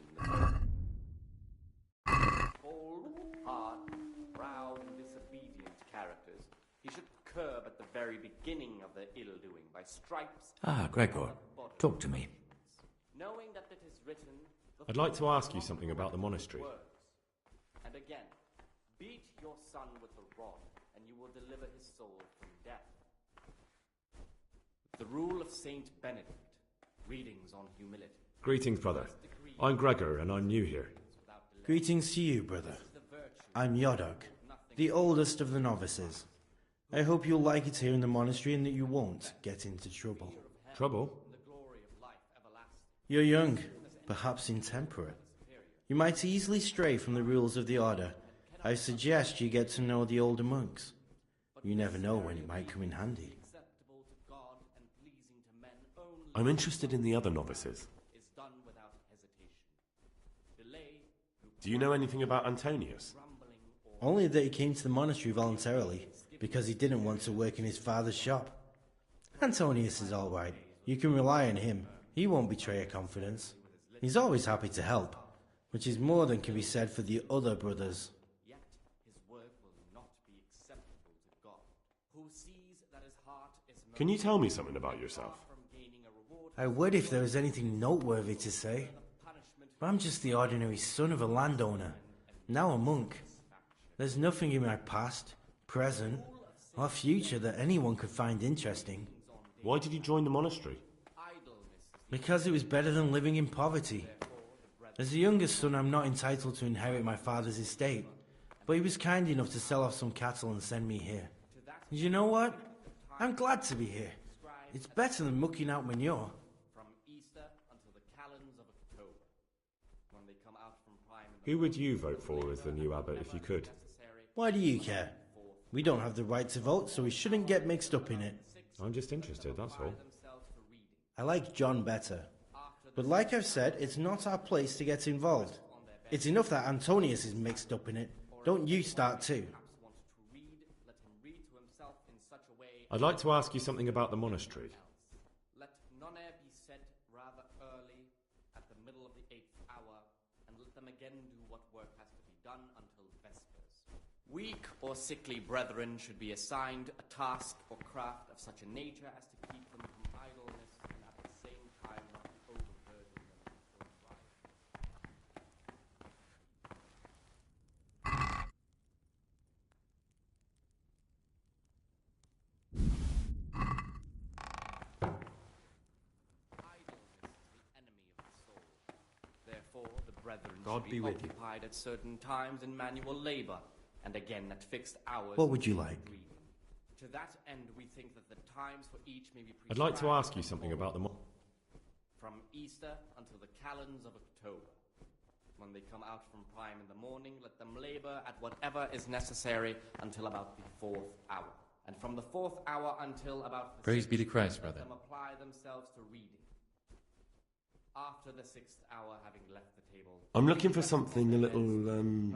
Speaker 15: the cold, hard, proud, and disobedient characters he should curb at the very beginning of their ill-doing by stripes.
Speaker 19: Ah, Gregor, talk to me.
Speaker 15: Knowing that it is written,
Speaker 1: I'd like to ask you something about the monastery.
Speaker 15: And again, beat your son with the rod, and you will deliver his soul from death. The rule of Saint Benedict, readings on humility.
Speaker 1: Greetings, brother. I'm Gregor, and I'm new here.
Speaker 10: Greetings to you, brother. I'm Yodok, the oldest of the novices. I hope you'll like it here in the monastery and that you won't get into trouble.
Speaker 1: Trouble?
Speaker 10: You're young, perhaps intemperate. You might easily stray from the rules of the order. I suggest you get to know the older monks. You never know when it might come in handy.
Speaker 1: I'm interested in the other novices. Do you know anything about Antonius?
Speaker 10: Only that he came to the monastery voluntarily, because he didn't want to work in his father's shop. Antonius is all right. You can rely on him. He won't betray your confidence. He's always happy to help, which is more than can be said for the other brothers.
Speaker 15: Yet his work will not be acceptable to God, who sees that his heart is...
Speaker 1: Can you tell me something about yourself?
Speaker 10: I would if there was anything noteworthy to say. But I'm just the ordinary son of a landowner, now a monk. There's nothing in my past, present, or future that anyone could find interesting.
Speaker 1: Why did you join the monastery?
Speaker 10: Because it was better than living in poverty. As the youngest son, I'm not entitled to inherit my father's estate, but he was kind enough to sell off some cattle and send me here. And you know what? I'm glad to be here. It's better than mucking out manure.
Speaker 15: From Easter until the calends of October, when they come out from prime...
Speaker 1: Who would you vote for as the new abbot if you could?
Speaker 10: Why do you care? We don't have the right to vote, so we shouldn't get mixed up in it.
Speaker 1: I'm just interested, that's all.
Speaker 10: I like John better. But like I've said, it's not our place to get involved. It's enough that Antonius is mixed up in it. Don't you start too.
Speaker 1: I'd like to ask you something about the monastery.
Speaker 15: Let none be said rather early at the middle of the 8th hour, and let them again do what work has to be done until vespers. Weak or sickly brethren should be assigned a task or craft of such a nature as to keep them from idleness, and at the same time not to overburden them with riot.
Speaker 19: God be with you.
Speaker 15: Occupied at certain times in manual labor, and again at fixed hours.
Speaker 10: What would you like?
Speaker 15: To that end, we think that the times for each may be prescribed.
Speaker 1: I'd like to ask you something about the
Speaker 15: From Easter until the calends of October. When they come out from prime in the morning, let them labor at whatever is necessary until about the 4th hour. And from the 4th hour until about the
Speaker 19: Praise
Speaker 15: 6th,
Speaker 19: be to Christ,
Speaker 15: let
Speaker 19: brother.
Speaker 15: them apply themselves to reading. After the 6th hour, having left the table...
Speaker 4: I'm looking for something a little,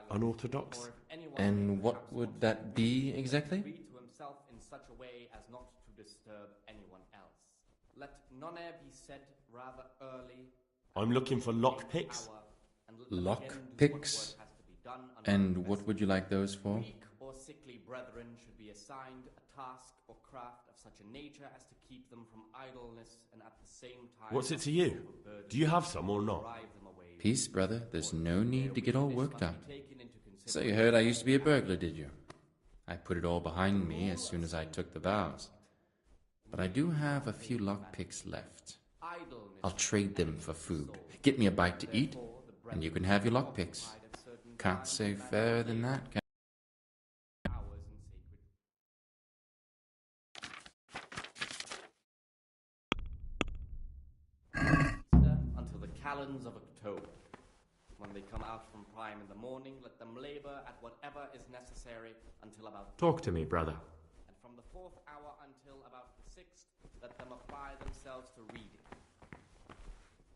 Speaker 4: unorthodox.
Speaker 19: And what would that be exactly?
Speaker 15: Read to himself in such a way as not to disturb anyone else. Let none be said rather early.
Speaker 1: I'm looking for lockpicks.
Speaker 19: Lockpicks? And what would you like those for?
Speaker 15: Weak or sickly brethren should be assigned a task or craft of such a nature as to keep them from idleness, and at the same time...
Speaker 1: What's it to you? Do you have some or not?
Speaker 19: Peace, brother. There's no need to get all worked up. So you heard I used to be a burglar, did you? I put it all behind me as soon as I took the vows. But I do have a few lockpicks left. I'll trade them for food. Get me a bite to eat, and you can have your lockpicks. Can't say fairer than that, can
Speaker 15: until the calends of October. When they come out from prime in the morning, let them labor at whatever is necessary until about...
Speaker 20: Talk to me, brother.
Speaker 15: And from the 4th hour until about the 6th, let them apply themselves to reading.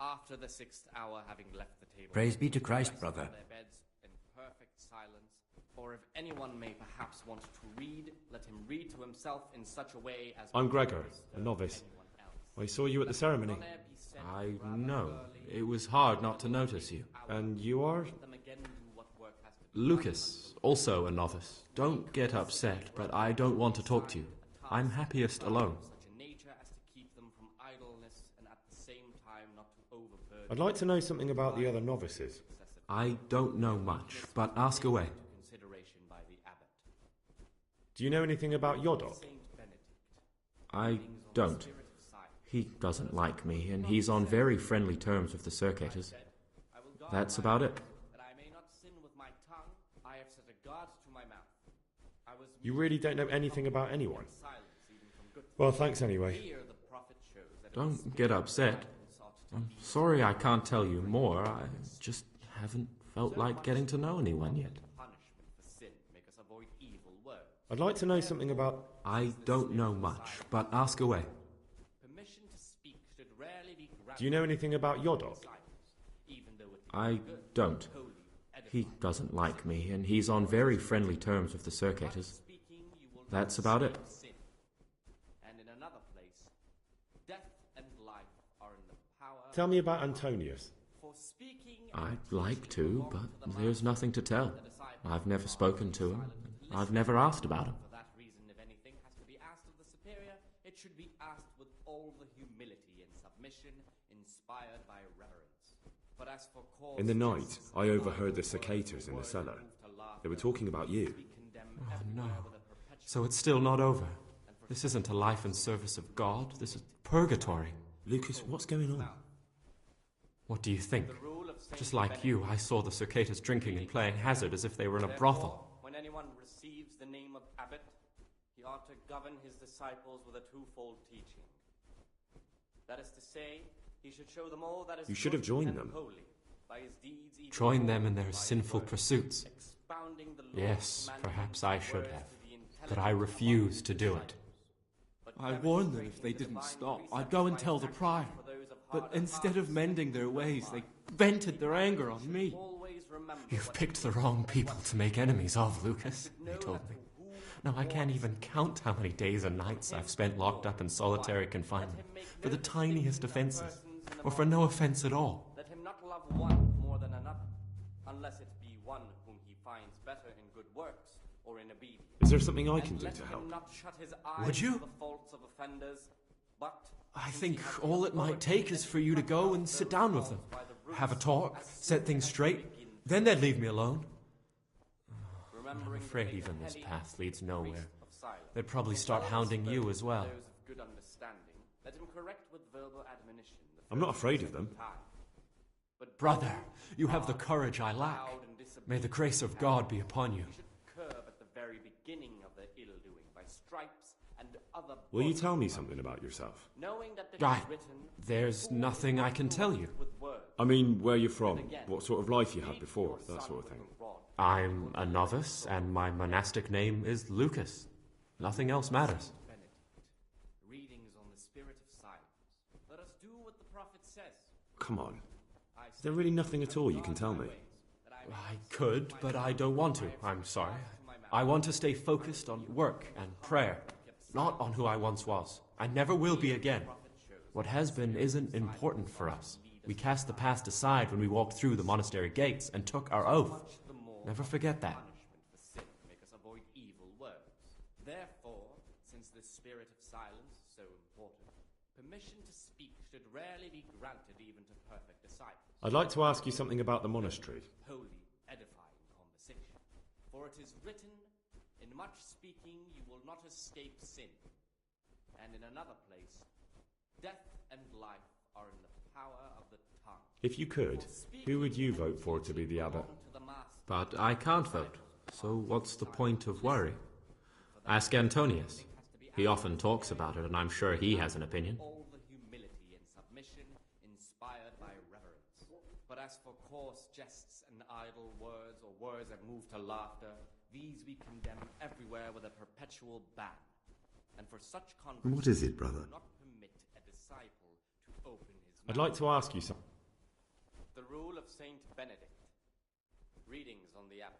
Speaker 15: After the 6th hour, having left the table...
Speaker 22: Praise be to Christ, brother.
Speaker 15: ...their beds in perfect silence, or if anyone may perhaps want to read, let him read to himself in such a way as...
Speaker 13: I'm Gregor, a novice. I saw you at the ceremony.
Speaker 20: I know. It was hard not to notice you.
Speaker 13: And you are?
Speaker 20: Lucas, also a novice. Don't get upset, but I don't want to talk to you. I'm happiest alone.
Speaker 13: I'd like to know something about the other novices.
Speaker 20: I don't know much, but ask away.
Speaker 13: Do you know anything about Yodok?
Speaker 20: I don't. He doesn't like me, and he's on very friendly terms with the Circators. That's about it.
Speaker 13: You really don't know anything about anyone? Well, thanks anyway.
Speaker 20: Don't get upset. I'm sorry I can't tell you more. I just haven't felt like getting to know anyone yet.
Speaker 13: I'd like to know something about...
Speaker 20: I don't know much, but ask away.
Speaker 13: Do you know anything about Yodok?
Speaker 20: I don't. He doesn't like me, and he's on very friendly terms with the Circators. That's about it.
Speaker 13: Tell me about Antonius.
Speaker 20: I'd like to, but there's nothing to tell. I've never spoken to him. I've never asked about him.
Speaker 15: For that reason, if anything has to be asked of the superior, it should be asked with all the humility and submission inspired by reverence. But as for cause...
Speaker 13: In the night, I overheard the Circators in the cellar. They were talking about you.
Speaker 20: Oh, no. So it's still not over. This isn't a life in service of God. This is purgatory.
Speaker 13: Lucas, what's going on?
Speaker 20: What do you think? Just like you, I saw the Circators drinking and playing hazard as if they were in a brothel.
Speaker 15: When anyone receives the name of abbot, he ought to govern his disciples with a twofold teaching. That is to say, he should show them all that is
Speaker 13: You should have joined them.
Speaker 15: holy, by his deeds
Speaker 20: Join them in their sinful pursuits. Yes, perhaps I should have, but I refuse to do it.
Speaker 21: I warned them if they didn't stop, I'd go and tell the prior. But instead of mending their ways, they vented their anger on me.
Speaker 20: You've picked the wrong people to make enemies of, Lucas, they told me. Now I can't even count how many days and nights I've spent locked up in solitary confinement for the tiniest offences, or for no offence at all.
Speaker 15: Let him not love one more than another, unless it be one whom he finds better in good works or in obedience.
Speaker 13: Is there something I can do to help?
Speaker 15: Not shut his eyes
Speaker 20: Would you?
Speaker 15: to the faults of offenders, but
Speaker 20: I think all it might take is for you to go and sit down with them. Have a talk, set things straight, then they'd leave me alone. I'm afraid even this path leads nowhere. They'd probably start hounding you as well.
Speaker 13: I'm not afraid of them.
Speaker 20: Brother, you have the courage I lack. May the grace of God be upon you.
Speaker 15: curb at the very beginning of their ill-doing by stripes and other...
Speaker 13: Will you tell me something about yourself?
Speaker 15: Knowing that this is written...
Speaker 20: There's nothing I can tell you.
Speaker 13: I mean, where you're from, what sort of life you had before, that sort of thing.
Speaker 20: I'm a novice, and my monastic name is Lucas. Nothing else matters.
Speaker 15: Readings on the spirit of silence. Let us do what the prophet says.
Speaker 13: Come on. Is there really nothing at all you can tell me?
Speaker 20: I could, but I don't want to. I'm sorry. I want to stay focused on work and prayer, not on who I once was. I never will be again. What has been isn't important for us. We cast the past aside when we walked through the monastery gates and took our oath. Never forget that.
Speaker 15: Therefore, since the spirit of silence is so important, permission to speak should rarely be granted even to perfect disciples.
Speaker 13: I'd like to ask you something about the monastery.
Speaker 15: Holy, edifying conversation. For it is written, in much speaking you will not escape sin, And in another place, death and life are in the power of the tongue.
Speaker 4: If you could, who would you vote for to be the abbot?
Speaker 20: But I can't vote, so what's the point of worry? Ask Antonius. He often talks about it, and I'm sure he has an opinion.
Speaker 15: All the humility and submission inspired by reverence. But as for coarse jests and idle words, or words that move to laughter, these we condemn everywhere with a perpetual ban. And for such conversation,
Speaker 18: What is it, brother?
Speaker 15: do not permit a disciple to open his
Speaker 4: I'd
Speaker 15: mouth.
Speaker 4: like to ask you something.
Speaker 15: The rule of Saint Benedict. Readings on the abbot.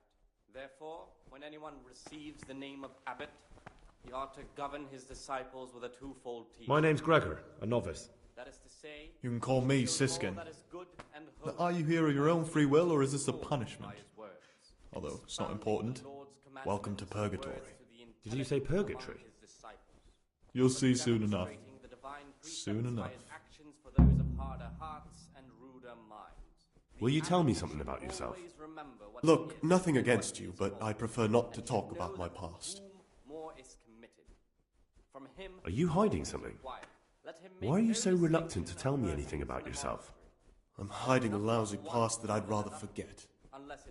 Speaker 15: Therefore, when anyone receives the name of abbot, he ought to govern his disciples with a twofold teaching.
Speaker 4: My name's Gregor, a novice.
Speaker 15: That is to say,
Speaker 6: You can call me Siskin.
Speaker 15: that is good and
Speaker 6: But
Speaker 15: holy.
Speaker 6: are you here of your own free will, or is this a punishment? Although it's not important. Welcome to purgatory.
Speaker 4: Did you say purgatory?
Speaker 6: You'll see soon enough. Soon enough.
Speaker 15: Actions for those of harder hearts and ruder minds.
Speaker 4: Will you tell me something about yourself?
Speaker 6: Look, nothing against you, but I prefer not to talk about my past.
Speaker 15: More is committed. From him,
Speaker 4: Are you hiding something? Why are you so reluctant to tell me anything about yourself?
Speaker 6: I'm hiding a lousy past that I'd rather forget.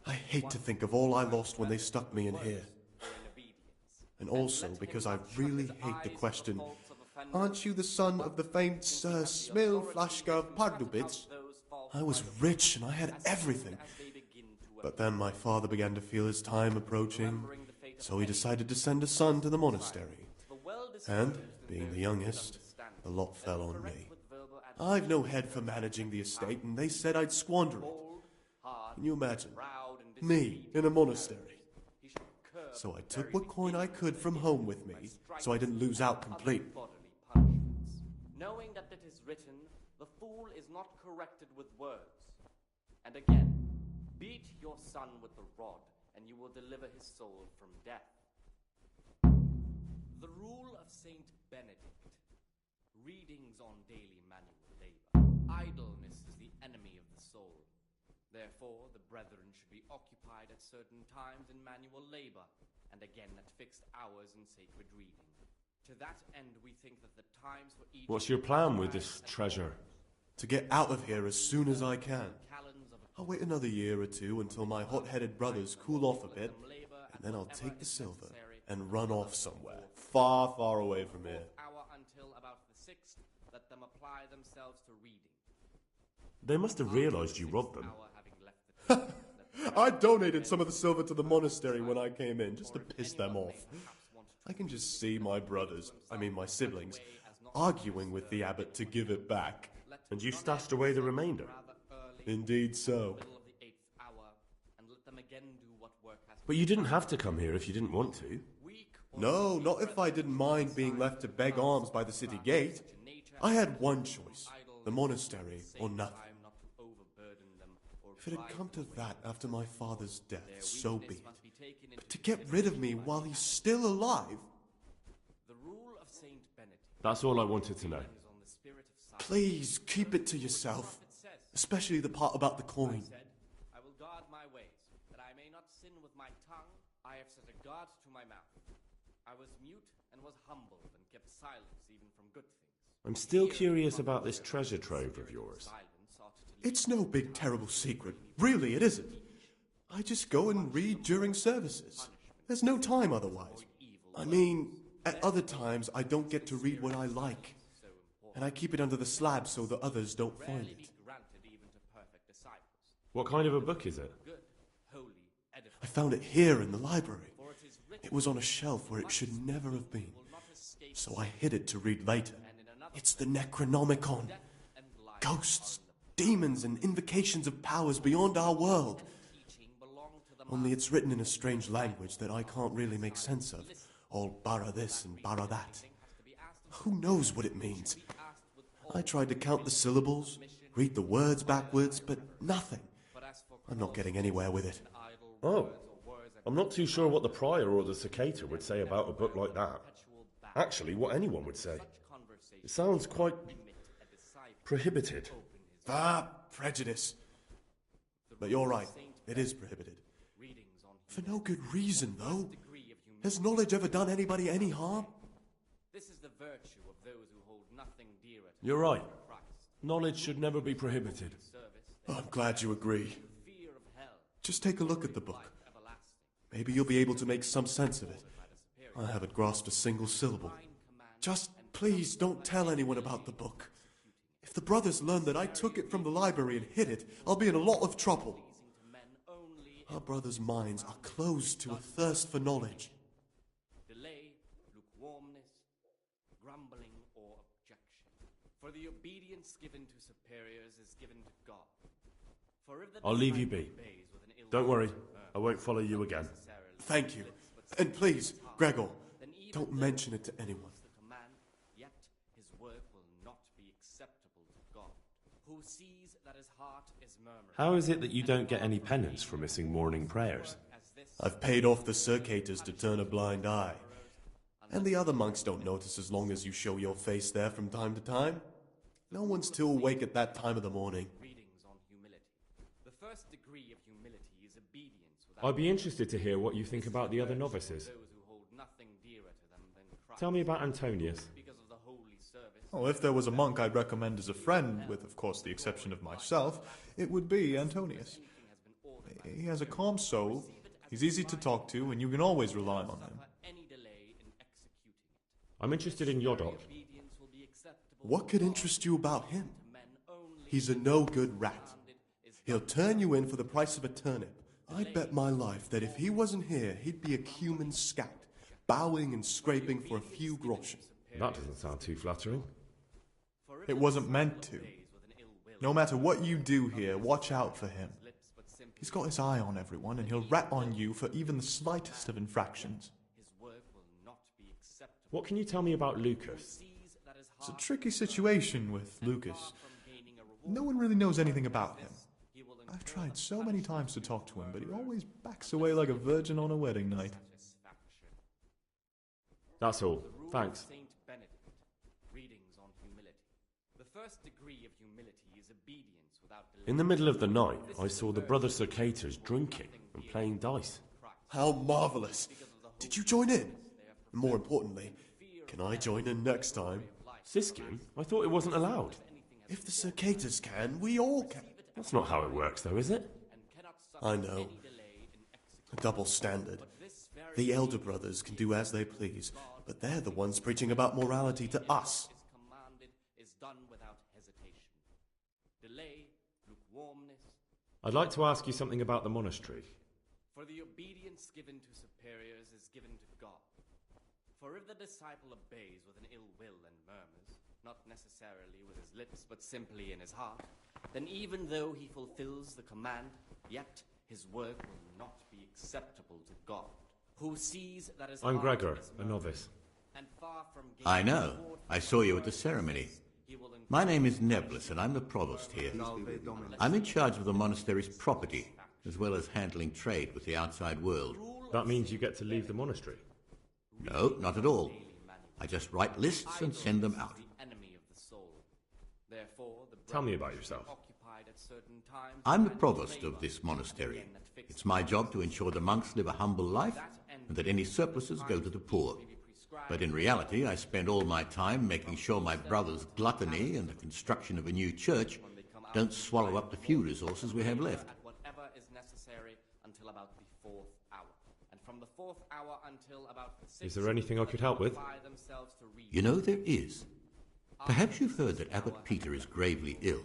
Speaker 6: I hate to think of all I lost when they stuck me in here. And also because I really hate the question, aren't you the son of the famed Sir Smil Flashka of Pardubitz? I was rich and I had everything. But then my father began to feel his time approaching, so he decided to send a son to the monastery. And, being the youngest, the lot fell on me. I've no head for managing the estate, and they said I'd squander it. Can you imagine? Me, in a monastery. So I took what coin I could from home with me, so I didn't lose out completely.
Speaker 15: Knowing that it is written, the fool is not corrected with words. And again, beat your son with the rod, and you will deliver his soul from death. The rule of Saint Benedict. Readings on daily manual labor. Idleness is the enemy of the soul. Therefore, the brethren should be occupied at certain times in manual labor, and again at fixed hours in sacred reading. To that end, we think that the times for each...
Speaker 4: What's your plan with this treasure?
Speaker 6: To get out of here as soon as I can. I'll wait another year or two until my hot-headed brothers cool off a bit, and then I'll take the silver and run off somewhere, far, far away from here.
Speaker 15: Hour until about the 6th, let them apply themselves to reading.
Speaker 4: They must have realised you robbed them.
Speaker 6: I donated some of the silver to the monastery when I came in, just to piss them off. I can just see my brothers, my siblings, arguing with the abbot to give it back.
Speaker 4: And you stashed away the remainder?
Speaker 6: Indeed so.
Speaker 4: But you didn't have to come here if you didn't want to.
Speaker 6: No, not if I didn't mind being left to beg alms by the city gate. I had one choice, the monastery or nothing. If it had come to that after my father's death, so be it. But to get rid of me while he's still alive...
Speaker 4: That's all I wanted to know.
Speaker 6: Please, keep it to yourself. Especially the part about the coin.
Speaker 15: I will guard my ways, that I may not sin with my tongue. I have set a guard to my mouth. I was mute and was humbled and kept silence even from good things.
Speaker 4: I'm still curious about this treasure trove of yours.
Speaker 6: It's no big terrible secret. Really, it isn't. I just go and read during services. There's no time otherwise. At other times I don't get to read what I like. And I keep it under the slab so the others don't find it.
Speaker 4: What kind of a book is it?
Speaker 6: I found it here in the library. It was on a shelf where it should never have been. So I hid it to read later. It's the Necronomicon. Ghosts, demons, and invocations of powers beyond our world. Only it's written in a strange language that I can't really make sense of. All bara this and bara that. Who knows what it means? I tried to count the syllables, read the words backwards, but nothing. I'm not getting anywhere with it.
Speaker 4: Oh, I'm not too sure what the prior or the cicada would say about a book like that. Actually, what anyone would say. It sounds quite prohibited.
Speaker 6: Prejudice. But you're right, it is prohibited. For no good reason, though. Has knowledge ever done anybody any harm?
Speaker 15: This is the virtue of
Speaker 4: You're right. Knowledge should never be prohibited.
Speaker 6: Oh, I'm glad you agree. Just take a look at the book. Maybe you'll be able to make some sense of it. I haven't grasped a single syllable. Just please don't tell anyone about the book. If the brothers learn that I took it from the library and hid it, I'll be in a lot of trouble. Our brothers' minds are closed to a thirst for knowledge.
Speaker 15: Delay, lukewarmness, grumbling, or objection. For the obedience given to superiors is given to God. For if the
Speaker 4: I'll leave you be. Don't worry, I won't follow you again.
Speaker 6: Thank you. And please, Gregor, don't mention it to anyone.
Speaker 15: Yet his work will not be acceptable to God, who sees that his heart is murmuring.
Speaker 1: How is it that you don't get any penance for missing morning prayers?
Speaker 6: I've paid off the circators to turn a blind eye. And the other monks don't notice as long as you show your face there from time to time. No one's too awake at that time of the morning.
Speaker 15: Readings on humility. The first degree of humility is obedience without...
Speaker 1: I'd be interested to hear what you think about the other novices. Tell me about Antonius.
Speaker 7: Oh, if there was a monk I'd recommend as a friend, with of course the exception of myself, it would be Antonius. He has a calm soul, he's easy to talk to, and you can always rely on him.
Speaker 1: I'm interested in Yodok.
Speaker 6: What could interest you about him? He's a no-good rat. He'll turn you in for the price of a turnip. I'd bet my life that if he wasn't here, he'd be a cumin scat, bowing and scraping for a few groschen.
Speaker 1: That doesn't sound too flattering.
Speaker 7: It wasn't meant to. No matter what you do here, watch out for him. He's got his eye on everyone, and he'll rat on you for even the slightest of infractions.
Speaker 1: What can you tell me about Lucas?
Speaker 7: It's a tricky situation with Lucas. No one really knows anything about him. I've tried so many times to talk to him, but he always backs away like a virgin on a wedding night.
Speaker 1: That's all. Thanks. In the middle of the night, I saw the brother Circators drinking and playing dice.
Speaker 6: How marvellous! Did you join in? More importantly, can I join in next time?
Speaker 1: Siskin? I thought it wasn't allowed.
Speaker 6: If the Circators can, we all can.
Speaker 1: That's not how it works, though, is it?
Speaker 6: I know. A double standard. The elder brothers can do as they please, but they're the ones preaching about morality to us.
Speaker 1: I'd like to ask you something about the monastery.
Speaker 15: For the obedience given to superiors is given to God. For if the disciple obeys with an ill will and murmurs, not necessarily with his lips, but simply in his heart, then even though he fulfills the command, yet his work will not be acceptable to God, who sees that his
Speaker 1: I'm
Speaker 15: heart
Speaker 1: Gregor,
Speaker 15: is
Speaker 1: a novice.
Speaker 15: and far from
Speaker 11: I know. I saw you at the ceremony. My name is Nebulus, and I'm the provost here. I'm in charge of the monastery's property, as well as handling trade with the outside world.
Speaker 1: That means you get to leave the monastery?
Speaker 11: No, not at all. I just write lists and send them out.
Speaker 1: Tell me about yourself.
Speaker 11: I'm the provost of this monastery. It's my job to ensure the monks live a humble life and that any surpluses go to the poor. But in reality, I spend all my time making sure my brother's gluttony and the construction of a new church don't swallow up the few resources we have left.
Speaker 15: Whatever is necessary until about the 4th hour. And from the 4th hour until about the 6th,
Speaker 1: is there anything I could help with?
Speaker 11: You know, there is. Perhaps you've heard that Abbot Peter is gravely ill.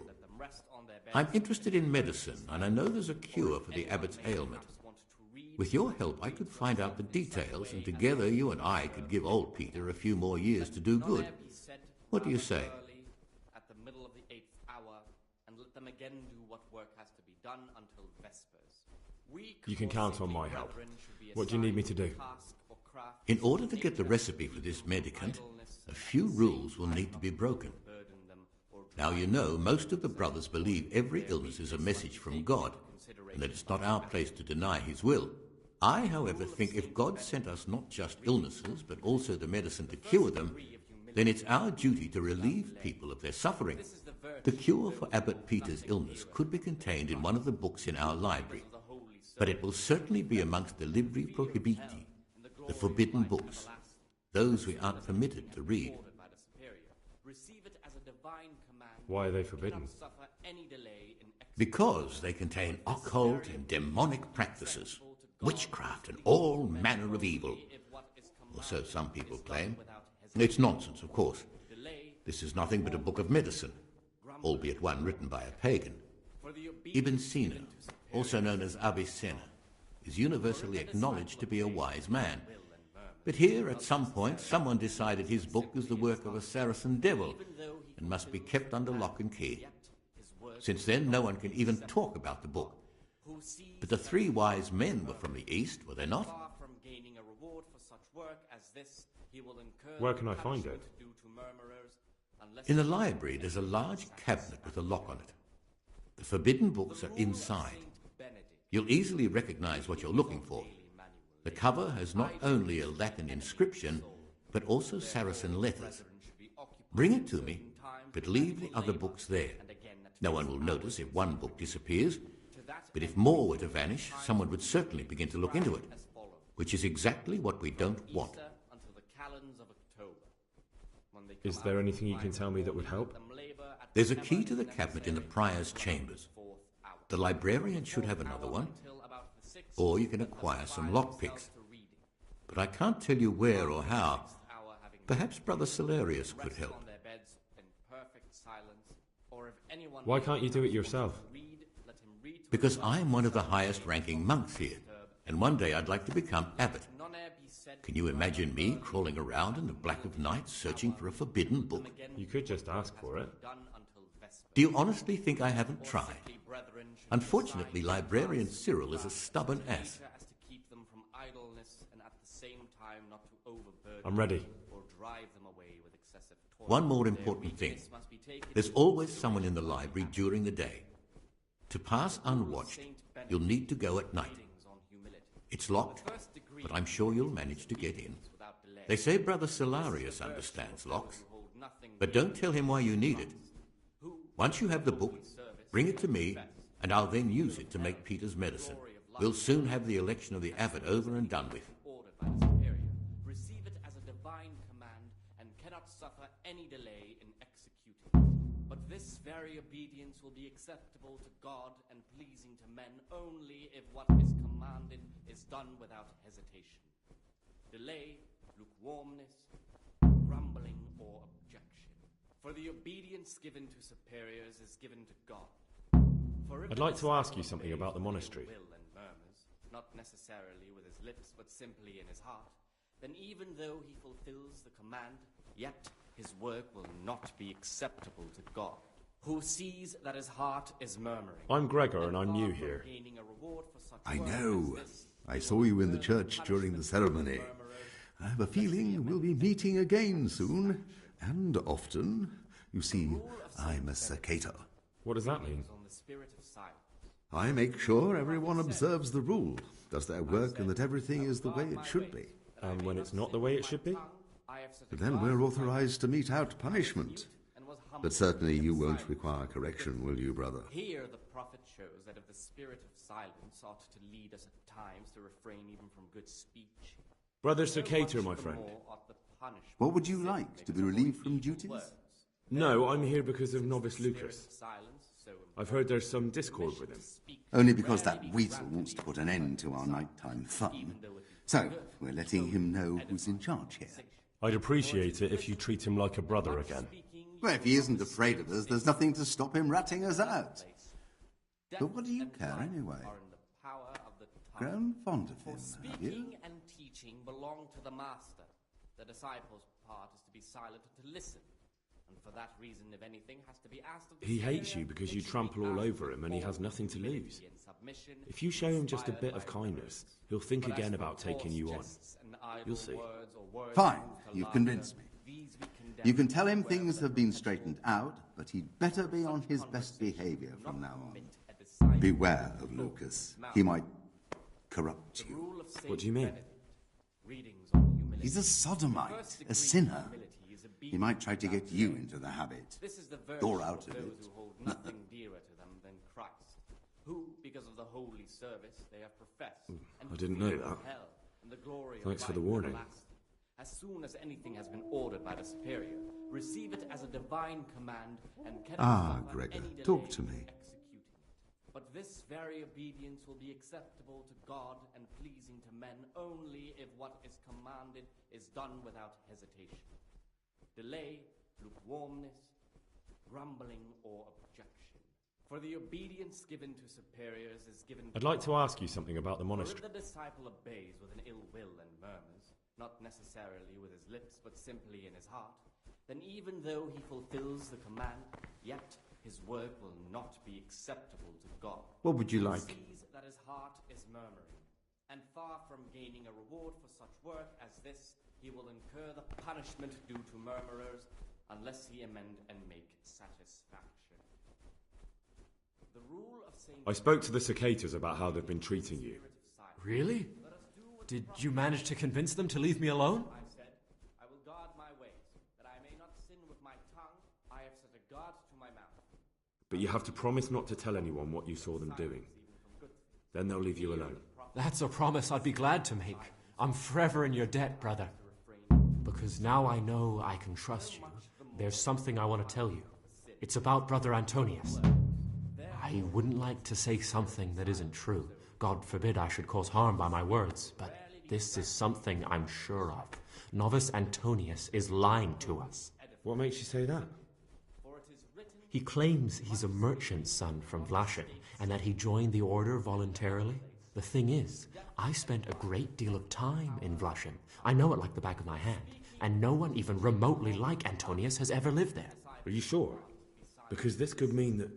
Speaker 11: I'm interested in medicine, and I know there's a cure for the abbot's ailment. With your help, I could find out the details, and together you and I could give old Peter a few more years to do good. What do you say?
Speaker 15: At the middle of the 8th hour, and let them again do what work has to be done until Vespers.
Speaker 1: You can count on my help. What do you need me to do?
Speaker 11: In order to get the recipe for this medicament, a few rules will need to be broken. Now you know, most of the brothers believe every illness is a message from God, and that it's not our place to deny his will. I, however, think if God sent us not just illnesses, but also the medicine to cure them, then it's our duty to relieve people of their suffering. The cure for Abbot Peter's illness could be contained in one of the books in our library, but it will certainly be amongst the Libri Prohibiti, the forbidden books, those we aren't permitted to read.
Speaker 1: Why are they forbidden?
Speaker 11: Because they contain occult and demonic practices, witchcraft and all manner of evil. Or so some people claim. It's nonsense, of course. This is nothing but a book of medicine, albeit one written by a pagan. Ibn Sina, also known as Avicenna, is universally acknowledged to be a wise man. But here, at some point, someone decided his book is the work of a Saracen devil and must be kept under lock and key. Since then, no one can even talk about the book. But the three wise men were from the East, were they not?
Speaker 1: Where can I find it?
Speaker 11: In the library, there's a large cabinet with a lock on it. The forbidden books are inside. You'll easily recognize what you're looking for. The cover has not only a Latin inscription, but also Saracen letters. Bring it to me, but leave the other books there. No one will notice if one book disappears, but if more were to vanish, someone would certainly begin to look into it, which is exactly what we don't want.
Speaker 1: Is there anything you can tell me that would help?
Speaker 11: There's a key to the cabinet in the prior's chambers. The librarian should have another one, or you can acquire some lockpicks. But I can't tell you where or how. Perhaps Brother Celarius could help.
Speaker 1: Why can't you do it yourself?
Speaker 11: Because I'm one of the highest-ranking monks here, and one day I'd like to become abbot. Can you imagine me crawling around in the black of night searching for a forbidden book?
Speaker 1: You could just ask for it.
Speaker 11: Do you honestly think I haven't tried? Unfortunately, Librarian Cyril is a stubborn ass.
Speaker 1: I'm ready.
Speaker 11: One more important thing. There's always someone in the library during the day. To pass unwatched, you'll need to go at night. It's locked, but I'm sure you'll manage to get in. They say Brother Celarius understands locks, but don't tell him why you need it. Once you have the book, bring it to me, and I'll then use it to make Peter's medicine. We'll soon have the election of the abbot over and done with.
Speaker 15: Receive it as a divine command and cannot suffer any delay in executing. But this very obedience will be acceptable to God and pleasing to men only if what is commanded is done without hesitation. Delay, lukewarmness, grumbling, or objection. For the obedience given to superiors is given to God.
Speaker 1: I'd like to ask you something about the monastery.
Speaker 15: Not necessarily with his lips, but simply in his heart, then even though he fulfills the command, yet his work will not be acceptable to God, who sees that his heart is murmuring.
Speaker 1: I'm Gregor, and I'm new here.
Speaker 18: I know. I saw you in the church during the ceremony. I have a feeling we'll be meeting again soon, and often. You see, I'm a Sakator.
Speaker 1: What does that mean?
Speaker 18: I make sure everyone observes the rule, does their work, and that everything is the way it should be.
Speaker 1: And when it's not the way it should be?
Speaker 18: Then we're authorized to mete out punishment. But certainly you won't require correction, will you, brother?
Speaker 15: Here the prophet shows that if the spirit of silence ought to lead us at times to refrain even from good speech.
Speaker 1: Brother Sakator, my friend.
Speaker 18: What would you like, to be relieved from duties?
Speaker 1: No, I'm here because of Novice Lucas. I've heard there's some discord with him.
Speaker 18: Only because that weasel wants to put an end to our nighttime fun. So, we're letting him know who's in charge here.
Speaker 1: I'd appreciate it if you treat him like a brother again.
Speaker 18: Well, if he isn't afraid of us, there's nothing to stop him ratting us out. But what do you care anyway? Grown fond of him, have you?
Speaker 15: Speaking and teaching belong to the master. The disciple's part is to be silent and to listen. And for that reason, if anything has to be asked of the
Speaker 1: He hates you because you trample all over him and he has nothing to lose. If you show him just a bit of kindness, he'll think again about taking you on. You'll see.
Speaker 18: Fine, you've convinced me. You can tell him things have been straightened out, but he'd better be on his best behavior from now on. Beware of Lucas. He might corrupt you.
Speaker 1: What do you mean?
Speaker 18: He's a sodomite, a sinner. He might try to get you into the habit. Or out of it.
Speaker 15: Nothing dearer to them than Christ, who, because of the holy service they have professed,
Speaker 1: I didn't know that. Thanks for the warning.
Speaker 15: As soon as anything has been ordered by the superior, receive it as a divine command and cannot suffer
Speaker 18: Gregor,
Speaker 15: any delay
Speaker 18: talk to me.
Speaker 15: in executing it. But this very obedience will be acceptable to God and pleasing to men only if what is commanded is done without hesitation. Delay, lukewarmness, grumbling, or objection. For the obedience given to superiors is given to
Speaker 1: I'd like to
Speaker 15: God.
Speaker 1: ask you something about the
Speaker 15: For
Speaker 1: monastery.
Speaker 15: if the disciple obeys with an ill will and murmurs, not necessarily with his lips, but simply in his heart, then even though he fulfills the command, yet his work will not be acceptable to God.
Speaker 18: What would you like?
Speaker 15: He sees that his heart is murmuring, and far from gaining a reward for such work as this, he will incur the punishment due to murmurers, unless he amend and make satisfaction. The rule of Saint
Speaker 1: I spoke to the cicadas about how they've been treating you.
Speaker 20: Really? Did you manage to convince them to leave me alone?
Speaker 15: I said, I will guard my ways, that I may not sin with my tongue. I have set a guard to my mouth.
Speaker 1: But you have to promise not to tell anyone what you saw them doing. Then they'll leave you alone.
Speaker 20: That's a promise I'd be glad to make. I'm forever in your debt, brother. Because now I know I can trust you. There's something I want to tell you. It's about Brother Antonius. I wouldn't like to say something that isn't true. God forbid I should cause harm by my words, but this is something I'm sure of. Novice Antonius is lying to us.
Speaker 1: What makes you say that?
Speaker 20: He claims he's a merchant's son from Vlachim, and that he joined the order voluntarily. The thing is, I spent a great deal of time in Vlachim. I know it like the back of my hand, and no one even remotely like Antonius has ever lived there.
Speaker 1: Are you sure? Because this could mean that...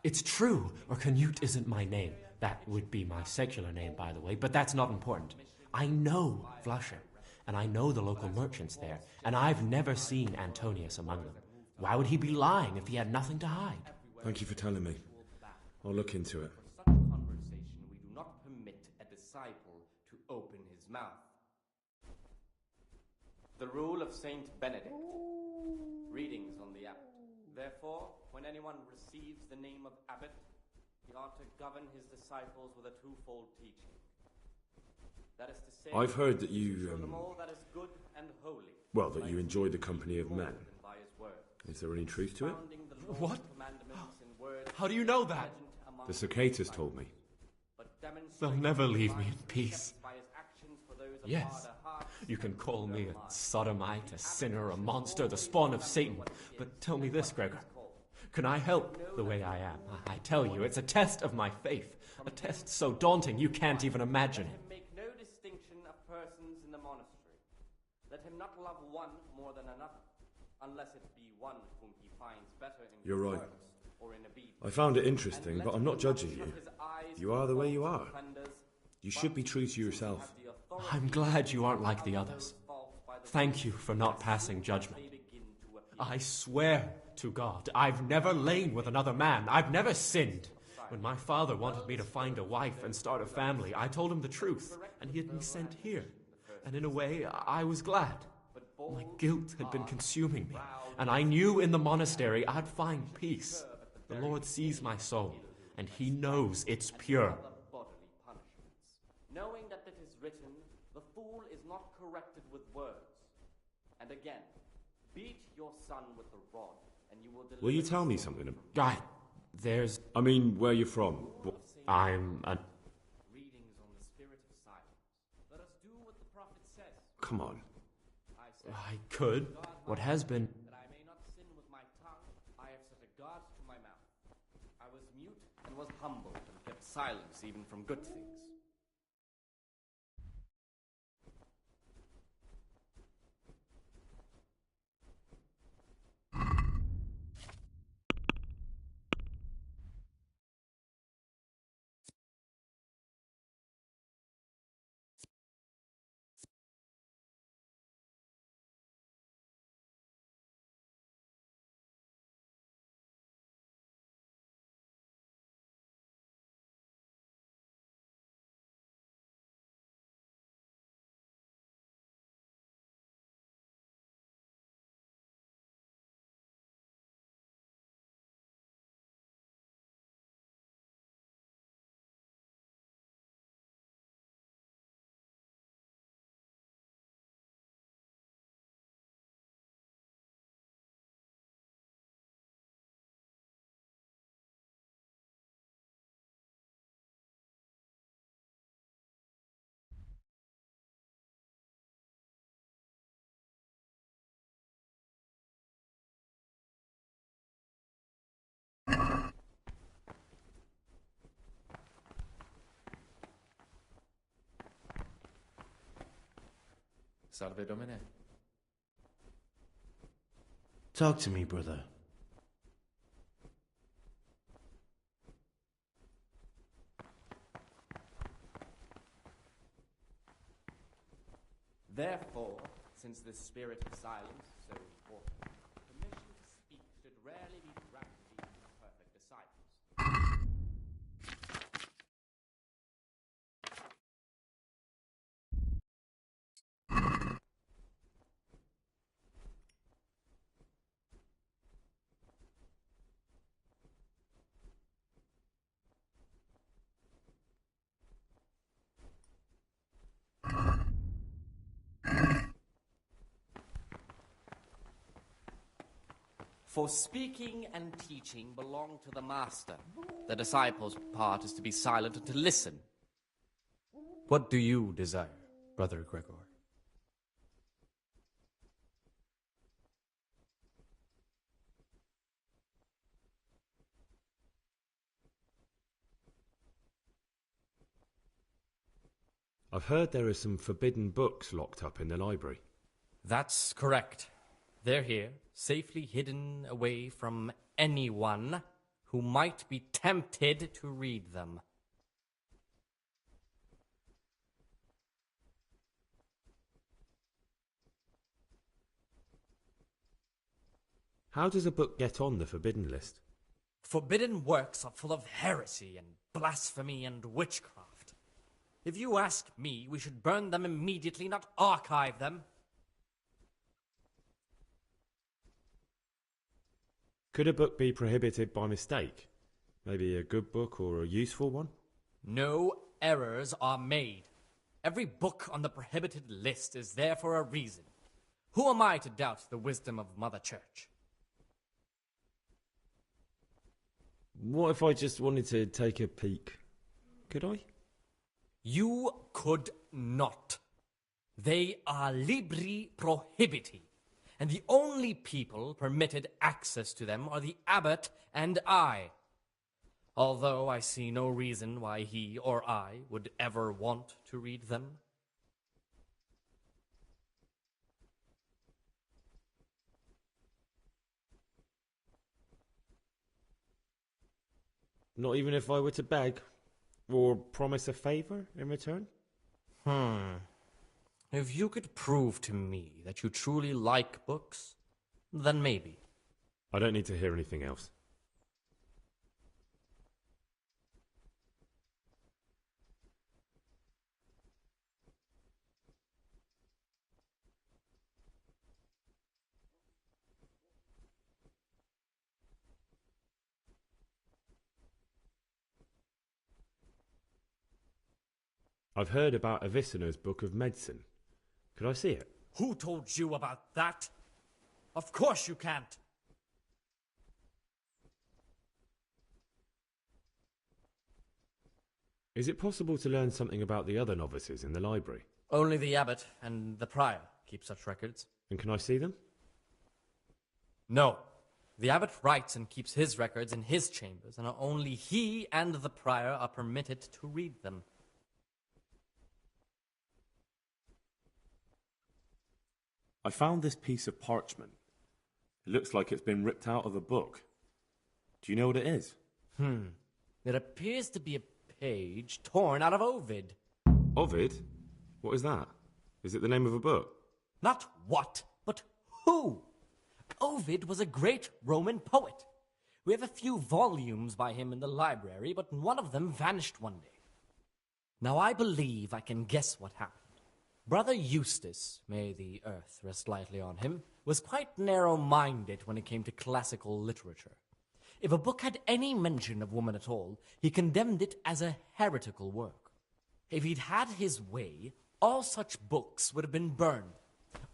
Speaker 20: It's true, or Canute isn't my name. That would be my secular name, by the way, but that's not important. I know Vlachim, and I know the local merchants there, and I've never seen Antonius among them. Why would he be lying if he had nothing to hide?
Speaker 1: Thank you for telling me. I'll look into it.
Speaker 15: For such conversation, we do not permit a disciple to open his mouth. The rule of Saint Benedict. Readings on the abbot. Therefore, when anyone receives the name of abbot, he ought to govern his disciples with a twofold teaching. That is to say,
Speaker 1: I've heard that you,
Speaker 15: show them all that is good and holy.
Speaker 1: well, that you enjoy the company of men.
Speaker 15: By his word.
Speaker 1: Is there any truth to it?
Speaker 20: What? How do you know that?
Speaker 1: The cicadas told me.
Speaker 20: They'll never leave me in peace. Yes, you can call me a sodomite, a sinner, a monster, the spawn of Satan. But tell me this, Gregor. Can I help the way I am? I tell you, it's a test of my faith. A test so daunting you can't even imagine it.
Speaker 15: Make no distinction of persons in the monastery. Let him not love one more than another, unless it be one whom he finds better in
Speaker 1: You're
Speaker 15: good
Speaker 1: right.
Speaker 15: works or in obedience.
Speaker 1: I found it interesting, but I'm not judging you. You are the way you are. You should be true to yourself.
Speaker 20: I'm glad you aren't like the others. Thank you for not passing judgment. I swear to God, I've never lain with another man. I've never sinned. When my father wanted me to find a wife and start a family, I told him the truth, and he had me sent here. And in a way, I was glad. My guilt had been consuming me, and I knew in the monastery I'd find peace. The Lord sees my soul, and he knows it's pure.
Speaker 15: Knowing that it is written, the fool is not corrected with words. And again, beat your son with the rod, and you will deliver.
Speaker 1: Will you tell me something?
Speaker 20: There's...
Speaker 1: I mean, where you're from.
Speaker 20: I'm a...
Speaker 15: Readings on the spirit of silence. Let us do what the prophet says.
Speaker 1: Come on.
Speaker 20: I could. What has been...
Speaker 15: That I may not sin with my tongue, I have set a guard to my mouth. I was mute and was humbled and kept silence even from good things.
Speaker 19: Salve Domine.
Speaker 10: Talk to me, brother.
Speaker 15: Therefore, since the spirit of silence is so important, permission to speak should rarely be granted even to perfect disciples. For speaking and teaching belong to the master. The disciples' part is to be silent and to listen.
Speaker 20: What do you desire, Brother Gregor?
Speaker 1: I've heard there are some forbidden books locked up in the library.
Speaker 15: That's correct. They're here, safely hidden away from anyone who might be tempted to read them.
Speaker 1: How does a book get on the forbidden list?
Speaker 15: Forbidden works are full of heresy and blasphemy and witchcraft. If you ask me, we should burn them immediately, not archive them.
Speaker 1: Could a book be prohibited by mistake? Maybe a good book or a useful one?
Speaker 15: No errors are made. Every book on the prohibited list is there for a reason. Who am I to doubt the wisdom of Mother Church?
Speaker 1: What if I just wanted to take a peek? Could I?
Speaker 15: You could not. They are libri prohibiti, and the only people permitted access to them are the abbot and I. Although I see no reason why he or I would ever want to read them.
Speaker 1: Not even if I were to beg? Or promise a favour in return?
Speaker 15: If you could prove to me that you truly like books, then maybe.
Speaker 1: I don't need to hear anything else. I've heard about Avicenna's Book of Medicine. Could I see it?
Speaker 15: Who told you about that? Of course you can't.
Speaker 1: Is it possible to learn something about the other novices in the library?
Speaker 15: Only the abbot and the prior keep such records.
Speaker 1: And can I see them?
Speaker 15: No. The abbot writes and keeps his records in his chambers, and only he and the prior are permitted to read them.
Speaker 1: I found this piece of parchment. It looks like it's been ripped out of a book. Do you know what it is?
Speaker 15: It appears to be a page torn out of Ovid.
Speaker 1: Ovid? What is that? Is it the name of a book?
Speaker 15: Not what, but who. Ovid was a great Roman poet. We have a few volumes by him in the library, but one of them vanished one day. Now I believe I can guess what happened. Brother Eustace, may the earth rest lightly on him, was quite narrow-minded when it came to classical literature. If a book had any mention of woman at all, he condemned it as a heretical work. If he'd had his way, all such books would have been burned.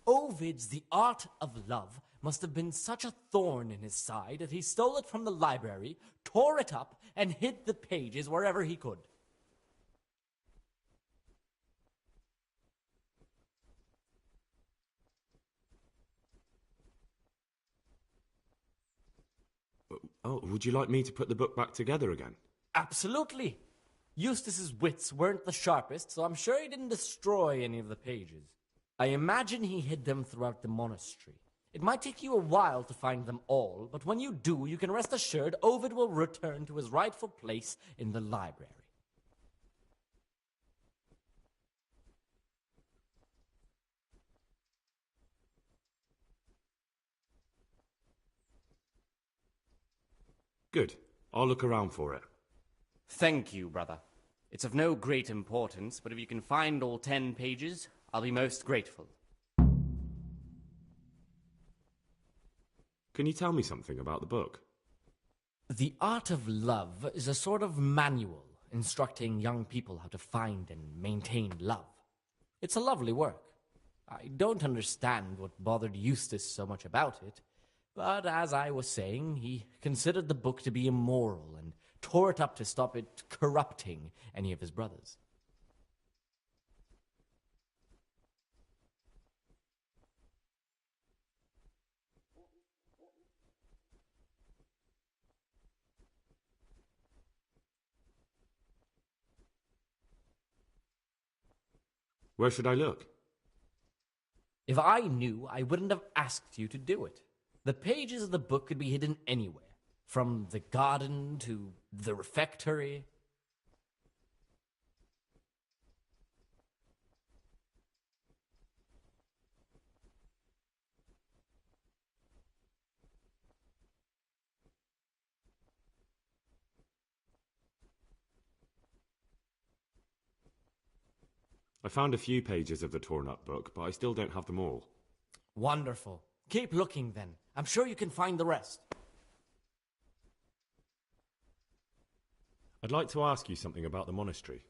Speaker 15: Ovid's The Art of Love must have been such a thorn in his side that he stole it from the library, tore it up, and hid the pages wherever he could.
Speaker 1: Oh, would you like me to put the book back together again?
Speaker 15: Absolutely. Eustace's wits weren't the sharpest, so I'm sure he didn't destroy any of the pages. I imagine he hid them throughout the monastery. It might take you a while to find them all, but when you do, you can rest assured Ovid will return to his rightful place in the library.
Speaker 1: Good. I'll look around for it.
Speaker 15: Thank you, brother. It's of no great importance, but if you can find all 10 pages, I'll be most grateful.
Speaker 1: Can you tell me something about the book?
Speaker 15: The Art of Love is a sort of manual instructing young people how to find and maintain love. It's a lovely work. I don't understand what bothered Eustace so much about it, but as I was saying, he considered the book to be immoral and tore it up to stop it corrupting any of his brothers.
Speaker 1: Where should I look?
Speaker 15: If I knew, I wouldn't have asked you to do it. The pages of the book could be hidden anywhere, from the garden to the refectory.
Speaker 1: I found a few pages of the torn-up book, but I still don't have them all.
Speaker 15: Wonderful. Keep looking, then. I'm sure you can find the rest.
Speaker 1: I'd like to ask you something about the monastery.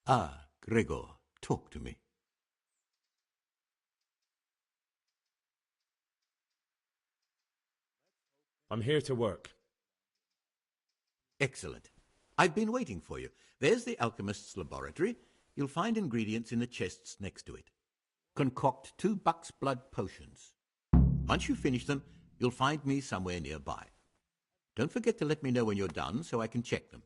Speaker 11: Ah, Gregor, talk to me.
Speaker 1: I'm here to work.
Speaker 11: Excellent. I've been waiting for you. There's the alchemist's laboratory. You'll find ingredients in the chests next to it. Concoct 2 buck's blood potions. Once you finish them, you'll find me somewhere nearby. Don't forget to let me know when you're done so I can check them.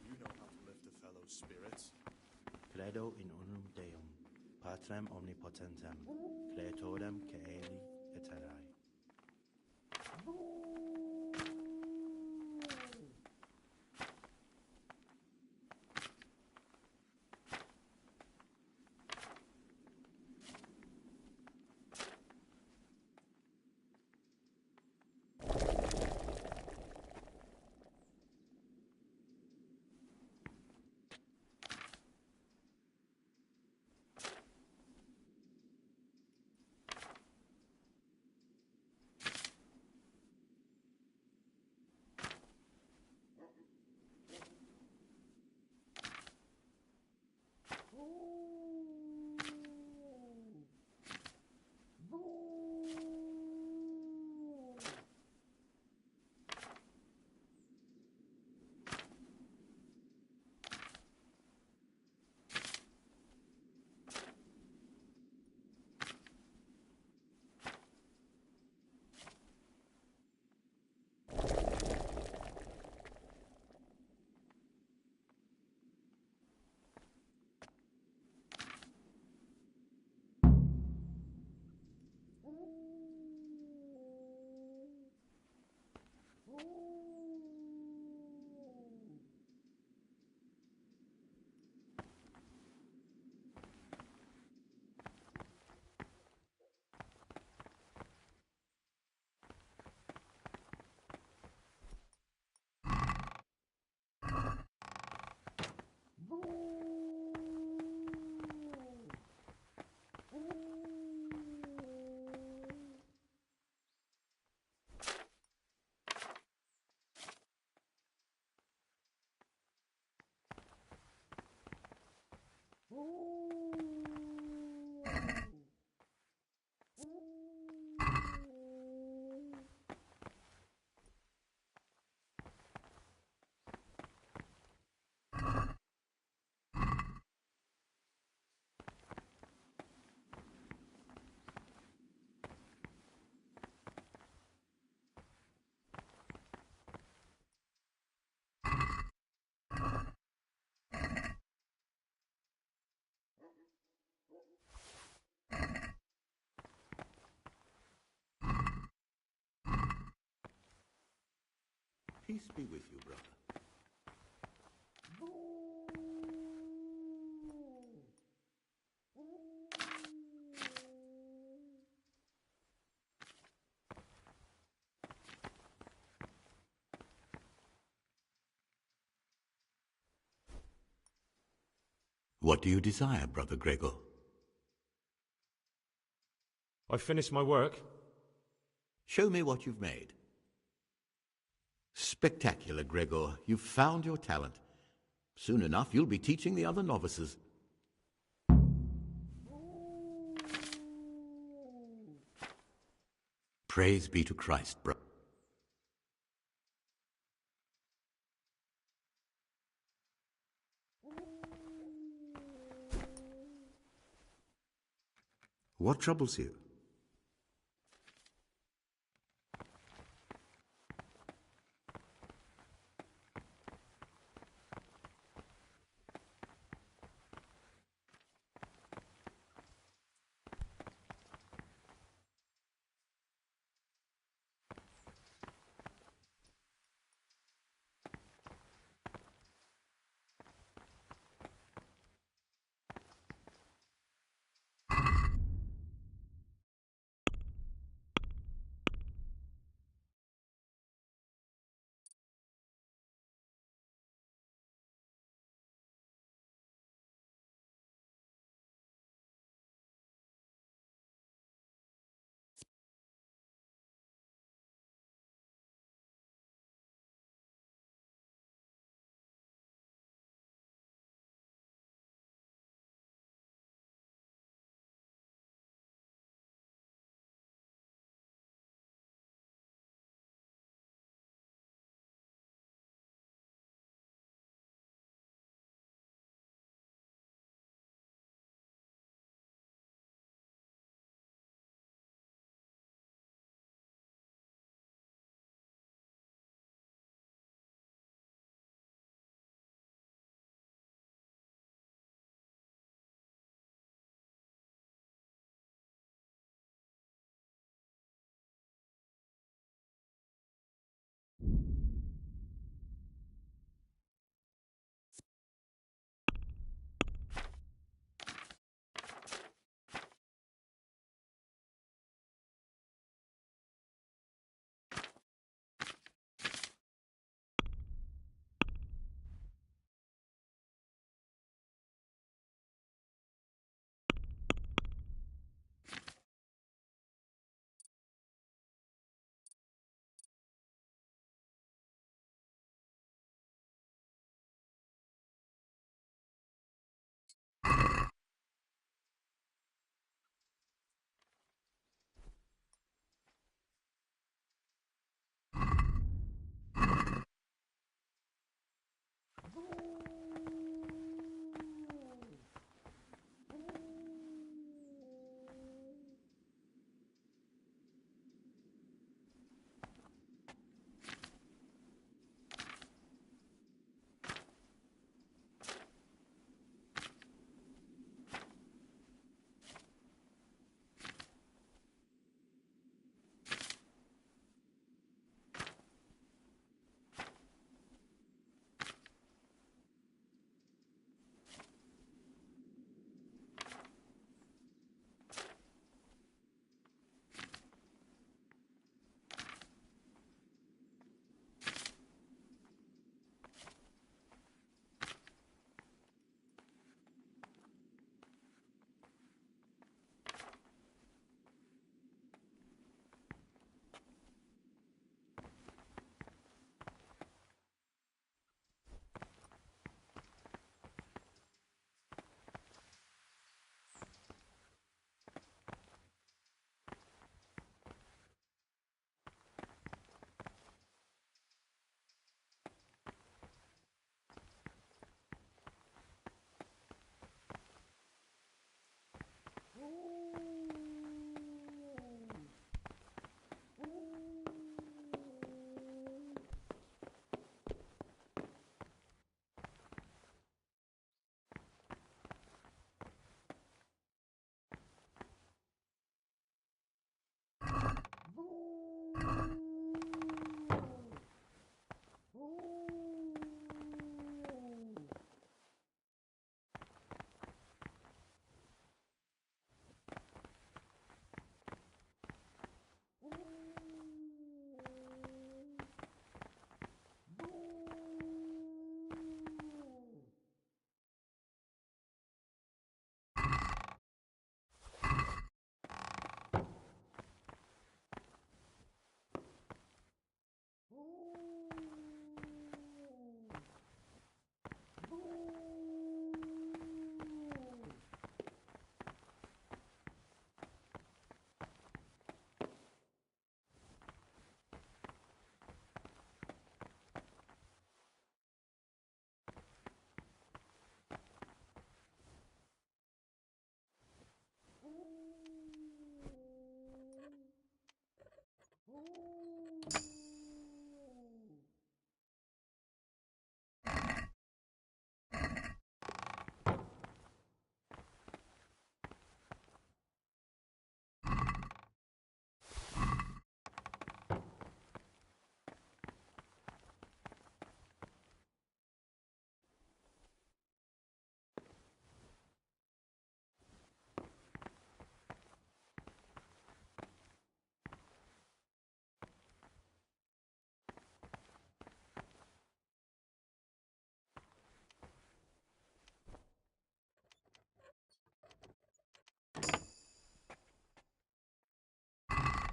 Speaker 6: You know how to lift a fellow's spirits.
Speaker 2: Credo in unum Deum, Patrem omnipotentem, Creatorem caeli et terrae.
Speaker 11: Peace be with you, brother. What do you desire, Brother Gregor?
Speaker 20: I've finished my work.
Speaker 11: Show me what you've made. Spectacular, Gregor. You've found your talent. Soon enough, you'll be teaching the other novices. Praise be to Christ, brother.
Speaker 18: What troubles you?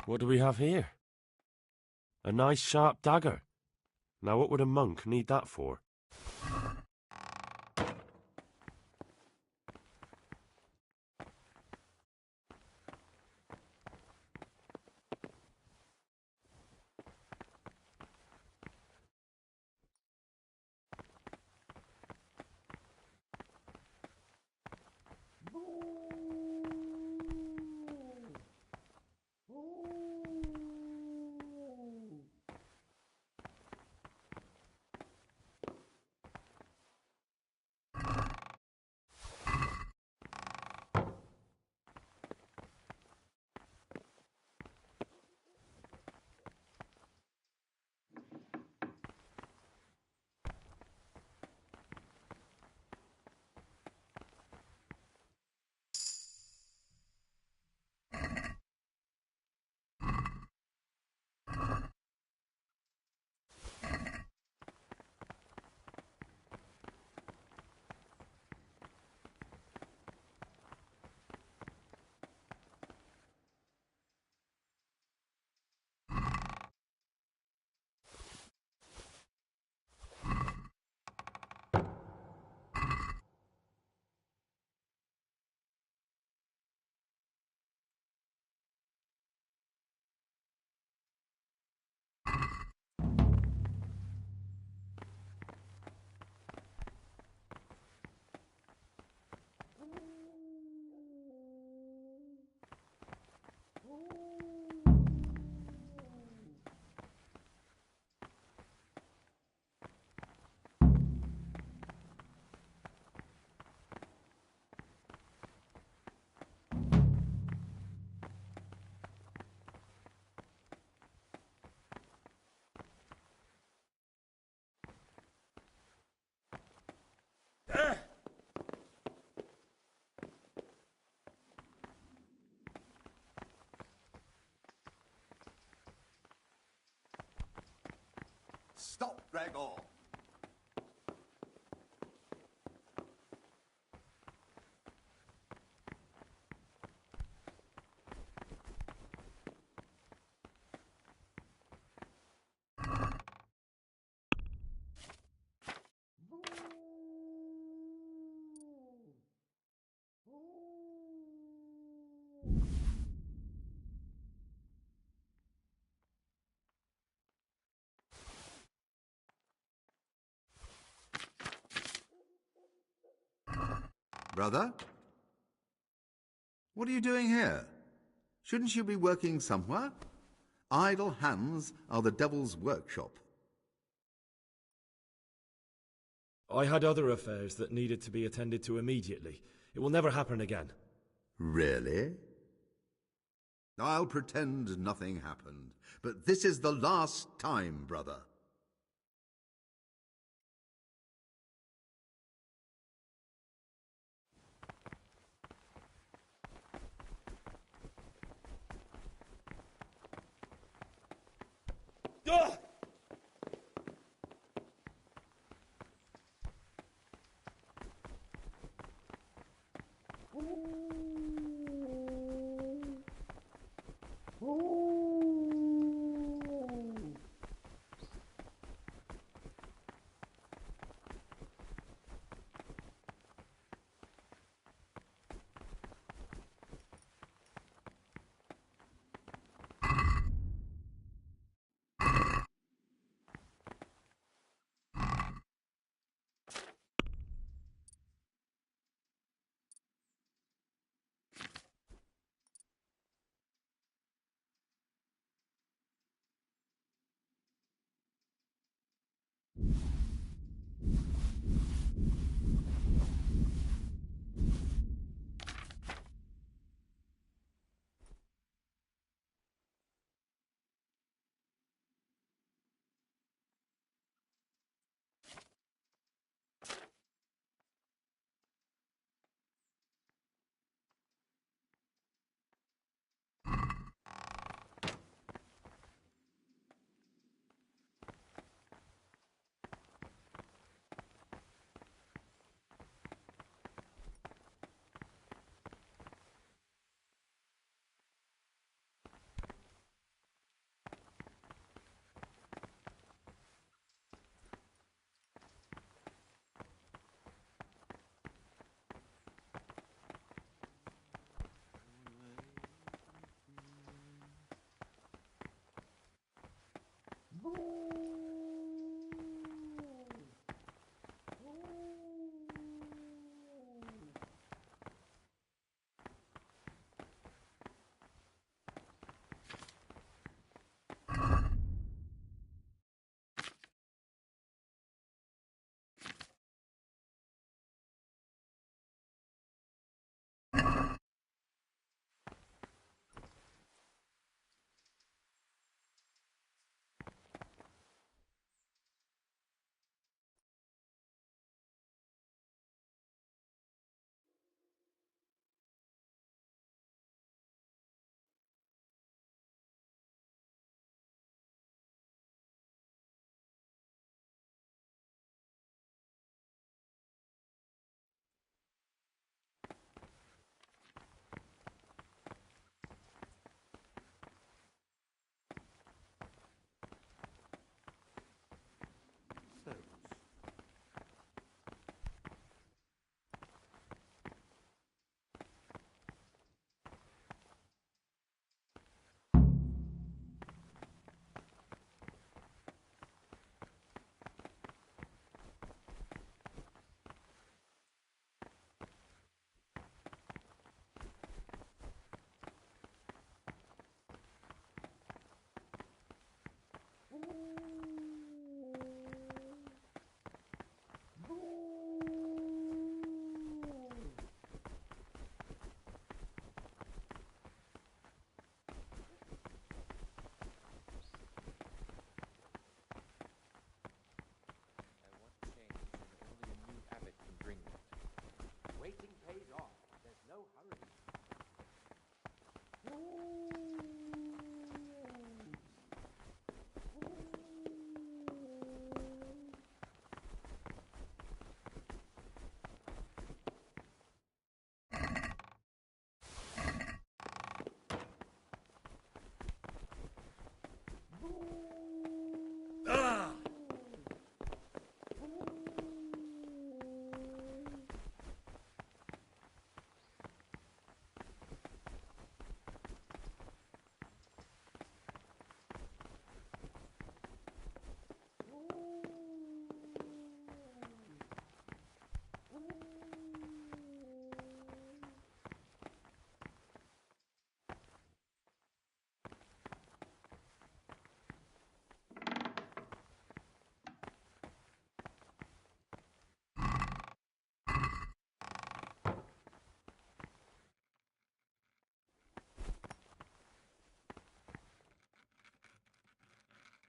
Speaker 4: What do we have here? A nice sharp dagger. Now what would a monk need that for?
Speaker 14: Stop, Gregor!
Speaker 18: Brother? What are you doing here? Shouldn't you be working somewhere? Idle hands are the devil's workshop.
Speaker 4: I had other affairs that needed to be attended to immediately. It will never happen again.
Speaker 18: Really? I'll pretend nothing happened, but this is the last time, brother.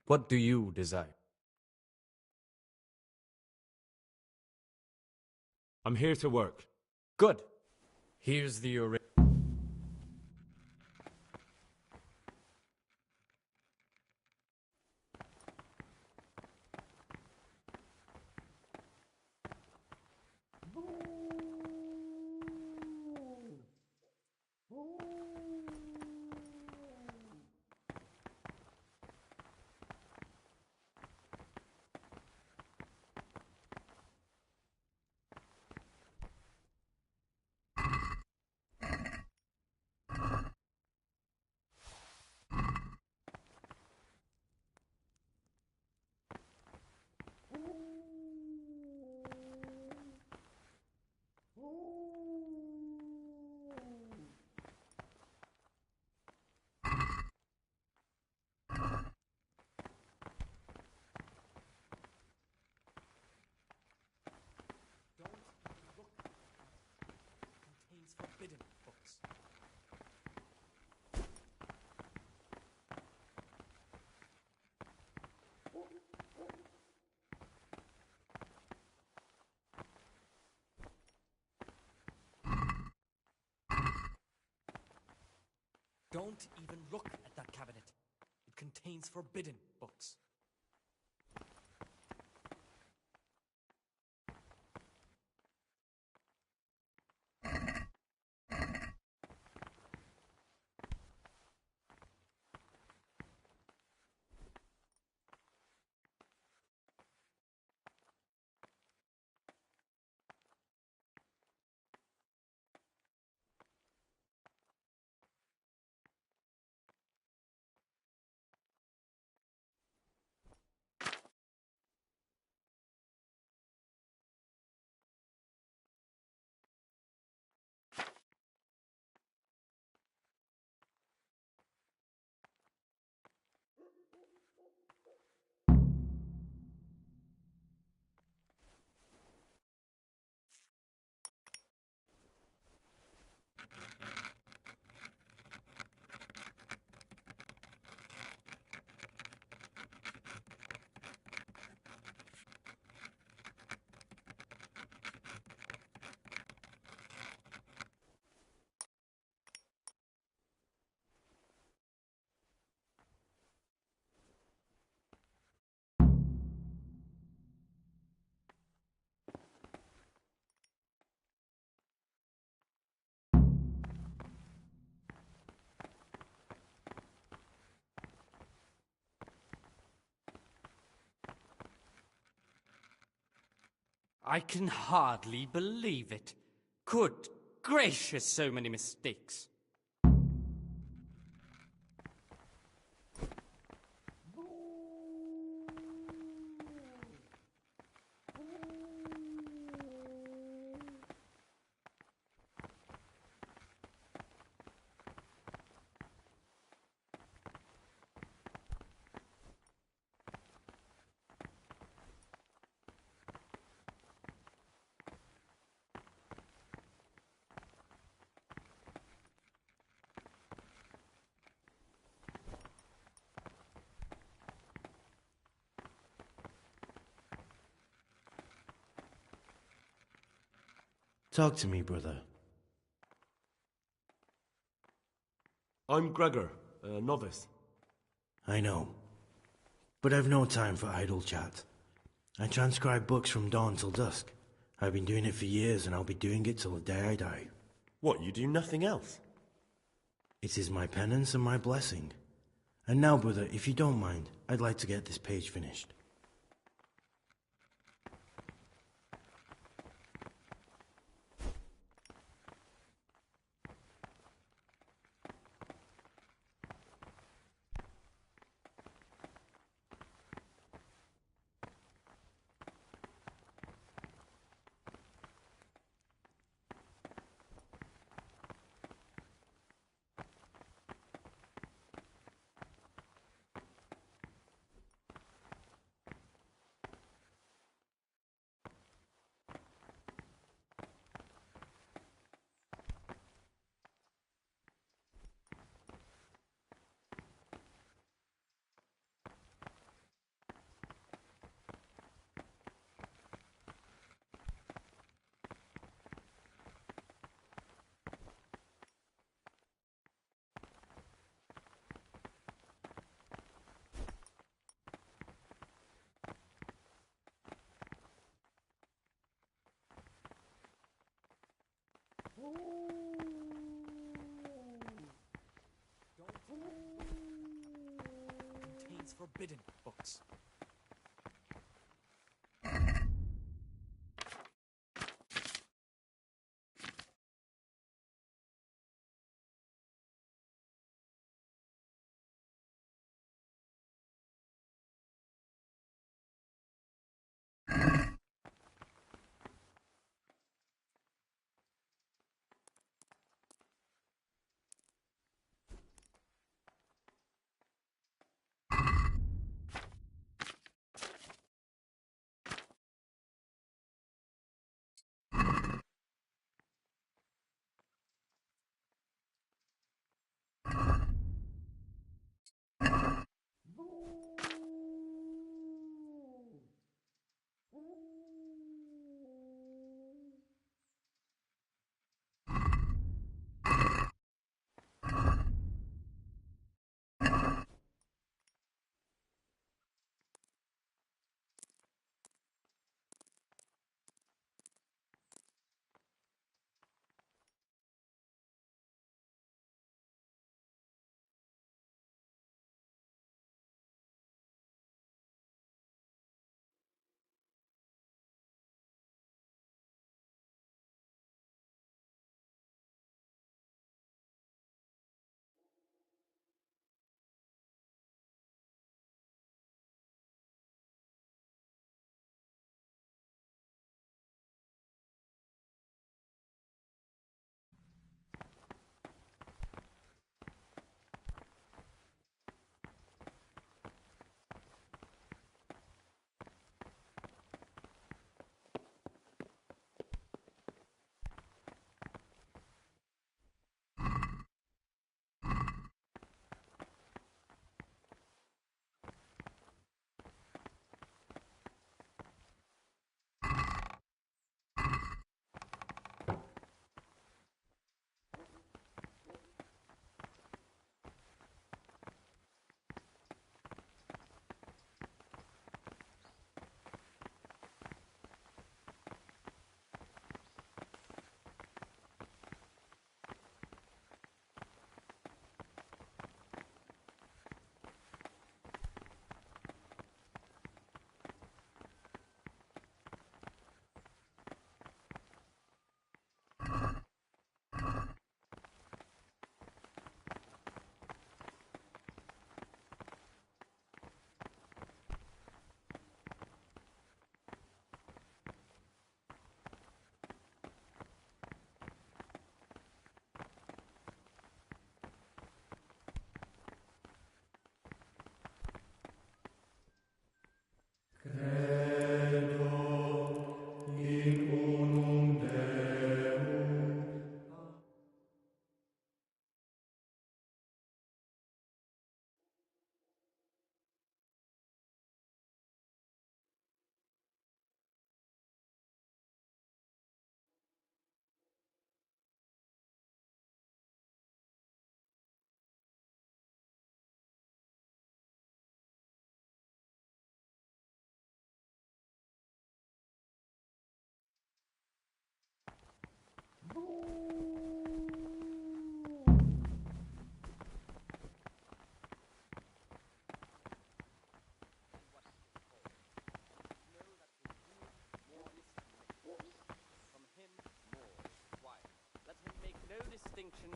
Speaker 20: What do you desire?
Speaker 13: I'm here to work.
Speaker 20: Good. Here's the original.
Speaker 21: Forbidden books. Don't even look at that cabinet. It contains forbidden books.
Speaker 15: I can hardly believe it. Good gracious, so many mistakes.
Speaker 10: Talk to me, brother.
Speaker 4: I'm Gregor, a novice.
Speaker 10: I know. But I've no time for idle chat. I transcribe books from dawn till dusk. I've been doing it for years, and I'll be doing it till the day I die.
Speaker 4: What, you do nothing else?
Speaker 10: It is my penance and my blessing. And now, brother, if you don't mind, I'd like to get this page finished.
Speaker 21: forbidden books.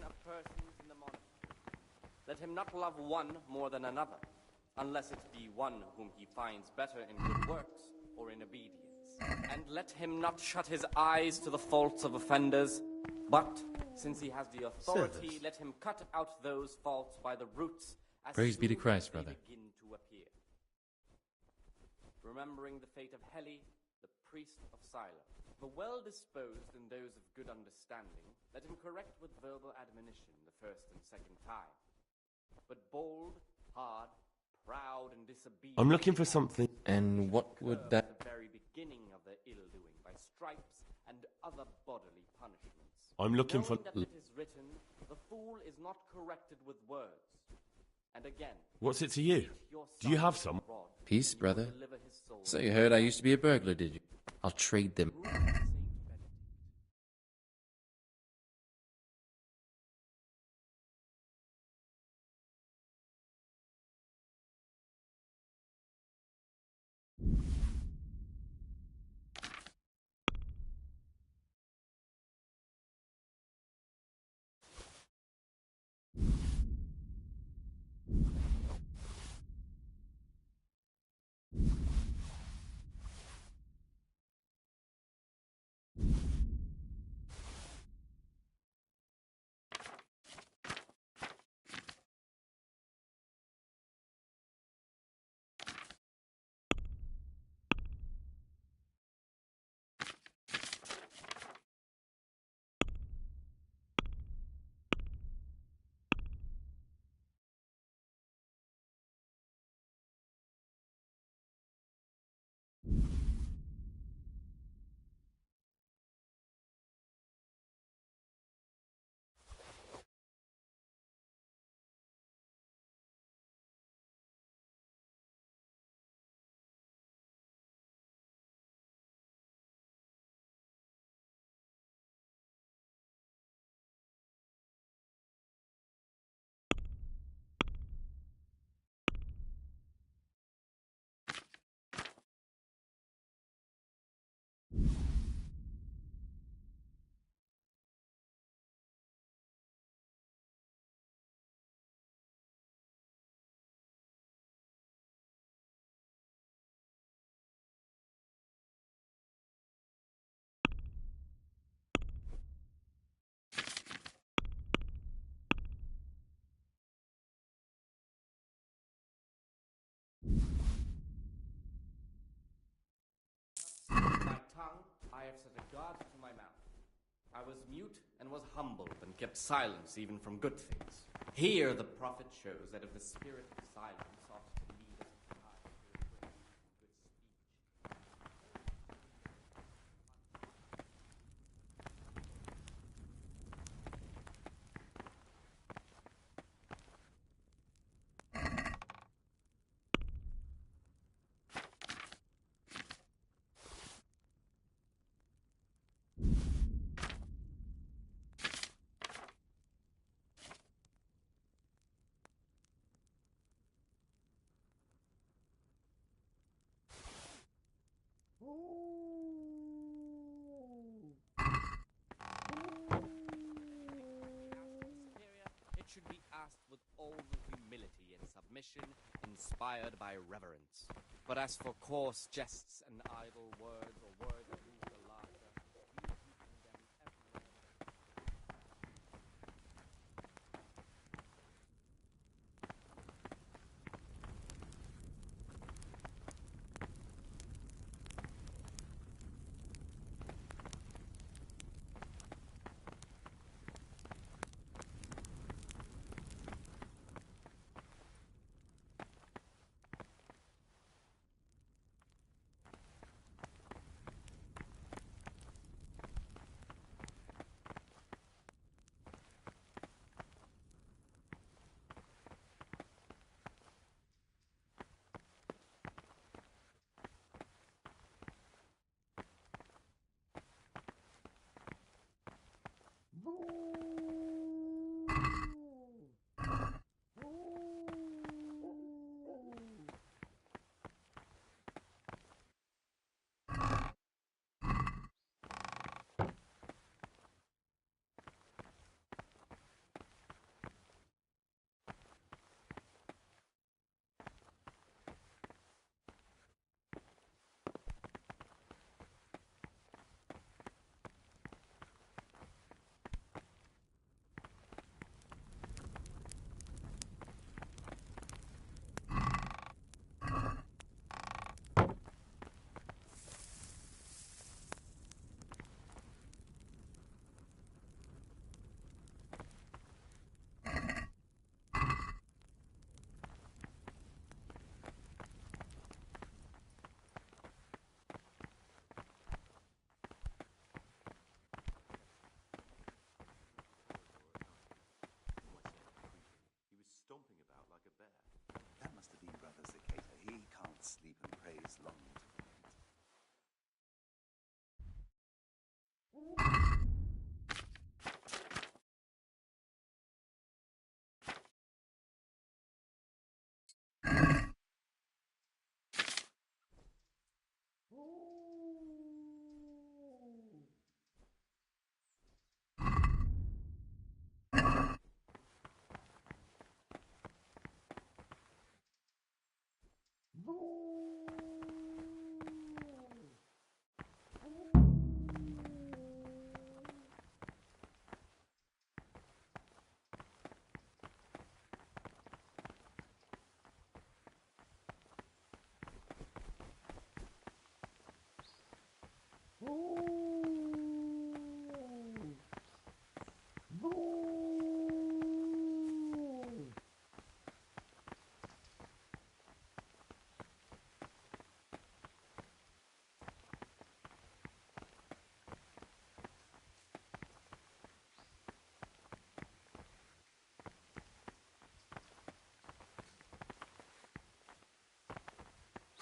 Speaker 15: Of persons in the monastery. Let him not love one more than another, unless it be one whom he finds better in good works or in obedience. And let him not shut his eyes to the faults of offenders, but, since he has the authority,
Speaker 5: Service.
Speaker 15: let him cut out those faults by the roots as
Speaker 19: Praise be to
Speaker 15: soon as
Speaker 19: Christ,
Speaker 15: they
Speaker 19: brother.
Speaker 15: begin to appear. Remembering the fate of Heli, the priest of Sila, the well-disposed and those of good understanding, let him correct with verbal admonition the first and second time. But bold, hard, proud, and disobedient...
Speaker 4: I'm looking for something.
Speaker 19: And what would that...
Speaker 15: ...at the very beginning of their ill-doing by stripes and other bodily punishments.
Speaker 4: I'm looking for...
Speaker 15: Knowing that it is written, the fool is not corrected with words. And again...
Speaker 4: What's it to you? Do you have some?
Speaker 19: Peace, brother. So you heard I used to be a burglar, did you? I'll trade them.
Speaker 15: I have set a guard to my mouth. I was mute and was humbled and kept silence even from good things. Here the prophet shows that if the spirit of silence sought to lead us to high spiritual and good speech. It should be asked with all the humility and submission inspired by reverence. But as for coarse jests and idle words or words that move to laughter, these you condemn everywhere.
Speaker 8: He was stomping about like a bear. That must have been Brother Zacchaeus. He can't sleep and praise long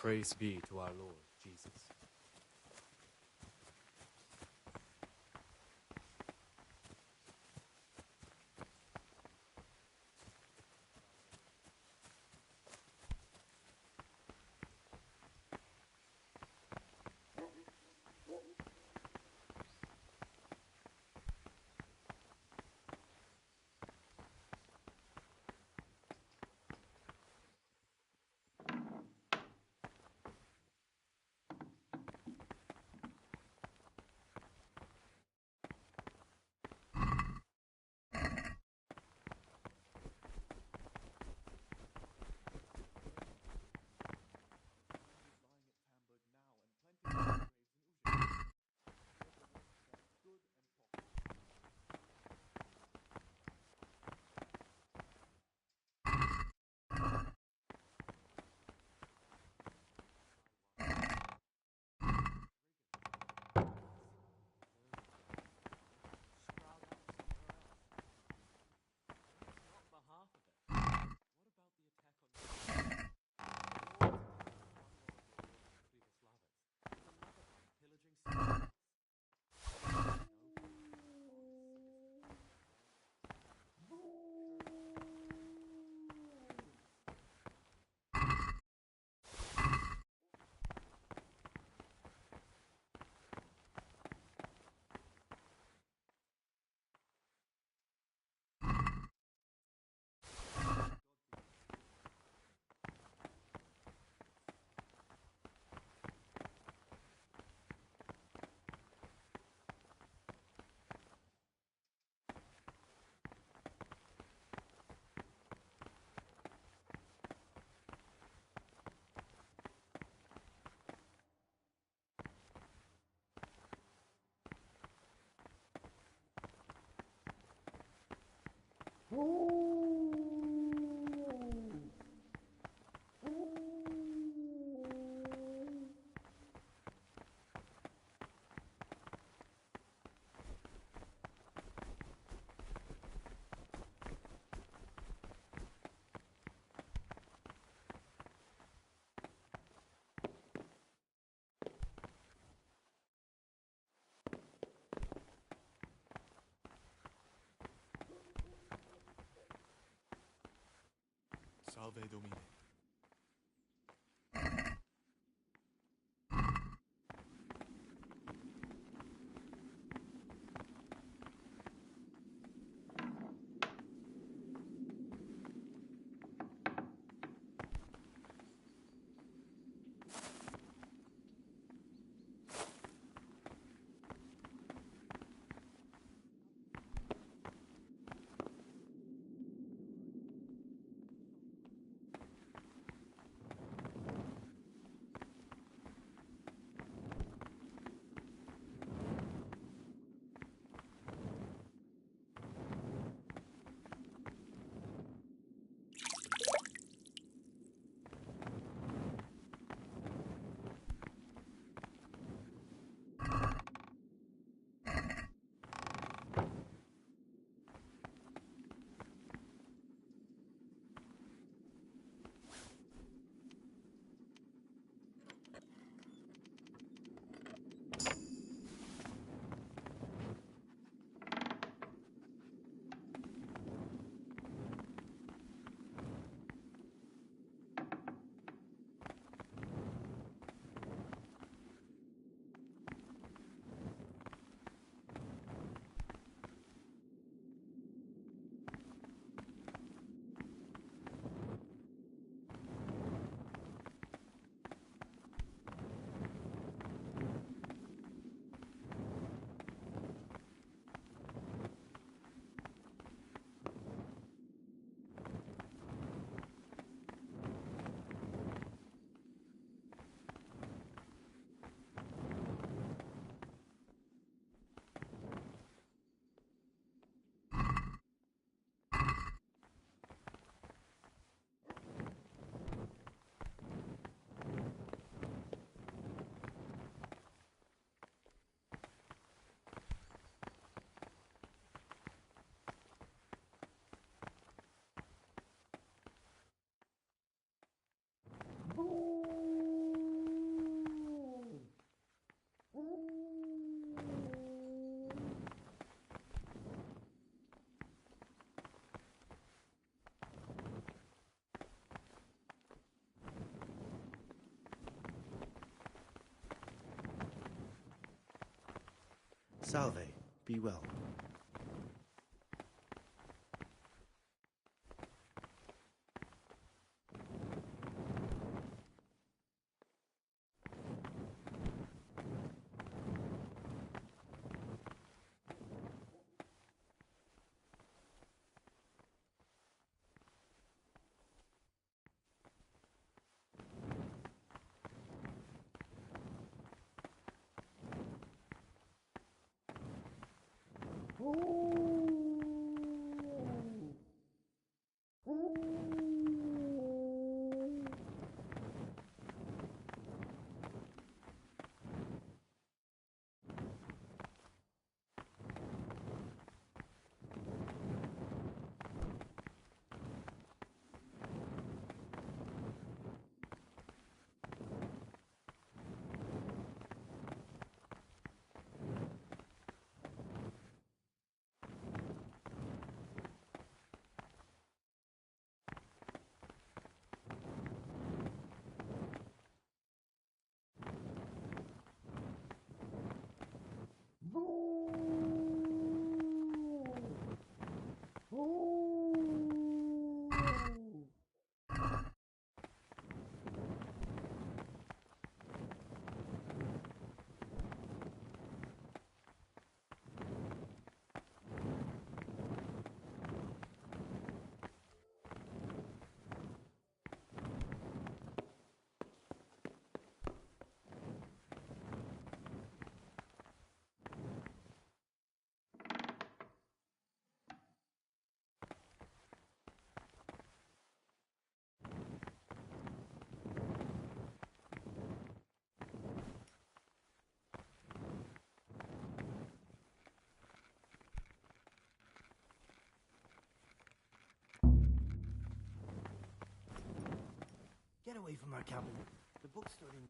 Speaker 20: Praise be to our Lord Jesus.
Speaker 7: Salve Domine.
Speaker 2: Salve, be well.
Speaker 10: away from our cabin. The book's still in...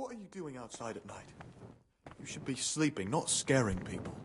Speaker 7: What are you doing outside at night? You should be sleeping, not scaring people.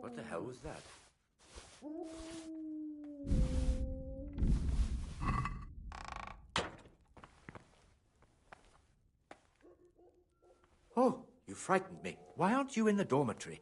Speaker 9: What the hell was that? Oh, you frightened me. Why aren't you in the dormitory?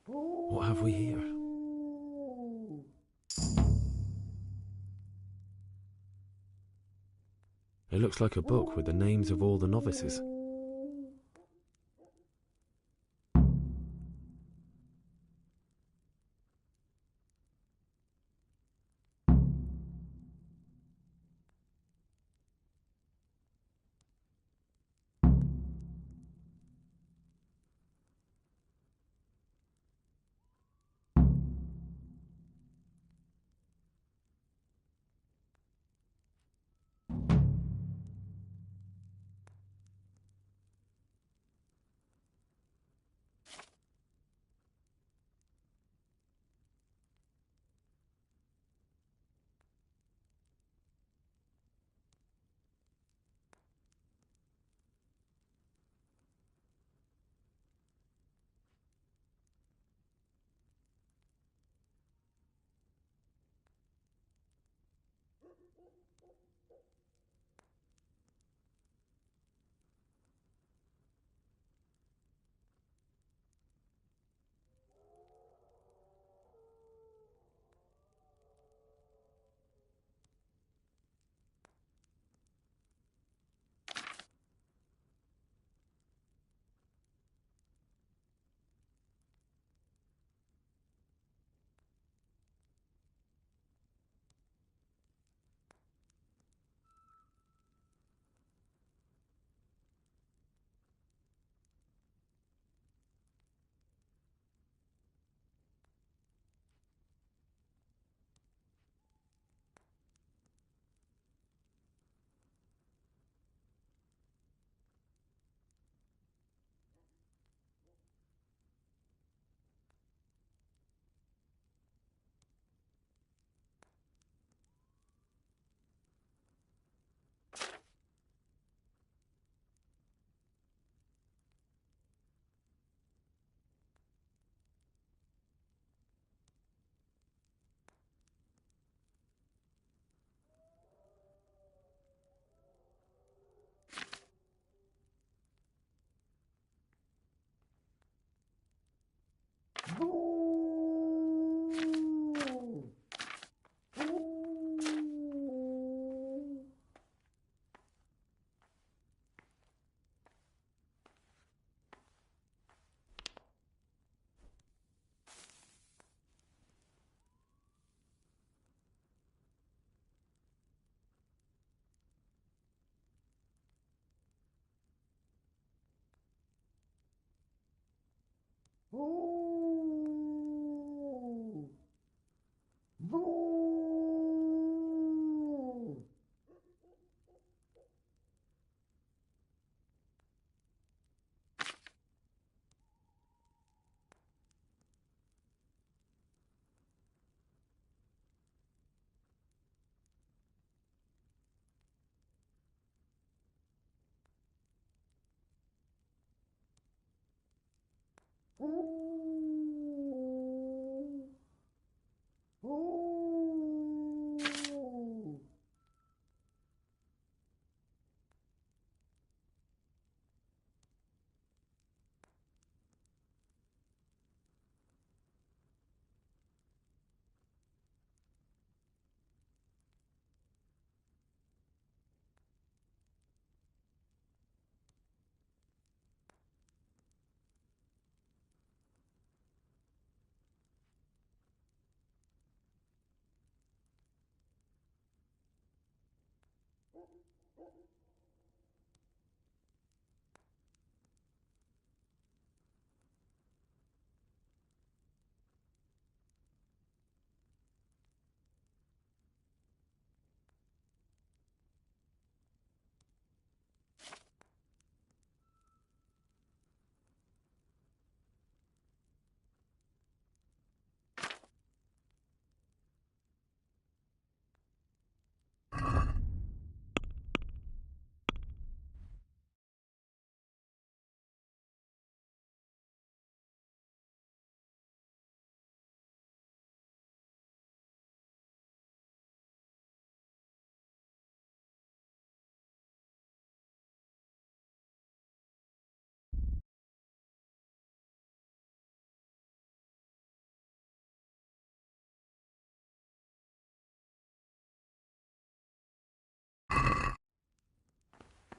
Speaker 13: What have we here? It looks like a book with the names of all the novices.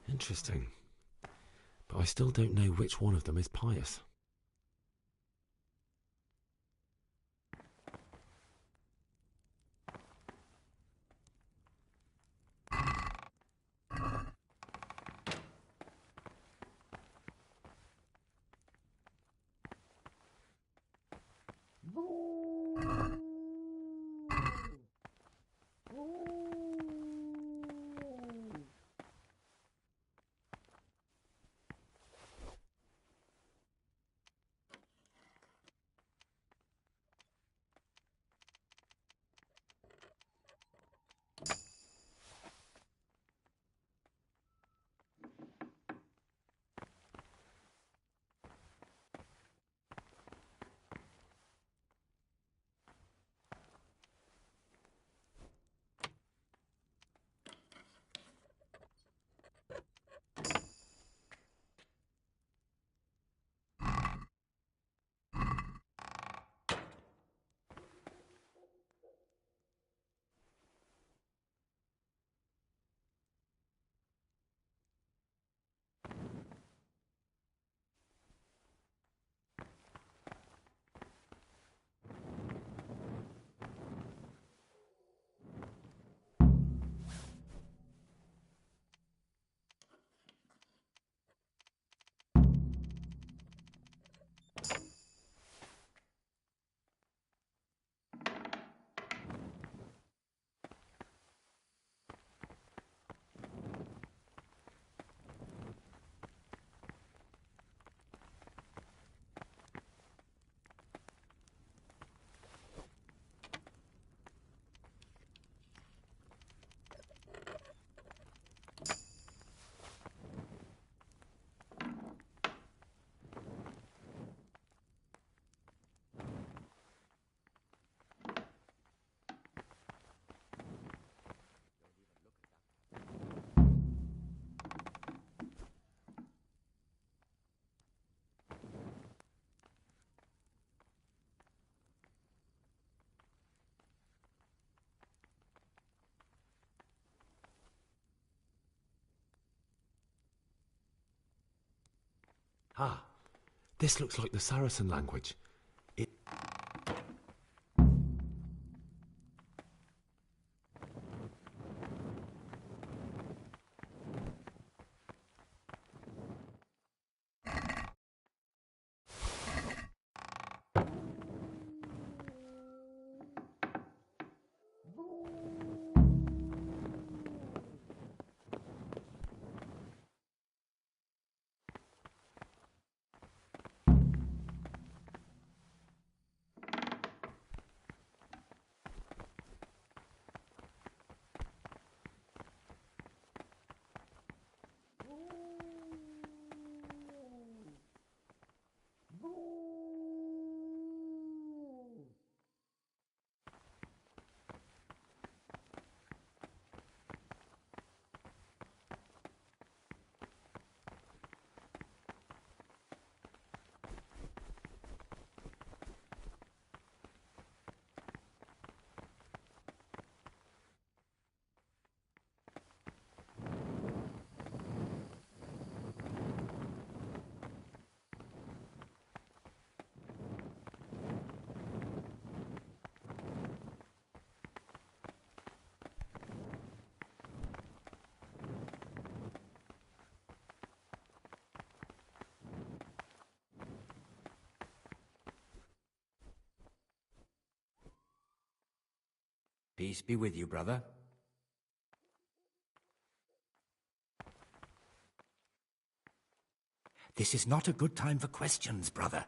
Speaker 1: Interesting. But I still don't know which one of them is pious. Ah, this looks like the Saracen language. It...
Speaker 9: Peace be with you, brother. This is not a good time for questions, brother.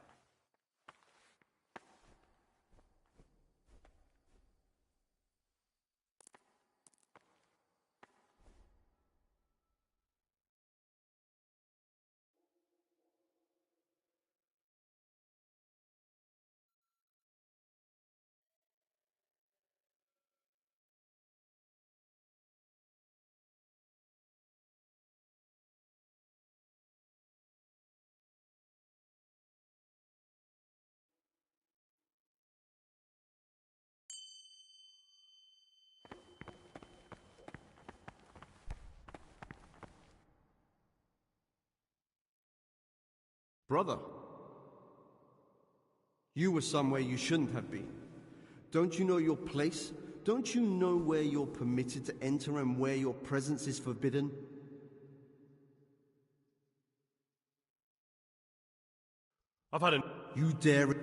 Speaker 16: Brother, you were somewhere you shouldn't have been. Don't you know your place? Don't you know where you're permitted to enter and where your presence is forbidden?
Speaker 4: I've had an...
Speaker 16: You dare...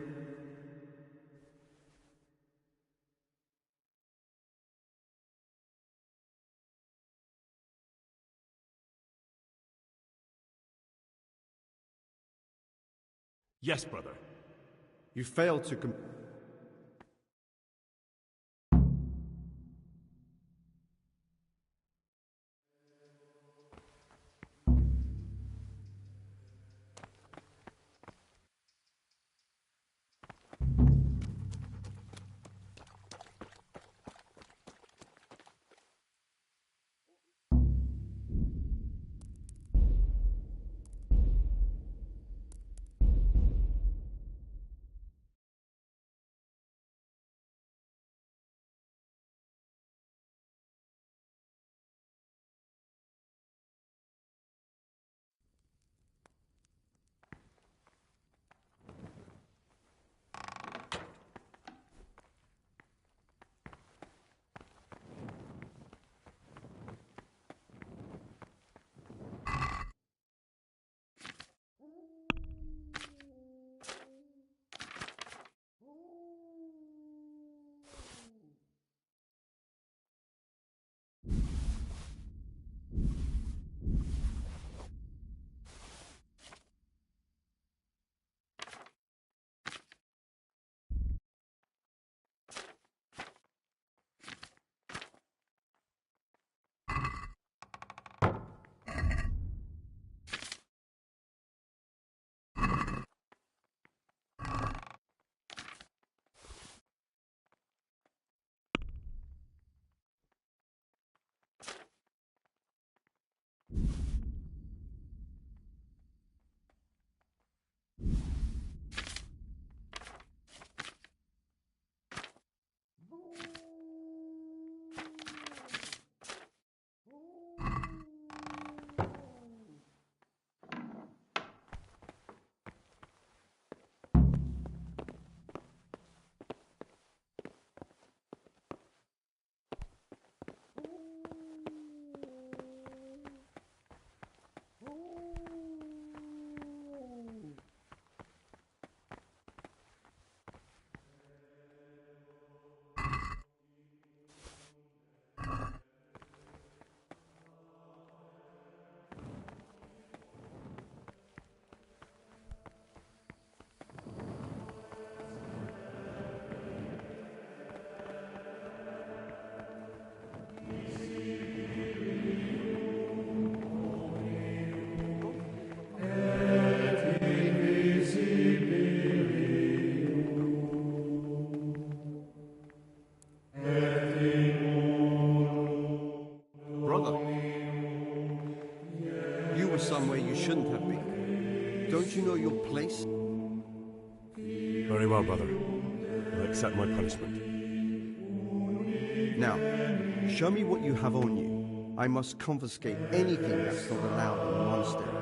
Speaker 4: Yes, brother.
Speaker 16: You failed to somewhere you shouldn't have been. Don't you know your place?
Speaker 4: Very well, brother. I accept my punishment.
Speaker 16: Now, show me what you have on you. I must confiscate anything that's not allowed in the monastery.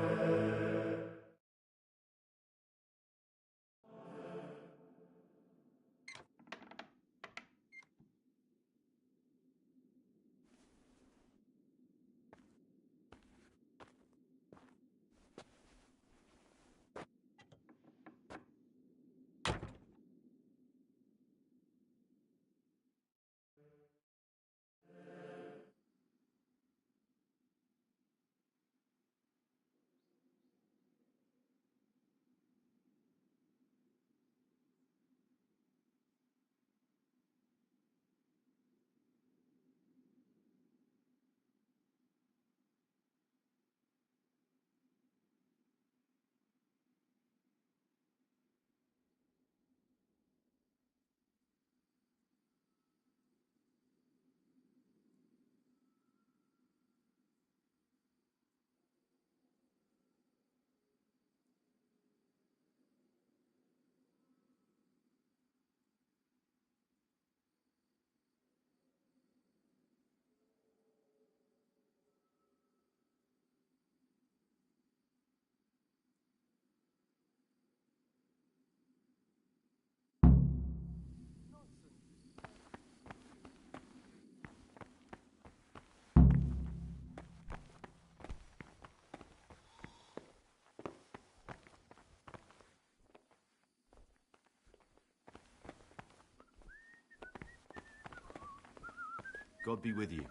Speaker 5: God be with you.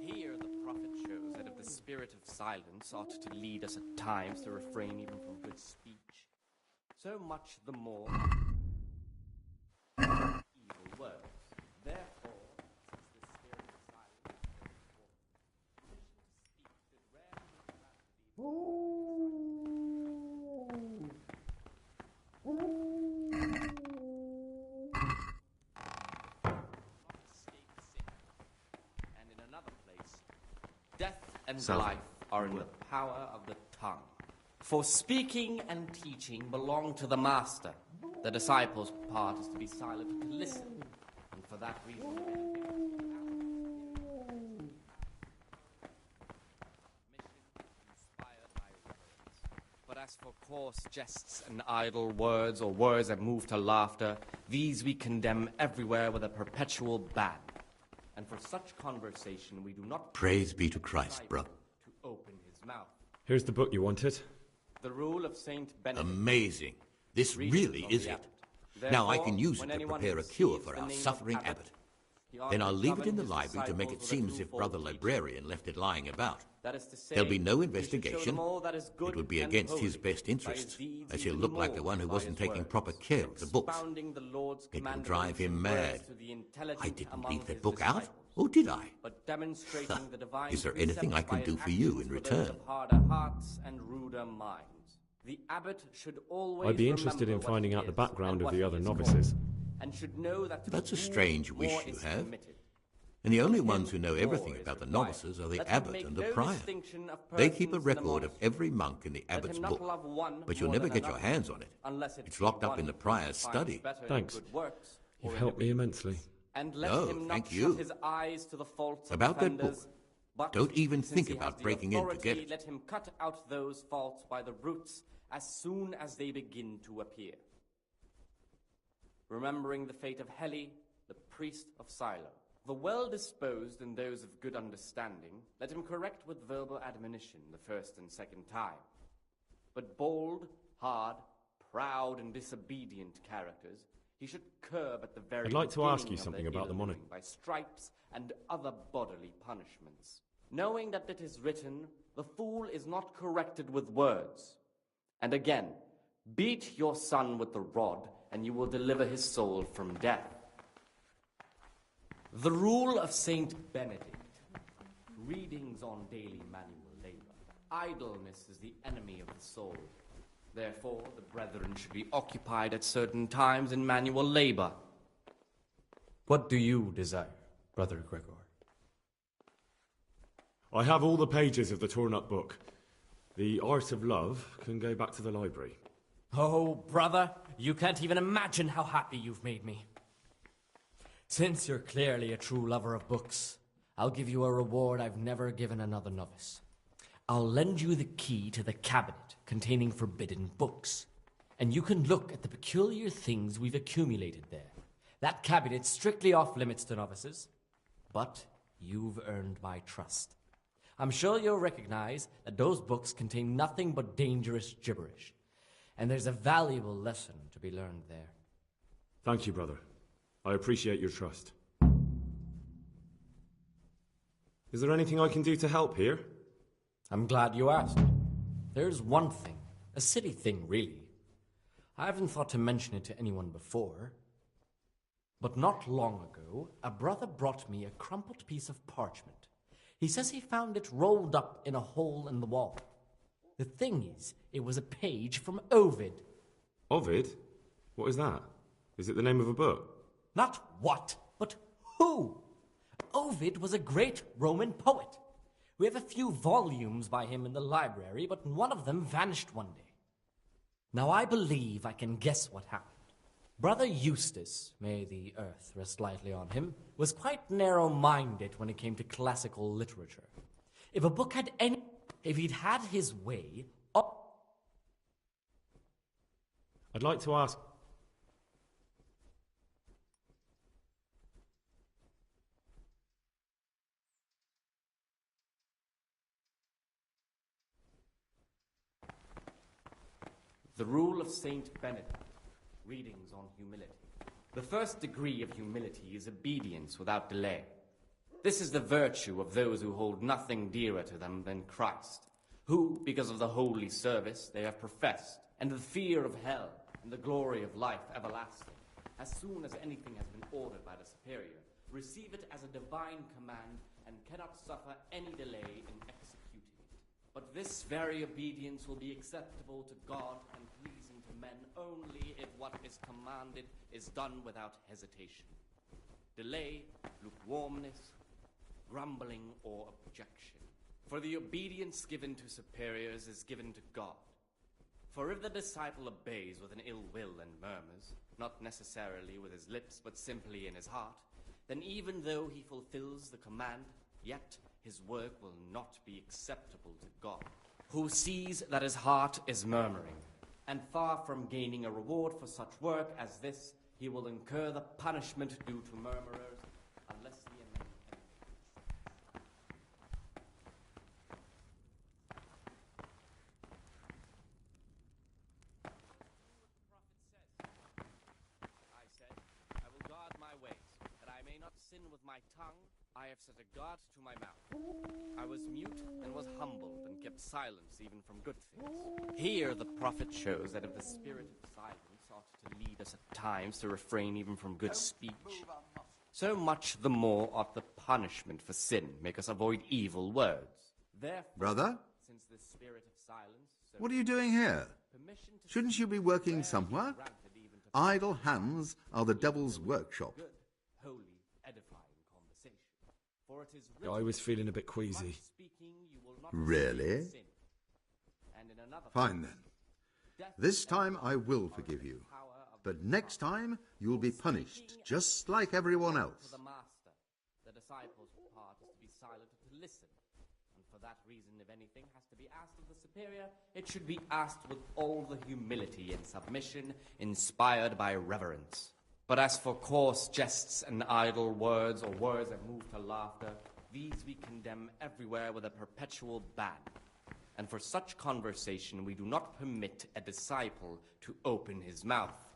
Speaker 15: Here the prophet shows that if the spirit of silence ought to lead us at times to refrain even from good speech, so much the more evil words. Therefore, since the spirit of silence permission to speak should rarely be death and life are in the power of the tongue. For speaking and teaching belong to the master. The disciple's part is to be silent, to listen, and for that reason inspired by words. But as for coarse jests and idle words, or words that move to laughter, these we condemn everywhere with a perpetual ban. And for such conversation we do not...
Speaker 11: Praise be to Christ, brother.
Speaker 15: ...to open his mouth.
Speaker 1: Here's the book you wanted.
Speaker 15: The Rule of Saint Benedict.
Speaker 11: Amazing. This really is it. Now I can use it to prepare a cure for our suffering abbot. Then I'll leave it in the library to make it seem as if Brother Librarian left it lying about. There'll be no investigation. It would be against his best interests, as he'll look like the one who wasn't taking proper care of the books. It will drive him mad. I didn't leave that book out, or did I? Is there anything I can do for you in return?
Speaker 15: The abbot should always
Speaker 1: I'd be interested in finding out the background of the other novices.
Speaker 15: And should know that
Speaker 11: that's a strange wish you have. And the only ones who know everything about the novices are the abbot and the prior. They keep a record of every monk in the abbot's book, but you'll never get your hands on it. It's locked up in the prior's study.
Speaker 1: Thanks. You've helped me immensely.
Speaker 11: No, thank you. About that book, don't even think about breaking in to get it.
Speaker 15: Let him cut out those faults by the roots as soon as they begin to appear. Remembering the fate of Heli, the priest of Silo. The well-disposed and those of good understanding, let him correct with verbal admonition the first and second time. But bold, hard, proud, and disobedient characters he should curb at the very
Speaker 1: I'd like to ask you something about the monastery.
Speaker 15: By stripes and other bodily punishments. Knowing that it is written, the fool is not corrected with words. And again, beat your son with the rod, and you will deliver his soul from death. The Rule of Saint Benedict. Readings on daily manual labor. Idleness is the enemy of the soul. Therefore, the brethren should be occupied at certain times in manual labor.
Speaker 20: What do you desire, Brother Gregor?
Speaker 1: I have all the pages of the torn-up book. The Art of Love can go back to the library.
Speaker 15: Oh, brother, you can't even imagine how happy you've made me. Since you're clearly a true lover of books, I'll give you a reward I've never given another novice. I'll lend you the key to the cabinet containing forbidden books, and you can look at the peculiar things we've accumulated there. That cabinet's strictly off limits to novices, but you've earned my trust. I'm sure you'll recognize that those books contain nothing but dangerous gibberish, and there's a valuable lesson to be learned there.
Speaker 1: Thank you, brother. I appreciate your trust. Is there anything I can do to help here?
Speaker 15: I'm glad you asked. There's one thing, a silly thing, really. I haven't thought to mention it to anyone before, but not long ago, a brother brought me a crumpled piece of parchment. He says he found it rolled up in a hole in the wall. The thing is, it was a page from Ovid.
Speaker 1: Ovid? What is that? Is it the name of a book?
Speaker 15: Not what, but who. Ovid was a great Roman poet. We have a few volumes by him in the library, but one of them vanished one day. Now I believe I can guess what happened. Brother Eustace, may the earth rest lightly on him, was quite narrow-minded when it came to classical literature. If he'd had his way,
Speaker 1: I'd like to ask...
Speaker 15: The Rule of Saint Benedict, Readings on Humility. The first degree of humility is obedience without delay. This is the virtue of those who hold nothing dearer to them than Christ, who, because of the holy service they have professed, and the fear of hell, and the glory of life everlasting, as soon as anything has been ordered by the superior, receive it as a divine command, and cannot suffer any delay in executing it. But this very obedience will be acceptable to God and pleasing to men only if what is commanded is done without hesitation. Delay, lukewarmness, grumbling, or objection. For the obedience given to superiors is given to God. For if the disciple obeys with an ill will and murmurs, not necessarily with his lips, but simply in his heart, then even though he fulfills the command, yet his work will not be acceptable to God, who sees that his heart is murmuring. And far from gaining a reward for such work as this, he will incur the punishment due to murmurers, unless he amends anything. I said, I will guard my ways, that I may not sin with my tongue. I have set a guard to my mouth. I was mute and was humbled and kept silence even from good things. Here the prophet shows that if the spirit of silence ought to lead us at times to refrain even from good speech, so much the more ought the punishment for sin make us avoid evil words. Therefore,
Speaker 18: Brother?
Speaker 15: Since the spirit of silence,
Speaker 18: What are you doing here? Shouldn't you be working somewhere? Idle hands are the devil's workshop.
Speaker 15: holy, edifying conversation. For it is
Speaker 1: I was feeling a bit queasy.
Speaker 18: Really? Fine then. This time I will forgive you. But next time you'll be punished, just like everyone else.
Speaker 15: The master, the disciple's part is to be silent and to listen. And for that reason, if anything has to be asked of the superior, it should be asked with all the humility and submission inspired by reverence. But as for coarse jests and idle words, or words that move to laughter, these we condemn everywhere with a perpetual ban. And for such conversation we do not permit a disciple to open his mouth.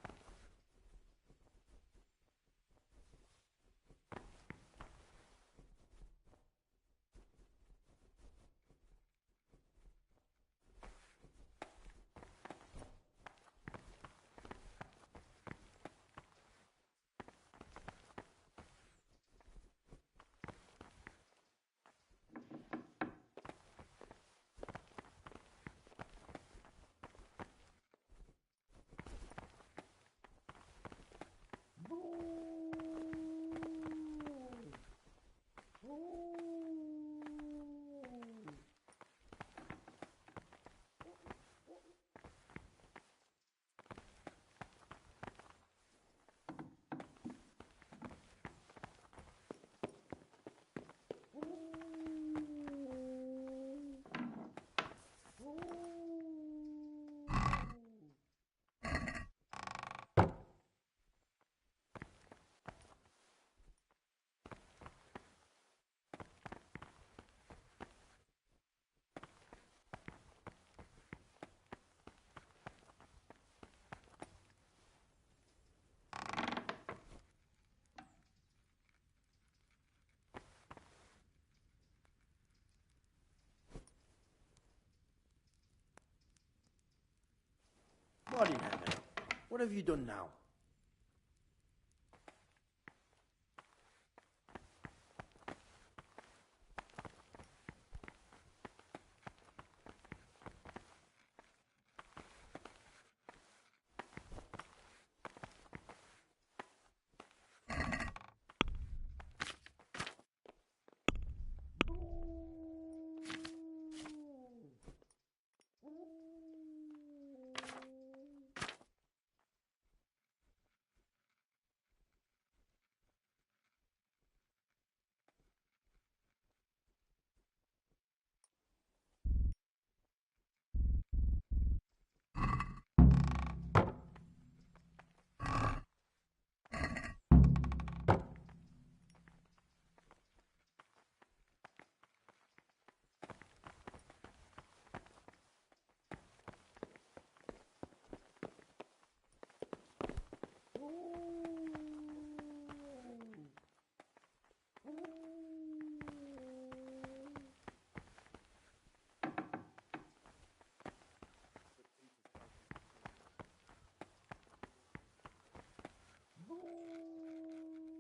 Speaker 10: God in heaven, what have you done now?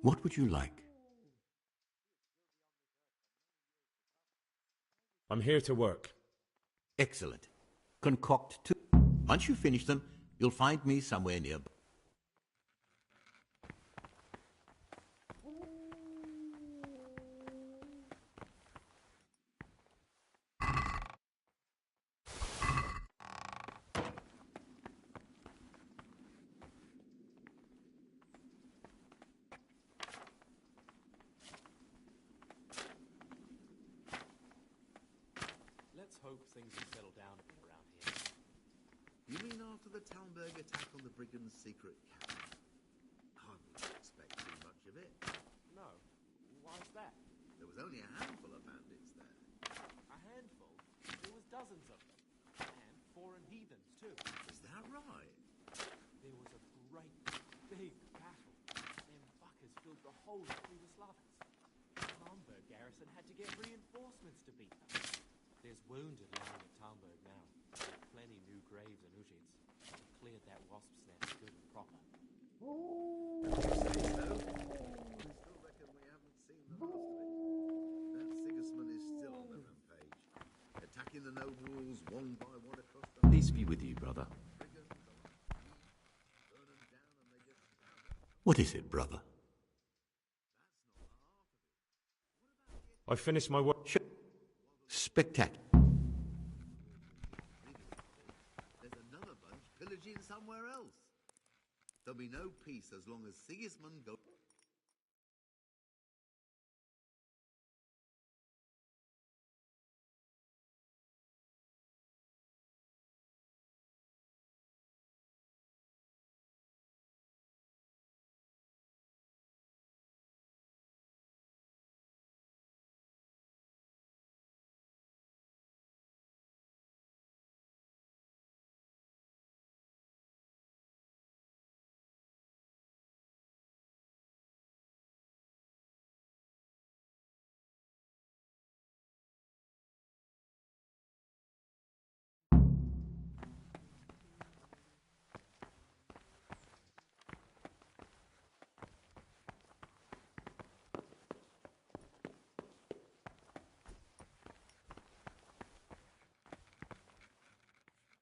Speaker 11: What would you like?
Speaker 1: I'm here to work.
Speaker 11: Excellent. Concoct two. Once you finish them, you'll find me somewhere near.
Speaker 20: Let's hope things will settle down a bit around here.
Speaker 18: You mean after the Talmberg attack on the brigands' secret camp? Hardly expect too much of it.
Speaker 20: No. Why's that?
Speaker 18: There was only a handful of bandits there.
Speaker 20: A handful? There was dozens of them. And foreign heathens, too.
Speaker 18: Is that right?
Speaker 20: There was a great, big battle. Them fuckers filled the whole of Yugoslavia. The Talmberg garrison had to get reinforcements to beat them. There's wounded lying at Talmberg now. Plenty new graves and Ujits. Cleared that wasp's nest good and proper.
Speaker 18: Still reckon we haven't seen the last of it. That Sigismund is still on the rampage, attacking the nobles one by one across the...
Speaker 8: Peace be with you, brother.
Speaker 11: What is it, brother?
Speaker 1: I finished my work.
Speaker 11: Spectacular.
Speaker 18: There's another bunch pillaging somewhere else. There'll be no peace as long as Sigismund goes...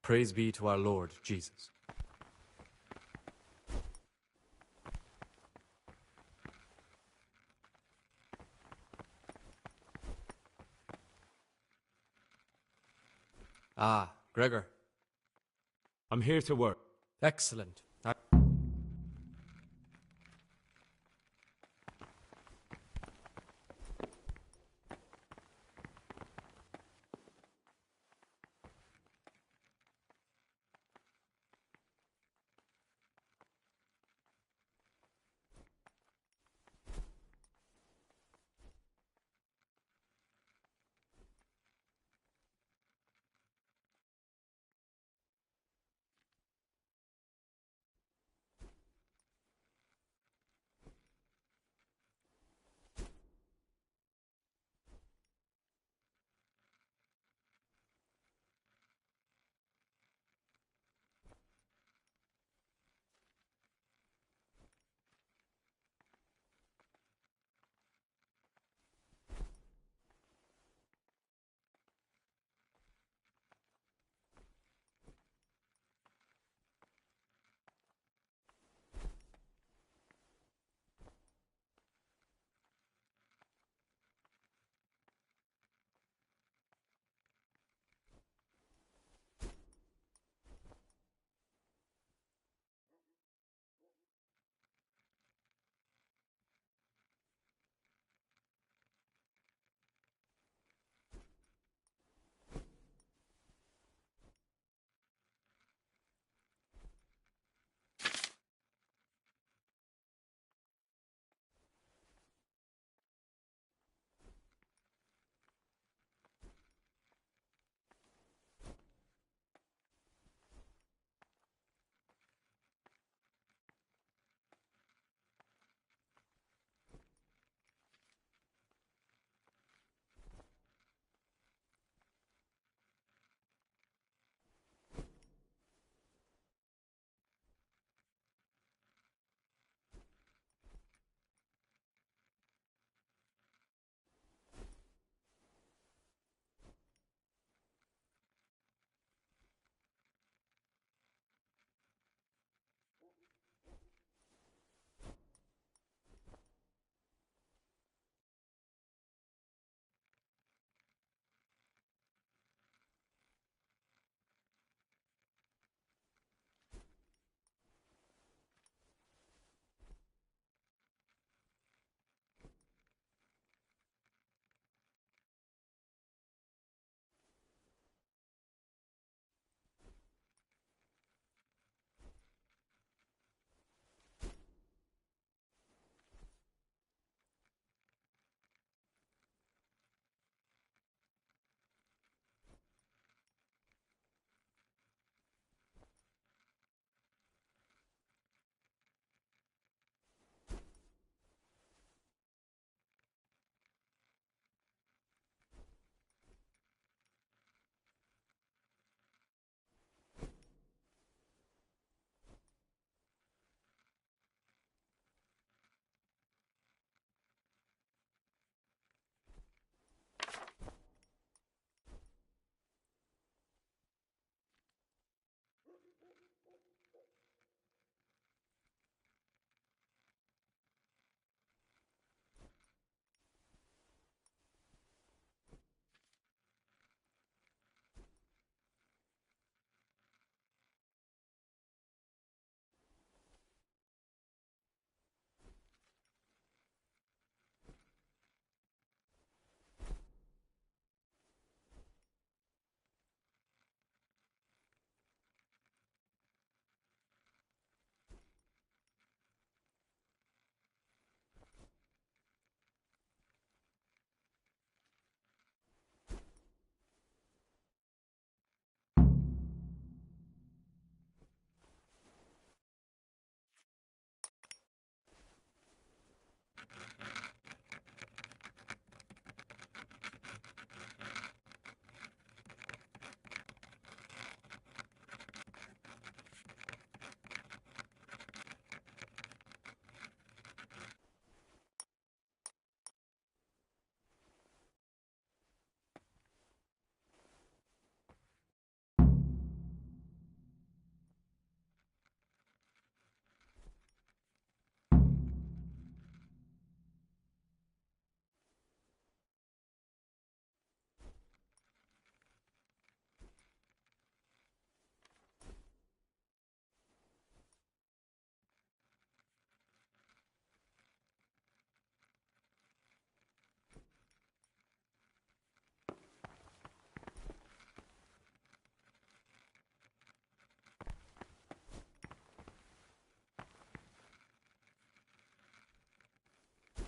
Speaker 20: Praise be to our Lord Jesus. Ah, Gregor.
Speaker 1: I'm here to work.
Speaker 20: Excellent.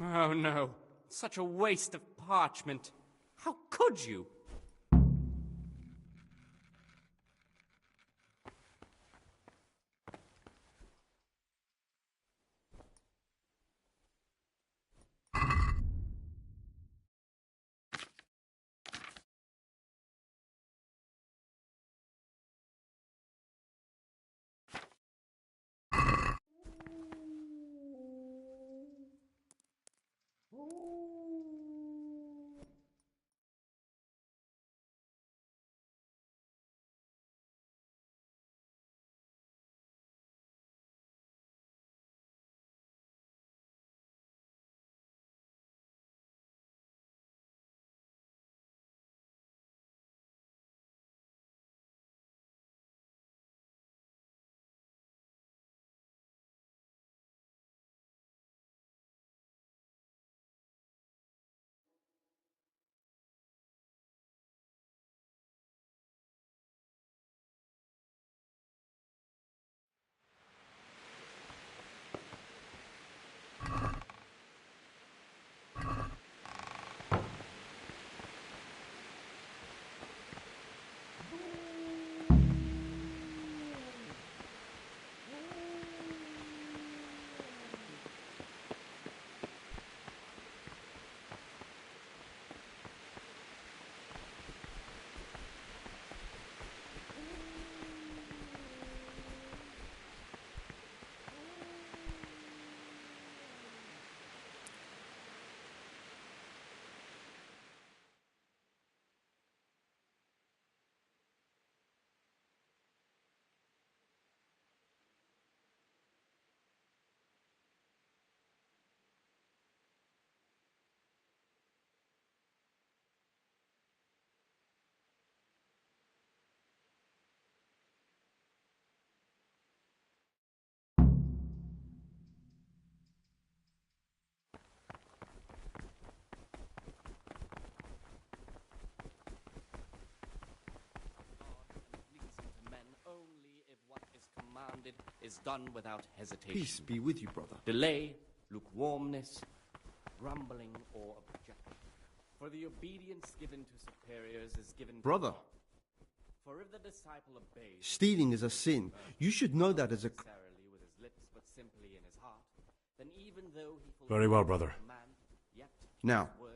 Speaker 15: Oh no, such a waste of parchment. How could you? Is done without hesitation.
Speaker 16: Peace be with you, brother.
Speaker 15: Delay, lukewarmness, grumbling, or objection. For the obedience given to superiors is given
Speaker 16: Brother.
Speaker 15: to God. For if the disciple obeys,
Speaker 16: Stealing is a sin. You should know that as a...
Speaker 15: necessarily with his lips but simply in his heart, then even though he
Speaker 1: Very well, brother.
Speaker 15: command, yet
Speaker 16: Now,
Speaker 15: his work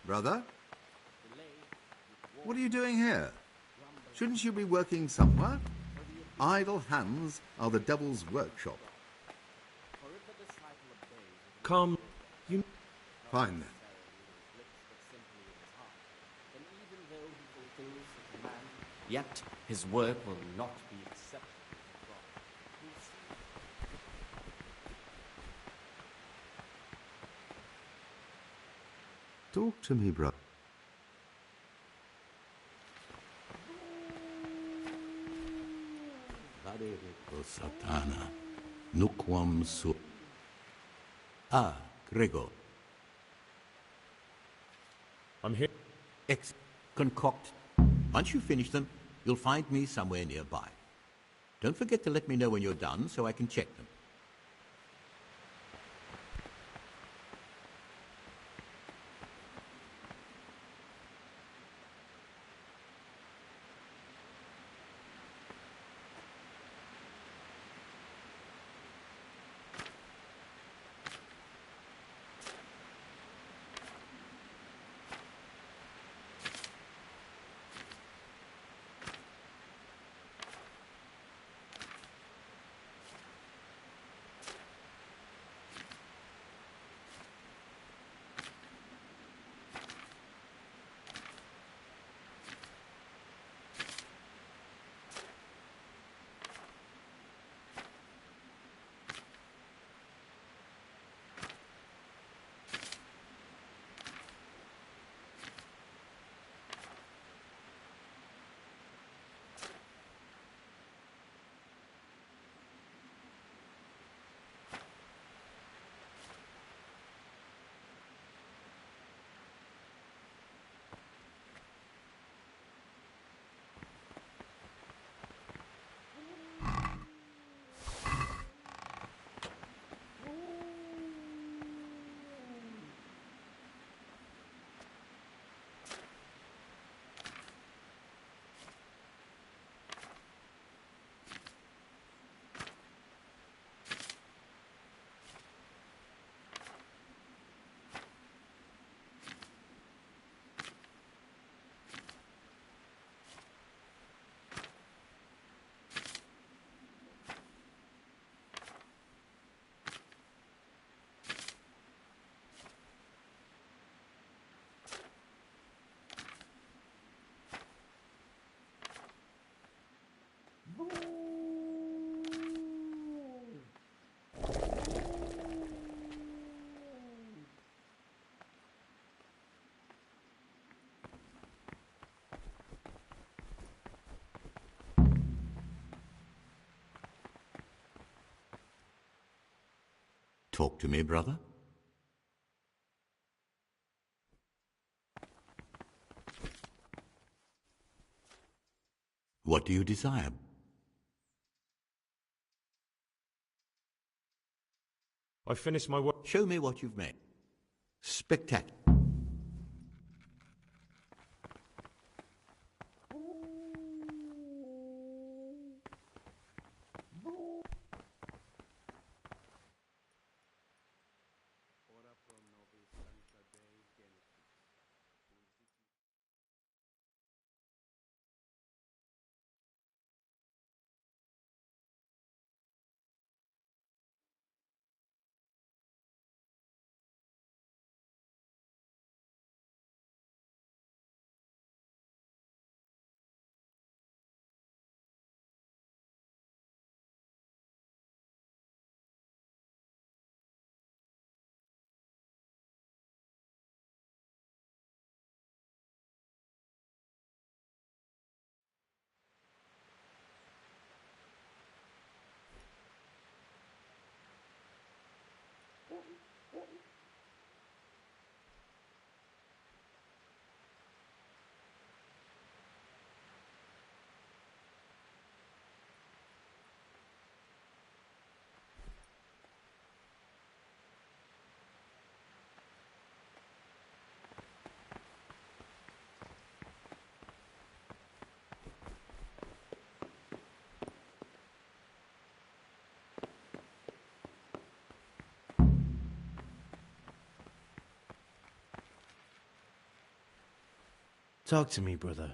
Speaker 18: Brother? What are you doing here? Shouldn't you be working somewhere? Idle hands are the devil's workshop.
Speaker 13: Come, you...
Speaker 18: Fine then.
Speaker 15: Yet his work will not be accepted of God.
Speaker 18: Talk to me, brother.
Speaker 11: Satana, nuquam su. Ah, Gregor.
Speaker 13: I'm here.
Speaker 11: Concoct. Once you finish them, you'll find me somewhere nearby. Don't forget to let me know when you're done so I can check them. Talk to me, brother. What do you desire?
Speaker 13: I finished my work.
Speaker 11: Show me what you've made. Spectacular.
Speaker 10: Talk to me, brother.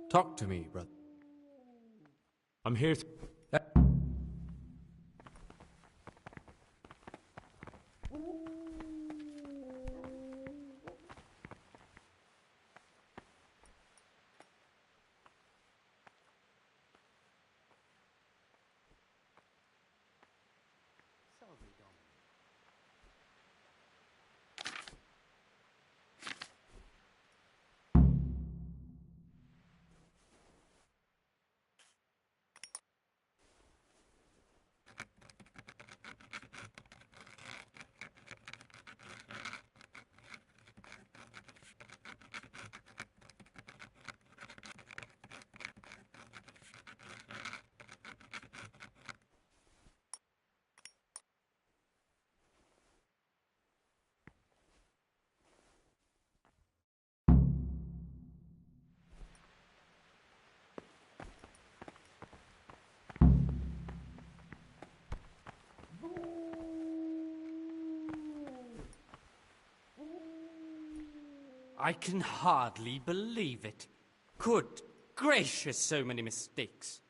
Speaker 20: Talk to me, brother.
Speaker 1: I'm here.
Speaker 15: I can hardly believe it. Good gracious, so many mistakes.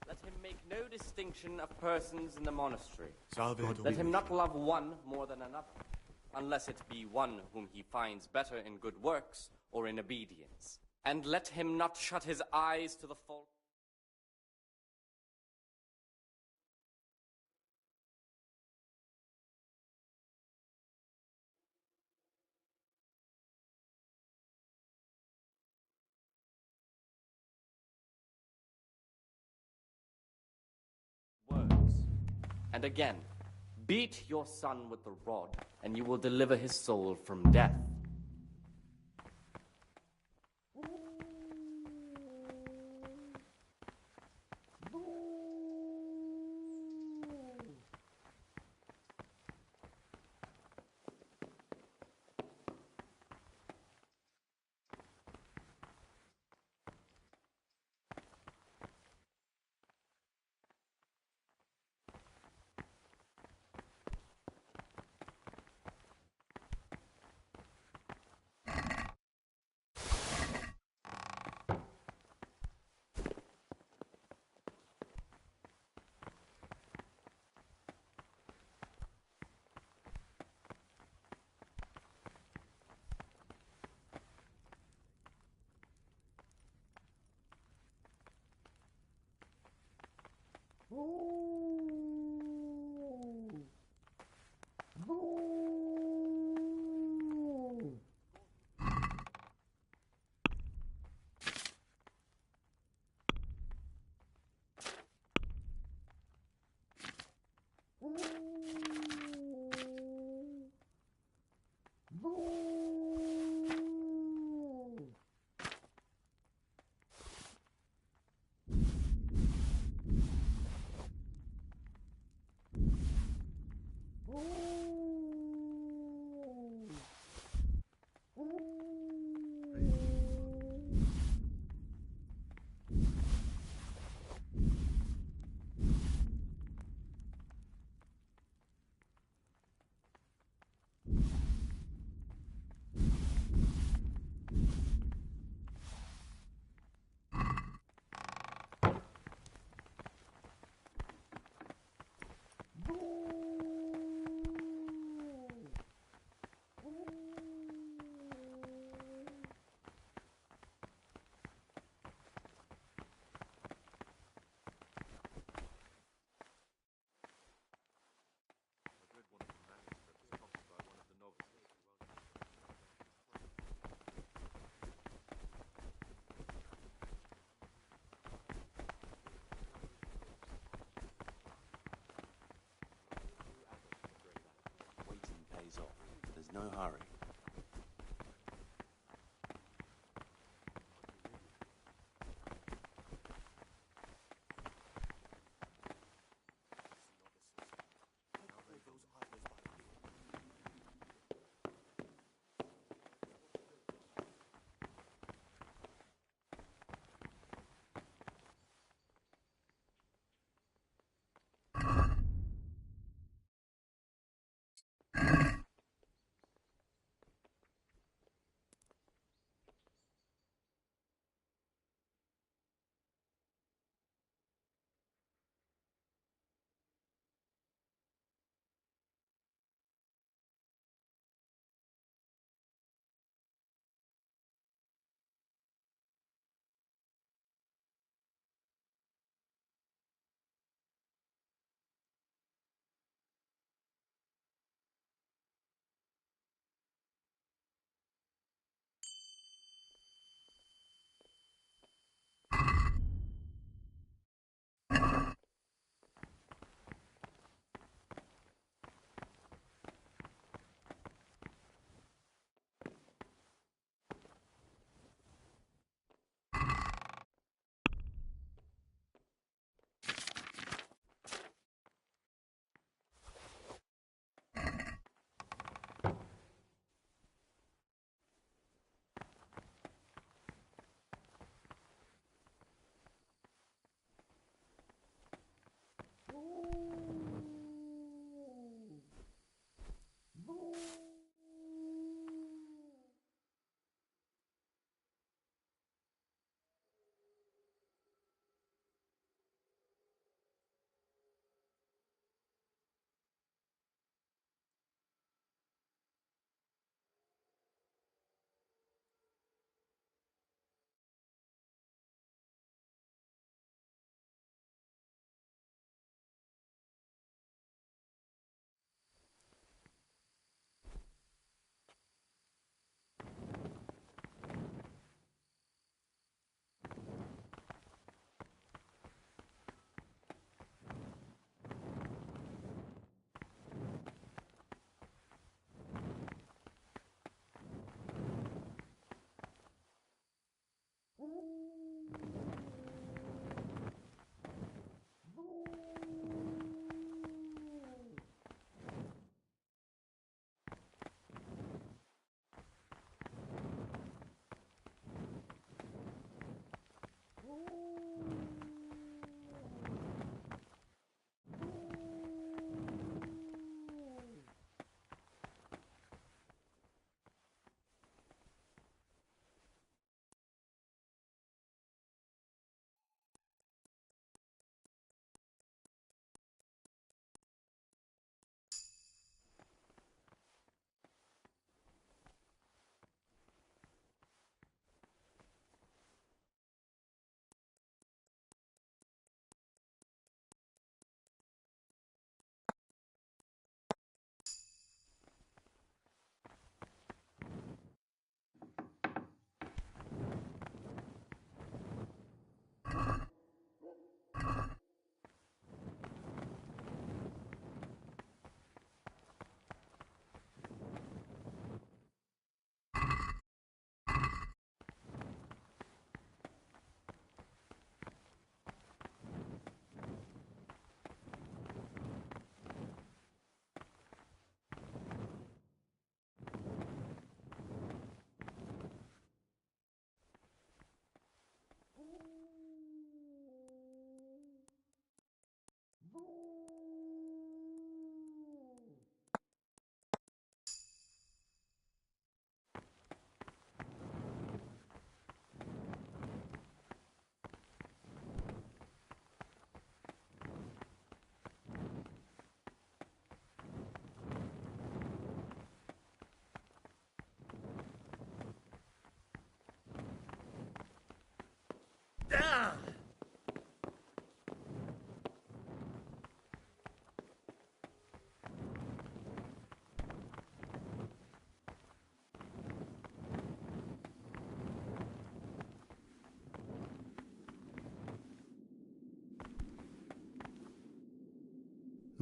Speaker 15: Let him make no distinction of persons in the monastery. Let him not love one more than another, unless it be one whom he finds better in good works or in obedience. And let him not shut his eyes to the fault. Words. And again, beat your son with the rod, and you will deliver his soul from death.
Speaker 8: No hurry.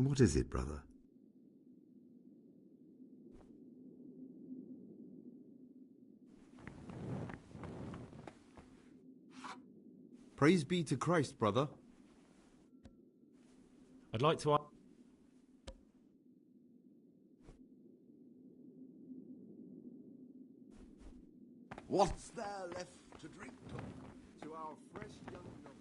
Speaker 18: And what is it, brother?
Speaker 16: Praise be to Christ, brother.
Speaker 4: I'd like to...
Speaker 14: What's there left to drink to our fresh young novice?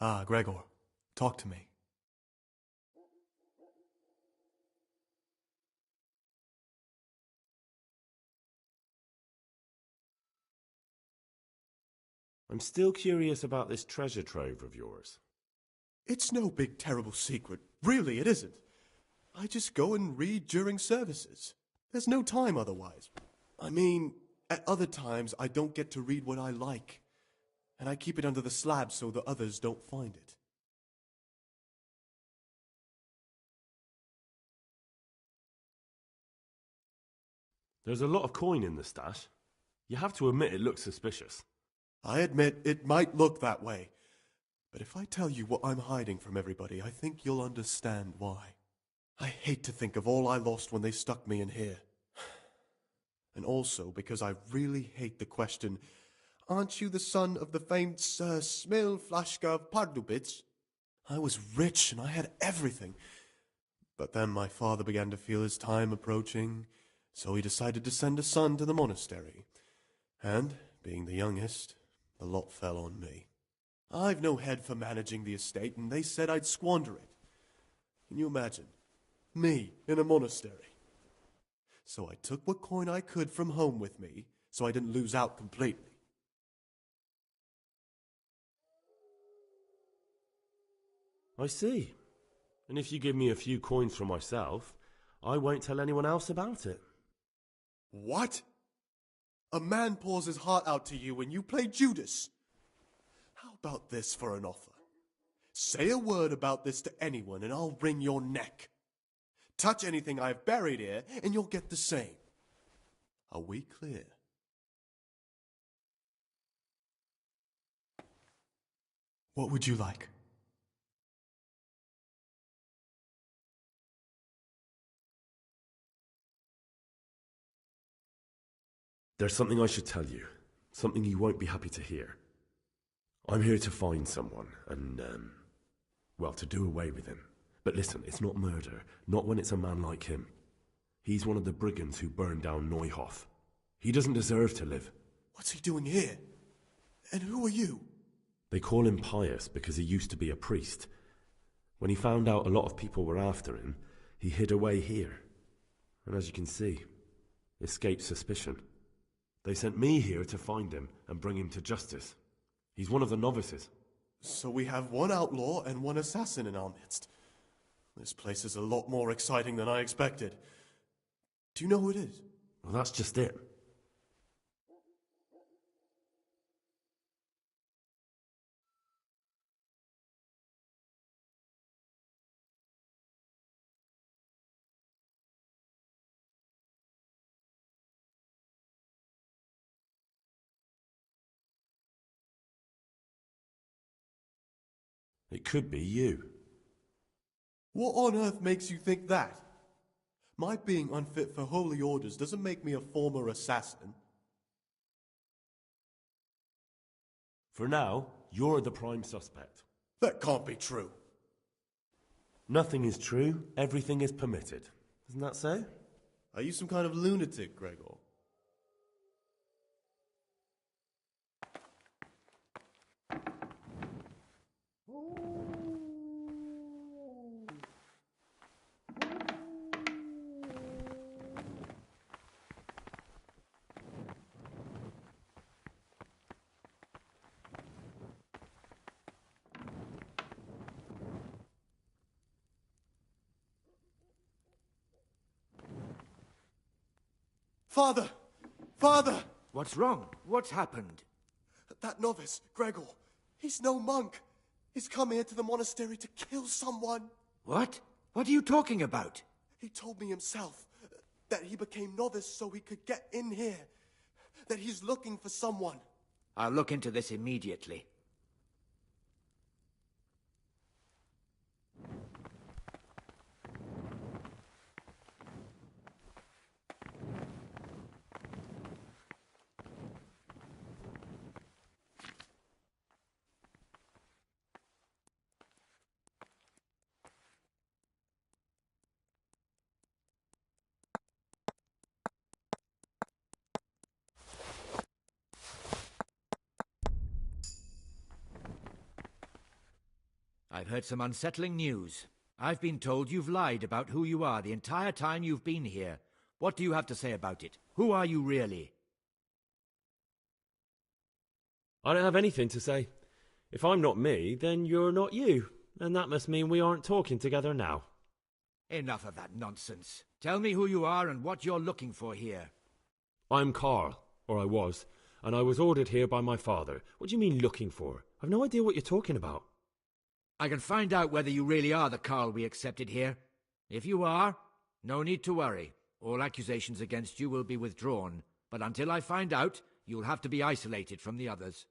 Speaker 6: Ah, Gregor, talk to me.
Speaker 4: I'm still curious about this treasure trove of yours.
Speaker 6: It's no big terrible secret. Really, it isn't. I just go and read during services. There's no time otherwise. I mean, at other times I don't get to read what I like. And I keep it under the slab so the others don't find it.
Speaker 4: There's a lot of coin in the stash. You have to admit it looks suspicious.
Speaker 6: I admit it might look that way. But if I tell you what I'm hiding from everybody, I think you'll understand why. I hate to think of all I lost when they stuck me in here. And also because I really hate the question, aren't you the son of the famed Sir Smil Flashka of Pardubitz? I was rich and I had everything. But then my father began to feel his time approaching, so he decided to send a son to the monastery. And, being the youngest, the lot fell on me. I've no head for managing the estate, and they said I'd squander it. Can you imagine? Me in a monastery. So I took what coin I could from home with me, so I didn't lose out completely.
Speaker 4: I see. And if you give me a few coins for myself, I won't tell anyone else about it.
Speaker 6: What? A man pours his heart out to you and you play Judas? How about this for an offer? Say a word about this to anyone and I'll wring your neck. Touch anything I've buried here and you'll get the same. Are we clear? What would you like?
Speaker 4: There's something I should tell you. Something you won't be happy to hear. I'm here to find someone and, well, to do away with him. But listen, it's not murder. Not when it's a man like him. He's one of the brigands who burned down Neuhof. He doesn't deserve to live.
Speaker 6: What's he doing here? And who are you?
Speaker 4: They call him Pius because he used to be a priest. When he found out a lot of people were after him, he hid away here. And as you can see, escaped suspicion. They sent me here to find him and bring him to justice. He's one of the novices.
Speaker 6: So we have one outlaw and one assassin in our midst. This place is a lot more exciting than I expected. Do you know who it is?
Speaker 4: Well, that's just it. It could be you.
Speaker 6: What on earth makes you think that? My being unfit for holy orders doesn't make me a former assassin.
Speaker 4: For now, you're the prime suspect.
Speaker 6: That can't be true.
Speaker 4: Nothing is true, everything is permitted. Isn't that so?
Speaker 6: Are you some kind of lunatic, Gregor? Father! Father!
Speaker 9: What's wrong? What's happened?
Speaker 6: That novice, Gregor, he's no monk. He's come here to the monastery to kill someone.
Speaker 9: What? What are you talking about?
Speaker 6: He told me himself that he became novice so he could get in here. That he's looking for someone.
Speaker 9: I'll look into this immediately. I've heard some unsettling news. I've been told you've lied about who you are the entire time you've been here. What do you have to say about it? Who are you really?
Speaker 13: I don't have anything to say. If I'm not me, then you're not you. And that must mean we aren't talking together now.
Speaker 9: Enough of that nonsense. Tell me who you are and what you're looking for here.
Speaker 13: I'm Carl, or I was, and I was ordered here by my father. What do you mean looking for? I've no idea what you're talking about.
Speaker 9: I can find out whether you really are the Carl we accepted here. If you are, no need to worry. All accusations against you will be withdrawn. But until I find out, you'll have to be isolated from the others.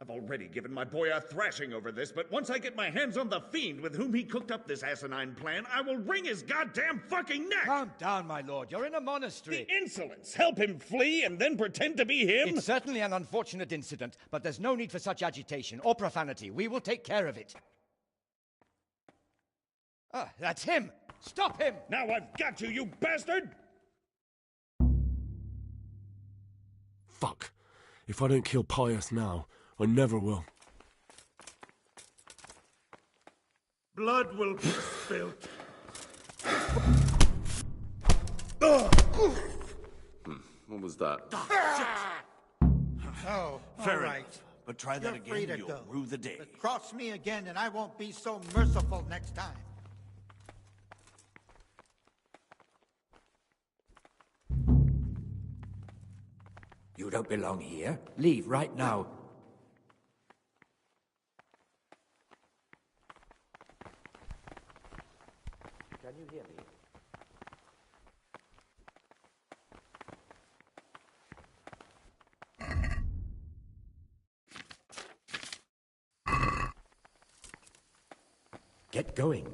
Speaker 12: I've already given my boy a thrashing over this, but once I get my hands on the fiend with whom he cooked up this asinine plan, I will wring his goddamn fucking neck!
Speaker 22: Calm down, my lord. You're in a monastery.
Speaker 12: The insolence! Help him flee and then pretend to be him?
Speaker 22: It's certainly an unfortunate incident, but there's no need for such agitation or profanity. We will take care of it. Ah, that's him! Stop him!
Speaker 12: Now I've got you, you bastard!
Speaker 4: Fuck. If I don't kill Pius now, I never will.
Speaker 12: Blood will be spilt.
Speaker 17: What was that?
Speaker 23: Oh,
Speaker 17: Fair
Speaker 23: all right.
Speaker 17: enough. But try that
Speaker 23: You're free
Speaker 17: again,
Speaker 23: to
Speaker 17: you'll
Speaker 23: go.
Speaker 17: rue the day.
Speaker 23: But cross me again, and I won't be so merciful next time.
Speaker 9: You don't belong here. Leave right now. Can you hear me? Get going.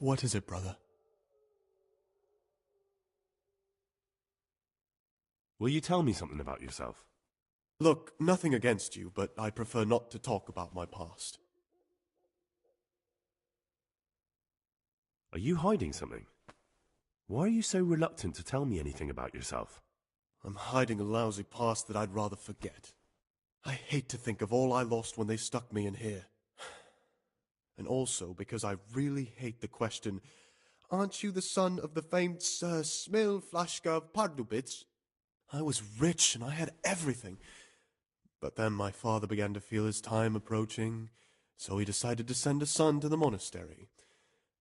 Speaker 7: What is it, brother?
Speaker 4: Will you tell me something about yourself?
Speaker 6: Look, nothing against you, but I prefer not to talk about my past.
Speaker 4: Are you hiding something? Why are you so reluctant to tell me anything about yourself?
Speaker 6: I'm hiding a lousy past that I'd rather forget. I hate to think of all I lost when they stuck me in here. And also because I really hate the question, aren't you the son of the famed Sir Smil Flashka of Pardubitz? I was rich and I had everything. But then my father began to feel his time approaching, so he decided to send a son to the monastery.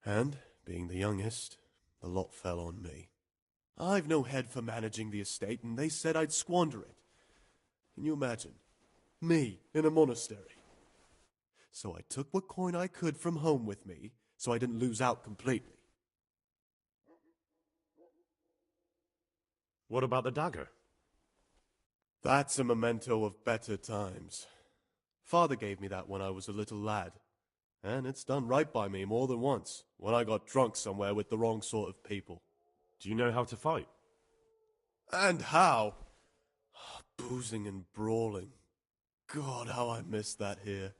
Speaker 6: And, being the youngest, the lot fell on me. I've no head for managing the estate, and they said I'd squander it. Can you imagine? Me in a monastery. So I took what coin I could from home with me, so I didn't lose out completely.
Speaker 4: What about the dagger?
Speaker 6: That's a memento of better times. Father gave me that when I was a little lad, and it's done right by me more than once, when I got drunk somewhere with the wrong sort of people.
Speaker 4: Do you know how to fight?
Speaker 6: And how? Boozing and brawling. God, how I miss that here.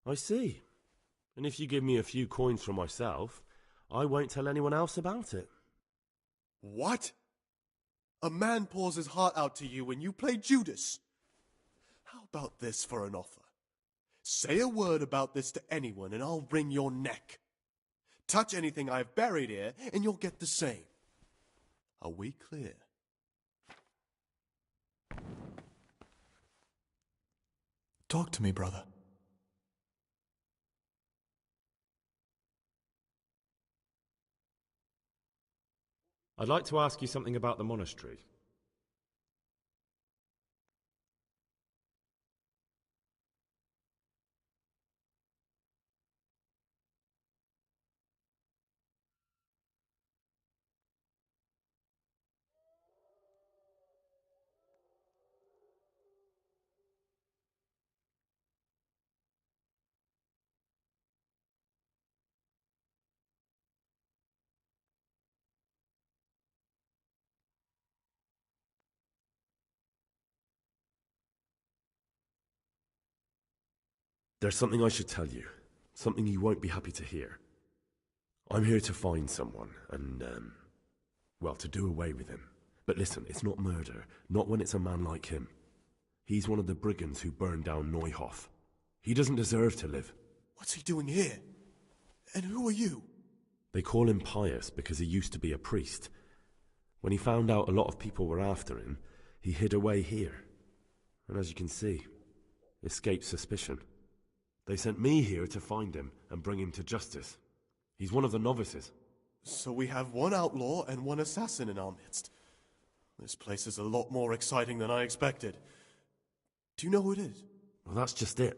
Speaker 4: I see. And if you give me a few coins for myself, I won't tell anyone else about it.
Speaker 6: What? A man pours his heart out to you and you play Judas? How about this for an offer? Say a word about this to anyone and I'll wring your neck. Touch anything I've buried here and you'll get the same. Are we clear? Talk to me, brother.
Speaker 4: I'd like to ask you something about the monastery. There's something I should tell you. Something you won't be happy to hear. I'm here to find someone and, well, to do away with him. But listen, it's not murder. Not when it's a man like him. He's one of the brigands who burned down Neuhof. He doesn't deserve to live.
Speaker 6: What's he doing here? And who are you?
Speaker 4: They call him pious because he used to be a priest. When he found out a lot of people were after him, he hid away here. And as you can see, escaped suspicion. They sent me here to find him and bring him to justice. He's one of the novices.
Speaker 6: So we have one outlaw and one assassin in our midst. This place is a lot more exciting than I expected. Do you know who it is?
Speaker 4: Well, that's just it.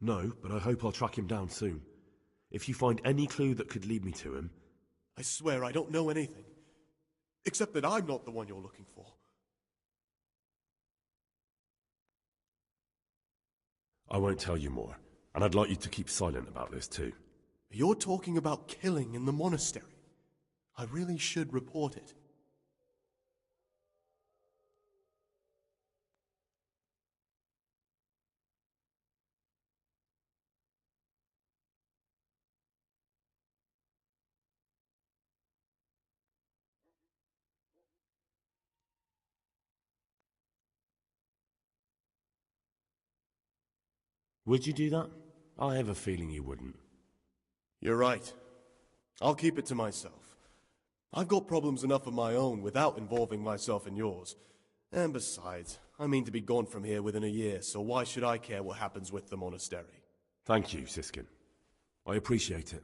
Speaker 4: No, but I hope I'll track him down soon. If you find any clue that could lead me to him...
Speaker 6: I swear I don't know anything. Except that I'm not the one you're looking for.
Speaker 4: I won't tell you more, and I'd like you to keep silent about this too.
Speaker 6: You're talking about killing in the monastery. I really should report it.
Speaker 4: Would you do that? I have a feeling you wouldn't.
Speaker 6: You're right. I'll keep it to myself. I've got problems enough of my own without involving myself in yours. And besides, I mean to be gone from here within a year, so why should I care what happens with the monastery?
Speaker 4: Thank you, Siskin. I appreciate it.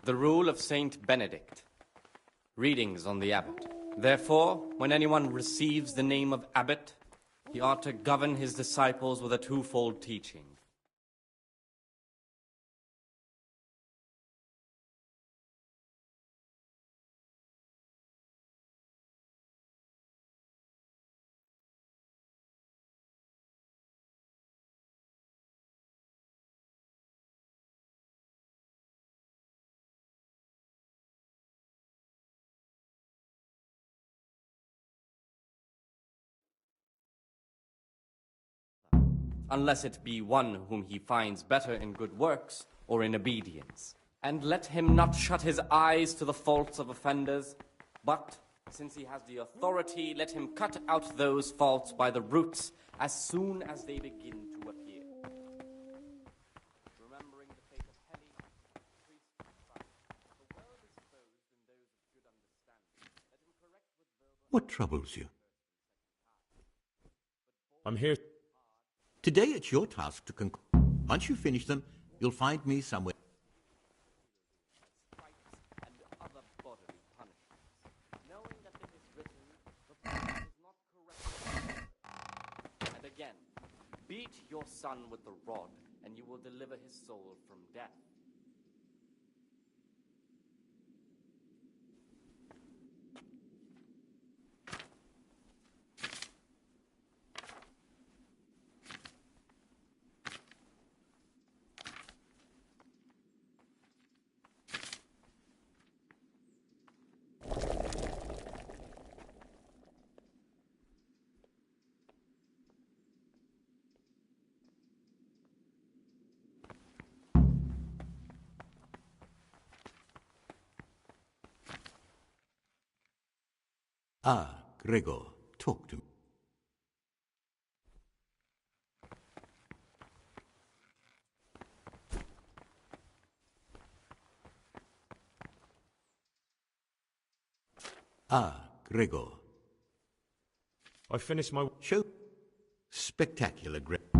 Speaker 15: The rule of Saint Benedict. Readings on the abbot. Therefore, when anyone receives the name of abbot, he ought to govern his disciples with a twofold teaching. Unless it be one whom he finds better in good works or in obedience. And let him not shut his eyes to the faults of offenders, but, since he has the authority, let him cut out those faults by the roots as soon as they begin to appear. Remembering the fate of Heli, priest of Christ, the well disposed in those of good understanding, let him correct with verbal...
Speaker 11: What troubles you?
Speaker 1: I'm here.
Speaker 11: Today it's your task to conclude. Once you finish them, you'll find me somewhere.
Speaker 15: And other bodily punishments, knowing that it is written, the body is not correct. And again, beat your son with the rod, and you will deliver his soul from death.
Speaker 11: Ah, Gregor, talk to me. Ah, Gregor.
Speaker 1: I finished my...
Speaker 11: Show. Spectacular, Gregor.